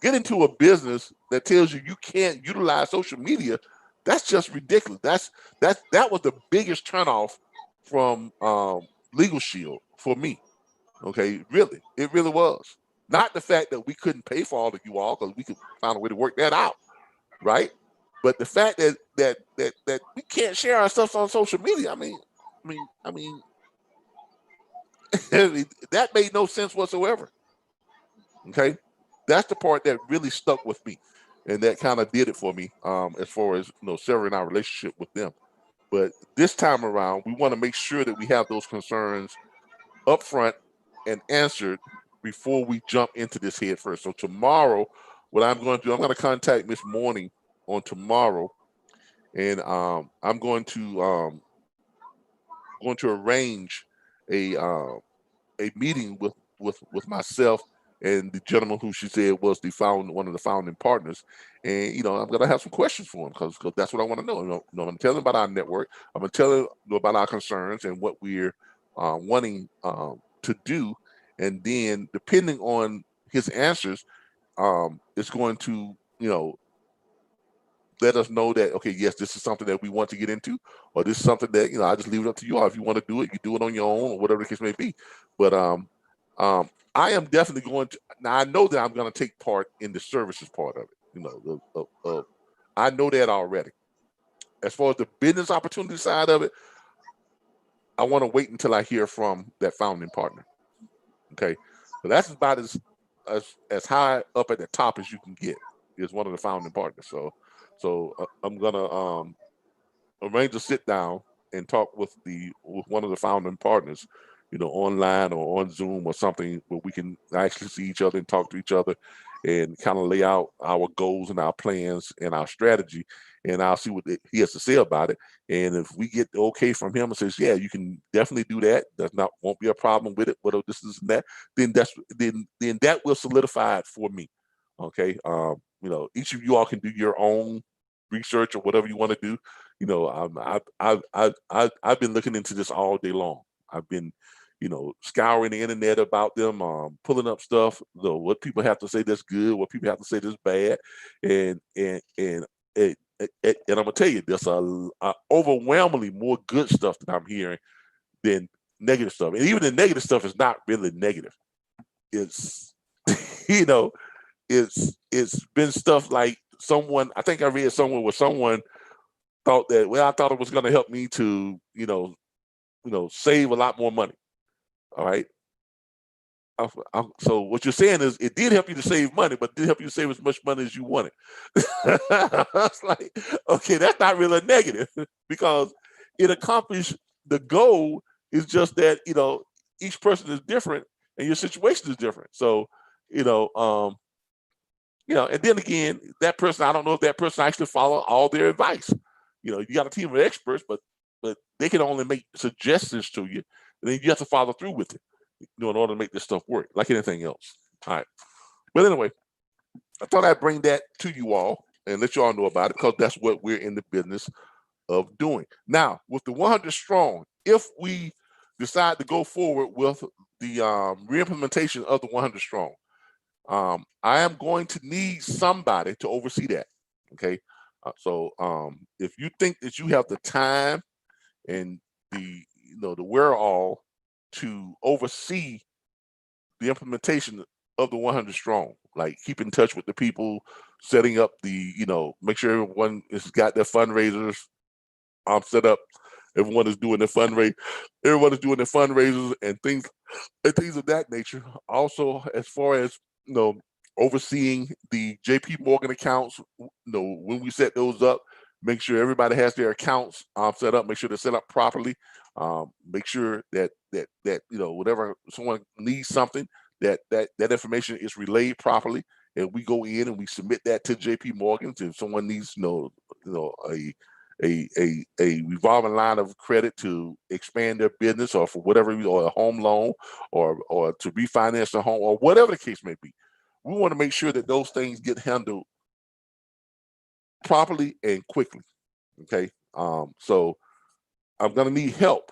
get into a business that tells you can't utilize social media, that's just ridiculous. That was the biggest turnoff from Legal Shield for me. Okay, really, it really was. Not the fact that we couldn't pay for all of you all, because we could find a way to work that out, right? But the fact that we can't share our stuff on social media, I mean, that made no sense whatsoever. Okay, that's the part that really stuck with me, and that kind of did it for me, as far as severing our relationship with them. But this time around, we want to make sure that we have those concerns up front and answered before we jump into this head first. So tomorrow, what I'm going to do, I'm going to contact Miss Morning on tomorrow, and I'm going to arrange a meeting with myself and the gentleman who she said was one of the founding partners. And I'm going to have some questions for him, because that's what I want to know. I'm going to tell him about our network. I'm going to tell him about our concerns and what we're wanting to do. And then depending on his answers, it's going to let us know that, okay, yes, this is something that we want to get into, or this is something that I just leave it up to you all. If you want to do it, you do it on your own, or whatever the case may be. But I am definitely going to. Now I know that I'm going to take part in the services part of it. I know that already. As far as the business opportunity side of it, I want to wait until I hear from that founding partner. Okay, so that's about as high up at the top as you can get. Is one of the founding partners. So I'm gonna arrange a sit down and talk with one of the founding partners, online or on Zoom or something, where we can actually see each other and talk to each other and kind of lay out our goals and our plans and our strategy. And I'll see what he has to say about it. And if we get the okay from him and says, yeah, you can definitely do that, won't be a problem with it, whatever this is and that, then that will solidify it for me. Okay. Each of you all can do your own research or whatever you want to do. I've been looking into this all day long. I've been, scouring the internet about them, pulling up stuff, what people have to say that's good, what people have to say that's bad, and I'm gonna tell you, there's a overwhelmingly more good stuff that I'm hearing than negative stuff, and even the negative stuff is not really negative. It's it's been stuff like someone, I think I read somewhere where someone thought that, well, I thought it was going to help me to, save a lot more money. All right. So what you're saying is it did help you to save money, but did help you to save as much money as you wanted. It's like, okay, that's not really a negative because it accomplished the goal. Is just that each person is different and your situation is different. So and then again, that person, I don't know if that person actually follow all their advice. You got a team of experts, but they can only make suggestions to you, and then you have to follow through with it. In order to make this stuff work, like anything else. All right. But anyway, I thought I'd bring that to you all and let you all know about it because that's what we're in the business of doing. Now, with the 100 strong, if we decide to go forward with the re-implementation of the 100 strong, I am going to need somebody to oversee that. Okay. So if you think that you have the time and the wherewithal to oversee the implementation of the 100 strong, like keep in touch with the people, setting up the, make sure everyone has got their fundraisers set up. Everyone is doing their fundraise. Everyone is doing their fundraisers and things of that nature. Also, as far as overseeing the JP Morgan accounts, when we set those up, make sure everybody has their accounts set up. Make sure they're set up properly. Make sure that whatever someone needs something, that information is relayed properly, and we go in and we submit that to JP Morgan. If someone needs a revolving line of credit to expand their business, or for whatever, or a home loan, or to refinance a home, or whatever the case may be, we want to make sure that those things get handled properly and quickly. Okay, so I'm going to need help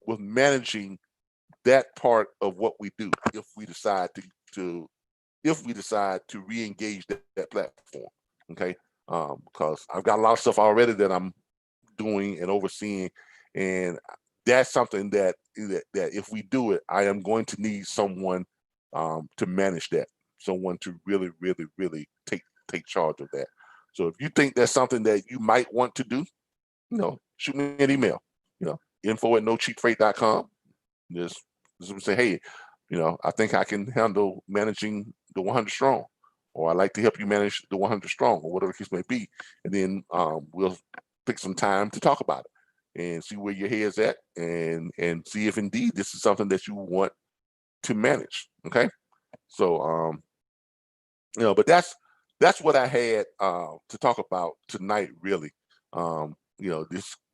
with managing that part of what we do if we decide to re-engage that platform. Okay, because I've got a lot of stuff already that I'm doing and overseeing, and that's something that if we do it, I am going to need someone to manage that, someone to really take charge of that. So if you think that's something that you might want to do, shoot me an email, info@nocheapfreight.com. Just say, hey, I think I can handle managing the 100 strong, or I'd like to help you manage the 100 strong, or whatever the case may be. And then we'll pick some time to talk about it and see where your head's at, and see if indeed this is something that you want to manage. Okay. So, but that's what I had to talk about tonight, really.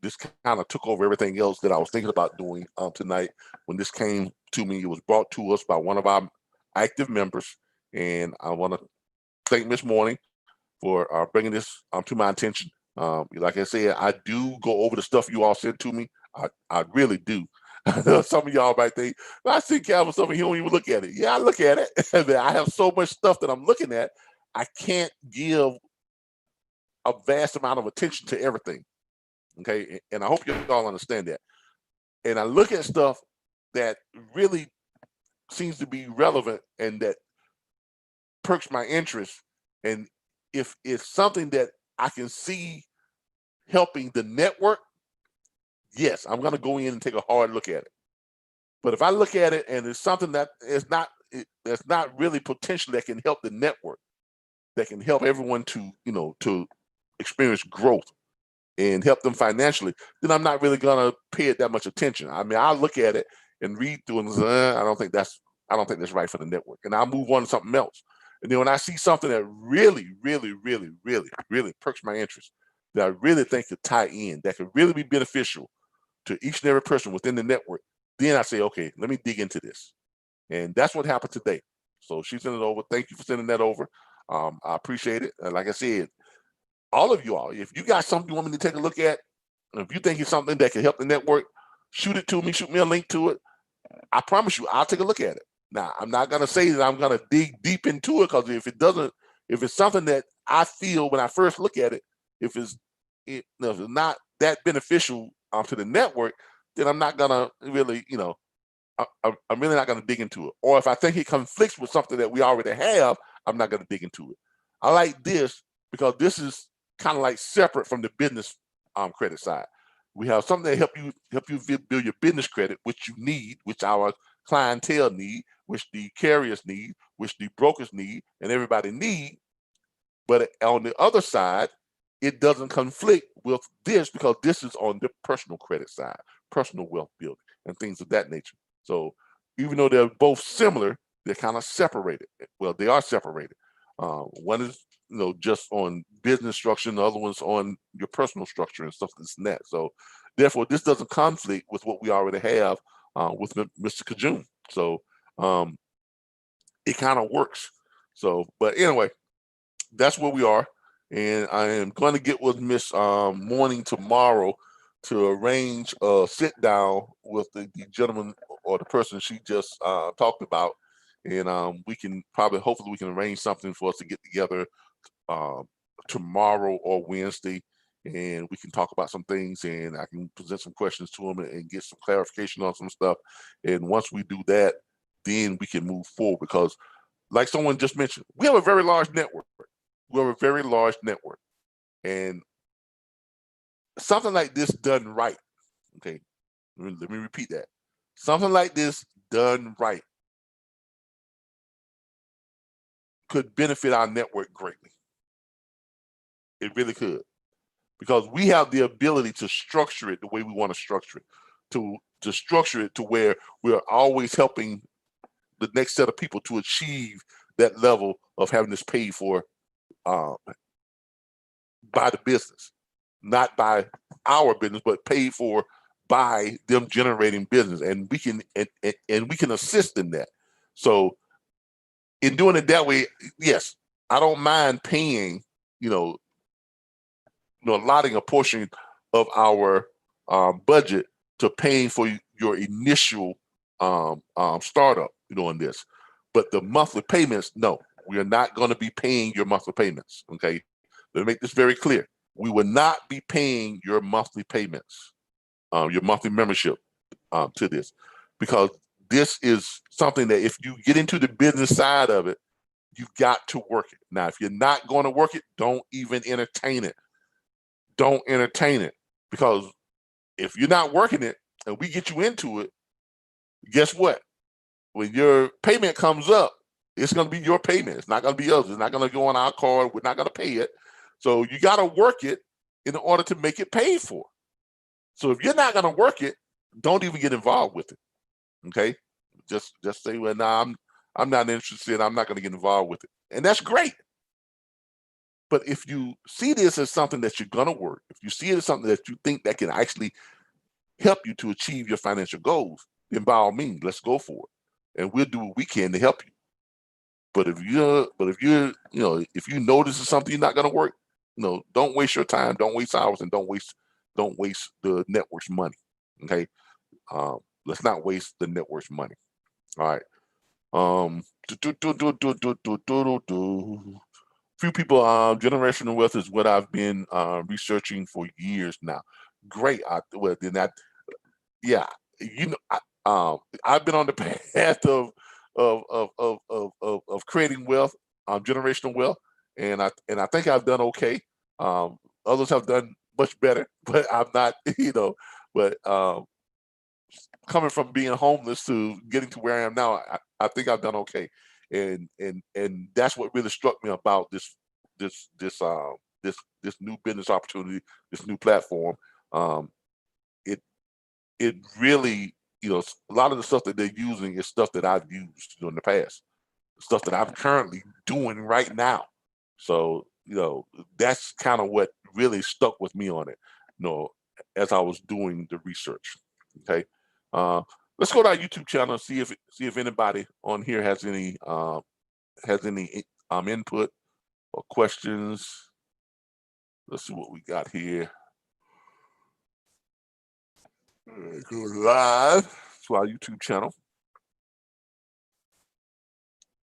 This kind of took over everything else that I was thinking about doing tonight. When this came to me, it was brought to us by one of our active members, and I want to thank Ms. Morning for bringing this to my attention. Like I said, I do go over the stuff you all sent to me. I really do. Some of y'all might think, I see Calvin stuff and he don't even look at it. Yeah, I look at it. I have so much stuff that I'm looking at, I can't give a vast amount of attention to everything. Okay, and I hope you all understand that. And I look at stuff that really seems to be relevant and that perks my interest. And if it's something that I can see helping the network, yes, I'm going to go in and take a hard look at it. But if I look at it and it's something that is that's not really potential that can help the network, that can help everyone to experience growth and help them financially, then I'm not really going to pay it that much attention. I mean, I'll look at it and read through and say, I don't think that's right for the network, and I'll move on to something else. And then when I see something that really perks my interest, that I really think could tie in, that could really be beneficial to each and every person within the network, then I say, okay, let me dig into this. And that's what happened today. So she sent it over. Thank you for sending that over. I appreciate it. And like I said, all of you all, if you got something you want me to take a look at, if you think it's something that can help the network, shoot it to me, shoot me a link to it. I promise you, I'll take a look at it. Now, I'm not going to say that I'm going to dig deep into it, because if it's something that I feel when I first look at it, if it's not that beneficial to the network, then I'm not going to really, I'm really not going to dig into it. Or if I think it conflicts with something that we already have, I'm not going to dig into it. I like this because this is kind of like separate from the business credit side. We have something that help you build your business credit, which you need, which our clientele need, which the carriers need, which the brokers need, and everybody need. But on the other side, it doesn't conflict with this because this is on the personal credit side, personal wealth building, and things of that nature. So even though they're both similar, they're kind of separated. Well, they are separated. One is, just on business structure, and the other one's on your personal structure and stuff like that. So therefore, this doesn't conflict with what we already have with Mr. Kajun. So it kind of works. So, but anyway, that's where we are. And I am going to get with Miss Morning tomorrow to arrange a sit down with the gentleman or the person she just talked about. And we can hopefully we can arrange something for us to get together tomorrow or Wednesday, and we can talk about some things, and I can present some questions to him and get some clarification on some stuff. And once we do that, then we can move forward, because like someone just mentioned, we have a very large network. We have a very large network, and something like this done right, okay, let me repeat that. Something like this done right could benefit our network greatly. It really could, because we have the ability to structure it the way we want to structure it, to structure it to where we're always helping the next set of people to achieve that level of having this paid for by the business, not by our business, but paid for by them generating business, and we can and we can assist in that. So in doing it that way, yes, I don't mind paying, allotting a portion of our budget to paying for your initial startup, on this. But the monthly payments, no, we are not going to be paying your monthly payments. Okay, let me make this very clear. We will not be paying your monthly payments, your monthly membership to this, because this is something that if you get into the business side of it, you've got to work it. Now, if you're not going to work it, don't even entertain it. Don't entertain it, because if you're not working it and we get you into it, guess what? When your payment comes up, it's going to be your payment. It's not going to be ours. It's not going to go on our card. We're not going to pay it. So you got to work it in order to make it paid for. So if you're not going to work it, don't even get involved with it. Okay? Just say, well, nah, I'm not interested. I'm not going to get involved with it. And that's great. But if you see this as something that you're going to work, if you see it as something that you think that can actually help you to achieve your financial goals, then by all means, let's go for it. And we'll do what we can to help you. But if you know this is something you're not going to work, don't waste your time, don't waste hours, and don't waste the network's money. Okay? Let's not waste the network's money. All right. Few people, generational wealth is what I've been researching for years now. Great. I've been on the path of creating wealth, generational wealth, and I think I've done okay. Others have done much better, but I'm not, but coming from being homeless to getting to where I am now, I think I've done okay. And that's what really struck me about this new business opportunity, this new platform. It really, a lot of the stuff that they're using is stuff that I've used in the past, stuff that I'm currently doing right now. So, that's kind of what really stuck with me on it, as I was doing the research. Okay. Let's go to our YouTube channel and see if anybody on here has any input or questions. Let's see what we got here. Go live to our YouTube channel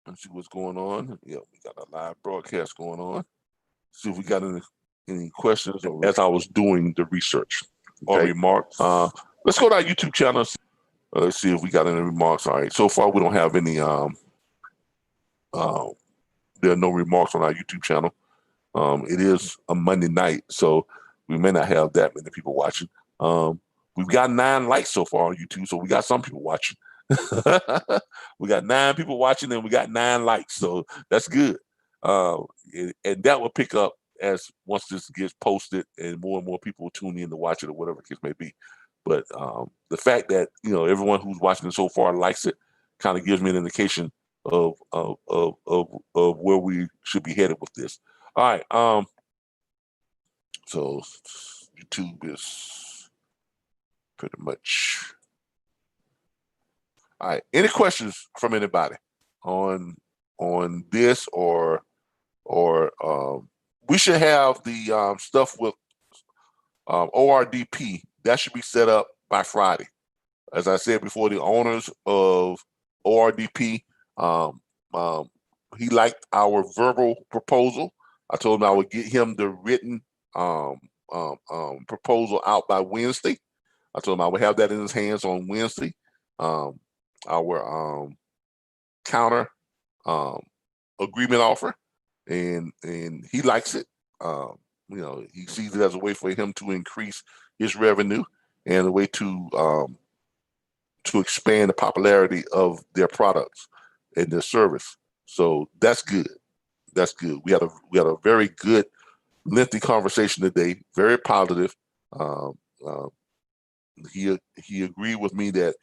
and see what's going on. Yeah, we got a live broadcast going on. See if we got any questions as I was doing the research or remarks. Let's go to our YouTube channel. Let's see if we got any remarks. All right. So far, we don't have any. There are no remarks on our YouTube channel. It is a Monday night, so we may not have that many people watching. We've got 9 likes so far on YouTube, so we got some people watching. We got 9 people watching and we got 9 likes, so that's good. And that will pick up as once this gets posted and more people tune in to watch it or whatever the case may be. But the fact that everyone who's watching it so far likes it kind of gives me an indication of where we should be headed with this. All right. So YouTube is pretty much. All right. Any questions from anybody on this or we should have the stuff with ORDP that should be set up by Friday. As I said before, the owners of ORDP, he liked our verbal proposal. I told him I would get him the written proposal out by Wednesday. I told him I would have that in his hands on Wednesday. Our counter agreement offer, and he likes it. He sees it as a way for him to increase his revenue and a way to expand the popularity of their products and their service. So that's good. That's good. We had a very good, lengthy conversation today. Very positive. He agreed with me that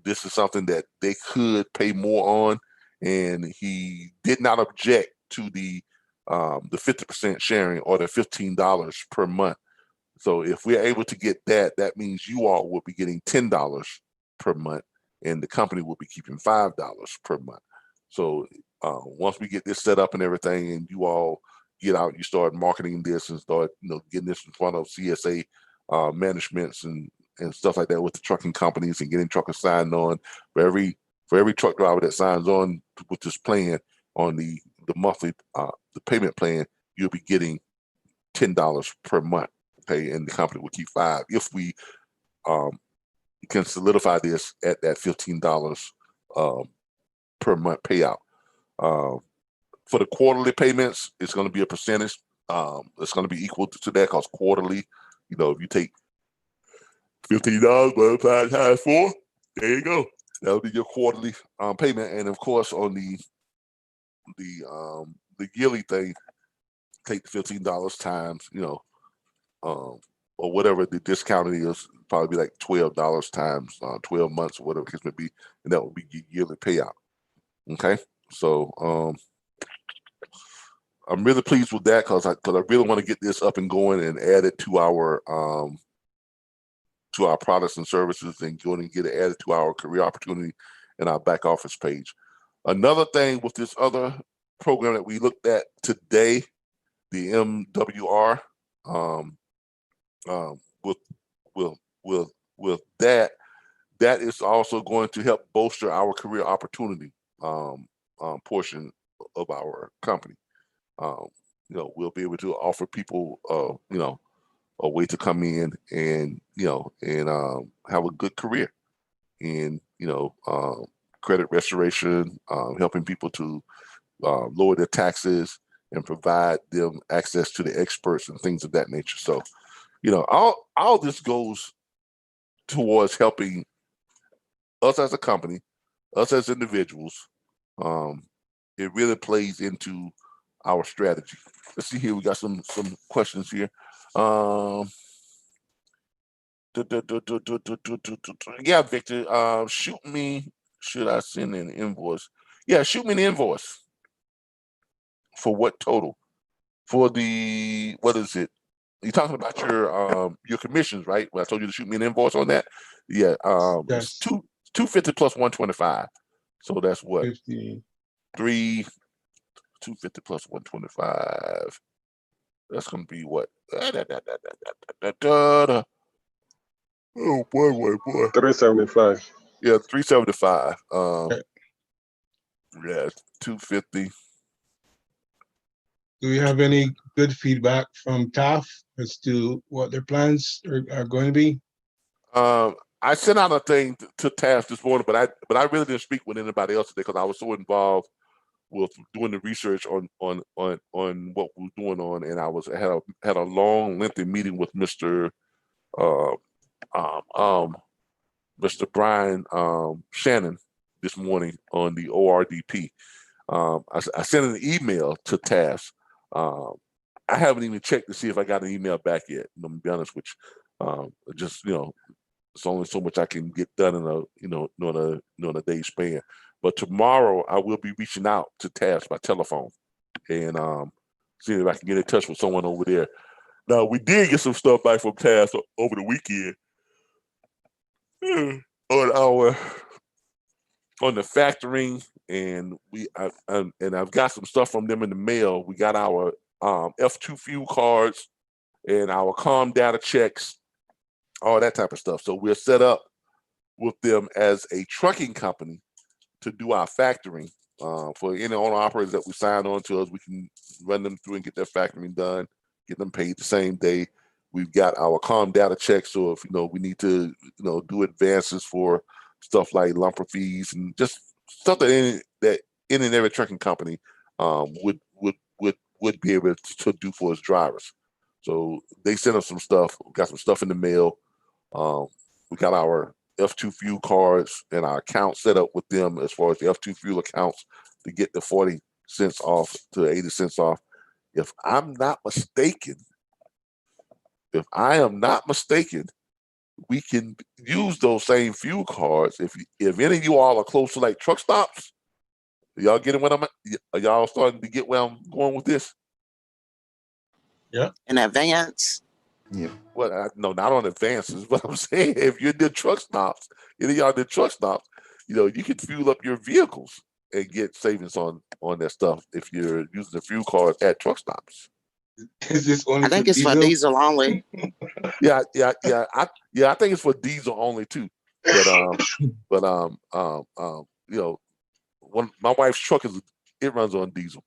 this is something that they could pay more on, and he did not object to the 50% sharing or the $15 per month. So if we're able to get that, that means you all will be getting $10 per month, and the company will be keeping $5 per month. So once we get this set up and everything, and you all get out, you start marketing this and start getting this in front of CSA managements and stuff like that with the trucking companies and getting truckers signed on. For every truck driver that signs on with this plan on the monthly the payment plan, you'll be getting $10 per month. Okay, and the company will keep $5 if we can solidify this at that $15 per month payout. For the quarterly payments, it's going to be a percentage. It's going to be equal to that because quarterly, if you take $15 multiplied times 4, there you go. That'll be your quarterly payment. And of course, on the yearly thing, take the $15 times, or whatever the discount is, probably be like $12 times 12 months or whatever the case may be, and that would be your yearly payout. Okay, so I'm really pleased with that because I really want to get this up and going and add it to our products and services, and go and get it added to our career opportunity and our back office page. Another thing with this other program that we looked at today, the MWR, with that is also going to help bolster our career opportunity portion of our company. We'll be able to offer people a way to come in and have a good career in credit restoration, helping people to lower their taxes and provide them access to the experts and things of that nature. So all this goes towards helping us as a company, us as individuals. It really plays into our strategy. Let's see here. We got some questions here. Yeah, Victor. Shoot me. Should I send an invoice? Yeah, shoot me an invoice. For what total? For the what is it? You're talking about your commissions, right? Well, I told you to shoot me an invoice on that. Yeah. It's 250 plus 125. So that's what? 250 plus 125. That's gonna be what? Oh boy. 375. Yeah, 375. Yeah, 250. Do we have any good feedback from TAF as to what their plans are going to be? I sent out a thing to TAF this morning, but I really didn't speak with anybody else today because I was so involved with doing the research on what we're doing on, and I had a long, lengthy meeting with Mr. Mr. Brian Shannon this morning on the ORDP. I sent an email to Task. I haven't even checked to see if I got an email back yet. I'm gonna be honest with you. Just it's only so much I can get done in a day's span. But tomorrow I will be reaching out to Task by telephone and seeing if I can get in touch with someone over there. Now we did get some stuff back from Task over the weekend on the factoring, and I've got some stuff from them in the mail. We got our F2 fuel cards and our calm data checks, all that type of stuff. So we're set up with them as a trucking company to do our factoring. For any owner operators that we sign on to us, we can run them through and get their factoring done, get them paid the same day. We've got our calm data checks, so if we need to do advances for stuff like lumper fees and just something that any and every trucking company would be able to do for its drivers. So they sent us some stuff. We got some stuff in the mail. We got our F2 fuel cards and our account set up with them as far as the F2 fuel accounts to get the 40 cents off to 80 cents off. If I am not mistaken, we can use those same fuel cards. If any of you all are close to like truck stops, y'all getting what are y'all starting to get where I'm going with this? Yeah. In advance. Yeah. Well, no, not on advances, but I'm saying if you're the truck stops, any of y'all did truck stops, you can fuel up your vehicles and get savings on that stuff if you're using the fuel cards at truck stops. Is this only I think it's for diesel only. Yeah. I think it's for diesel only too. But when my wife's truck it runs on diesel,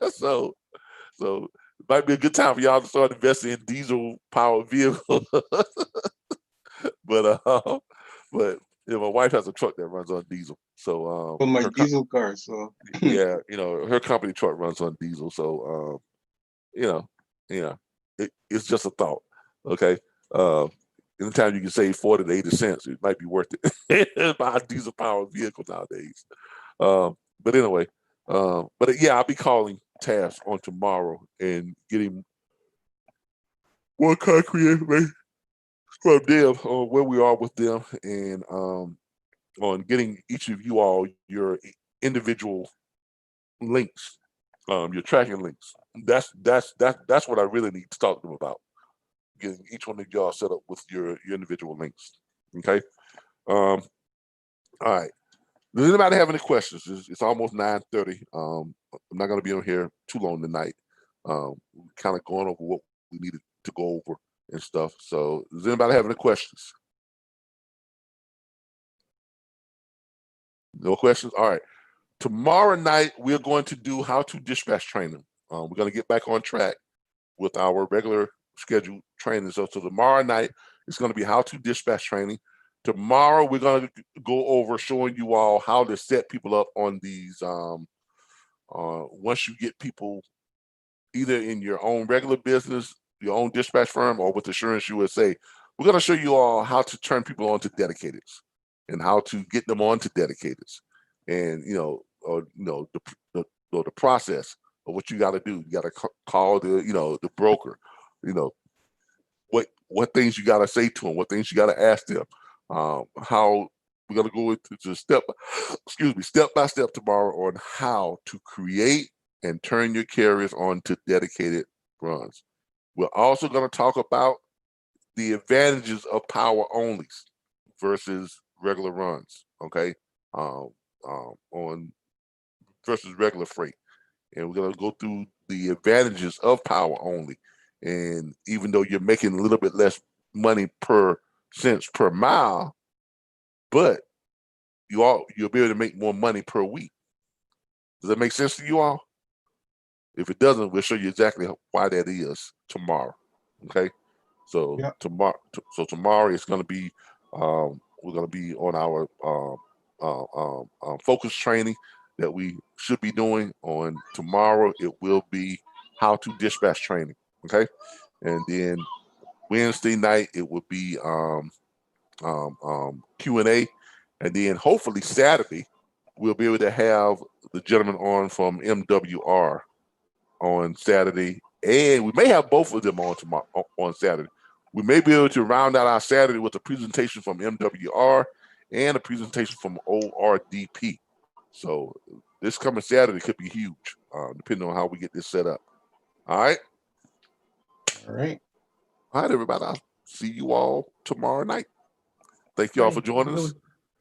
so it might be a good time for y'all to start investing in diesel powered vehicles. but my wife has a truck that runs on diesel, so for my diesel car. So yeah, her company truck runs on diesel, so it's just a thought. Okay. Anytime you can save 40 to 80 cents, it might be worth it. Buy a diesel powered vehicle nowadays. But anyway, I'll be calling Task on tomorrow and getting more concrete information from them on where we are with them and on getting each of you all your individual links, your tracking links. That's what I really need to talk to them about. Getting each one of y'all set up with your individual links. Okay. All right. Does anybody have any questions? It's almost 9:30. I'm not going to be on here too long tonight. Kind of going over what we needed to go over and stuff. So does anybody have any questions? No questions? All right. Tomorrow night, we're going to do how to dispatch training. We're going to get back on track with our regular scheduled training. So tomorrow night, it's going to be how to dispatch training. Tomorrow, we're going to go over showing you all how to set people up on these. Once you get people either in your own regular business, your own dispatch firm, or with Assurance USA, we're going to show you all how to turn people on to dedicateds and how to get them on to dedicateds, and the process of what you got to do. You got to call the broker. What things you got to say to them, what things you got to ask them. How we're going to go into step by step tomorrow on how to create and turn your carriers on to dedicated runs. We're also going to talk about the advantages of power onlys versus regular runs. Okay, on versus regular freight, and we're going to go through the advantages of power only. And even though you're making a little bit less money per cents per mile, but you'll be able to make more money per week. Does that make sense to you all? If it doesn't, we'll show you exactly why that is tomorrow. Okay, so yeah. Tomorrow it's going to be we're going to be on our focus training that we should be doing on tomorrow. It will be how to dispatch training. Okay, and then Wednesday night it will be Q&A, and then hopefully Saturday we'll be able to have the gentleman on from MWR on Saturday, and we may have both of them on tomorrow on Saturday. We may be able to round out our Saturday with a presentation from MWR and a presentation from ORDP. So this coming Saturday could be huge, depending on how we get this set up. All right. All right. All right, everybody. I'll see you all tomorrow night. Thank you all for joining us.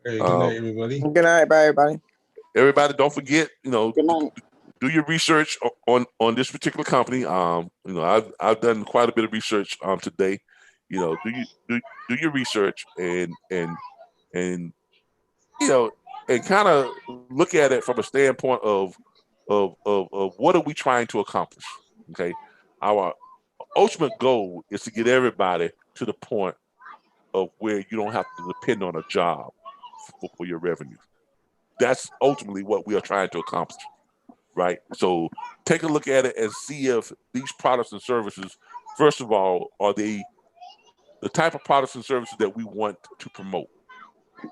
Hey, good night, everybody. Good night, bye, everybody. Everybody, don't forget, Good night. do your research on this particular company. I've done quite a bit of research today. Do your research and kind of look at it from a standpoint of what are we trying to accomplish? Okay, our ultimate goal is to get everybody to the point of where you don't have to depend on a job for your revenue. That's ultimately what we are trying to accomplish, right? So take a look at it and see if these products and services, first of all, are they the type of products and services that we want to promote.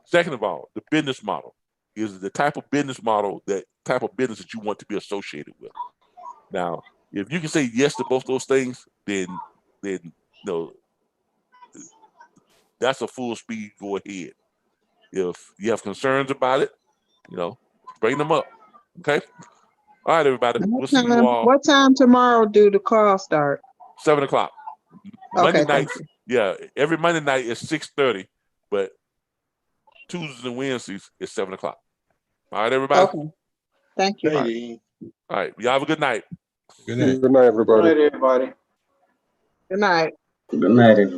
Second of all, the business model is the type of business model, that type of business that you want to be associated with. Now, if you can say yes to both those things, then that's a full speed, go ahead. If you have concerns about it, bring them up. Okay. All right, everybody. We'll see you all. What time tomorrow do the call start? 7 o'clock. Okay, Monday nights. Yeah, every Monday night is 6:30, but Tuesdays and Wednesdays is 7 o'clock. All right, everybody. Okay. Thank you. All right. Y'all have a good night. Good night. Good night, everybody. Good night. Good night.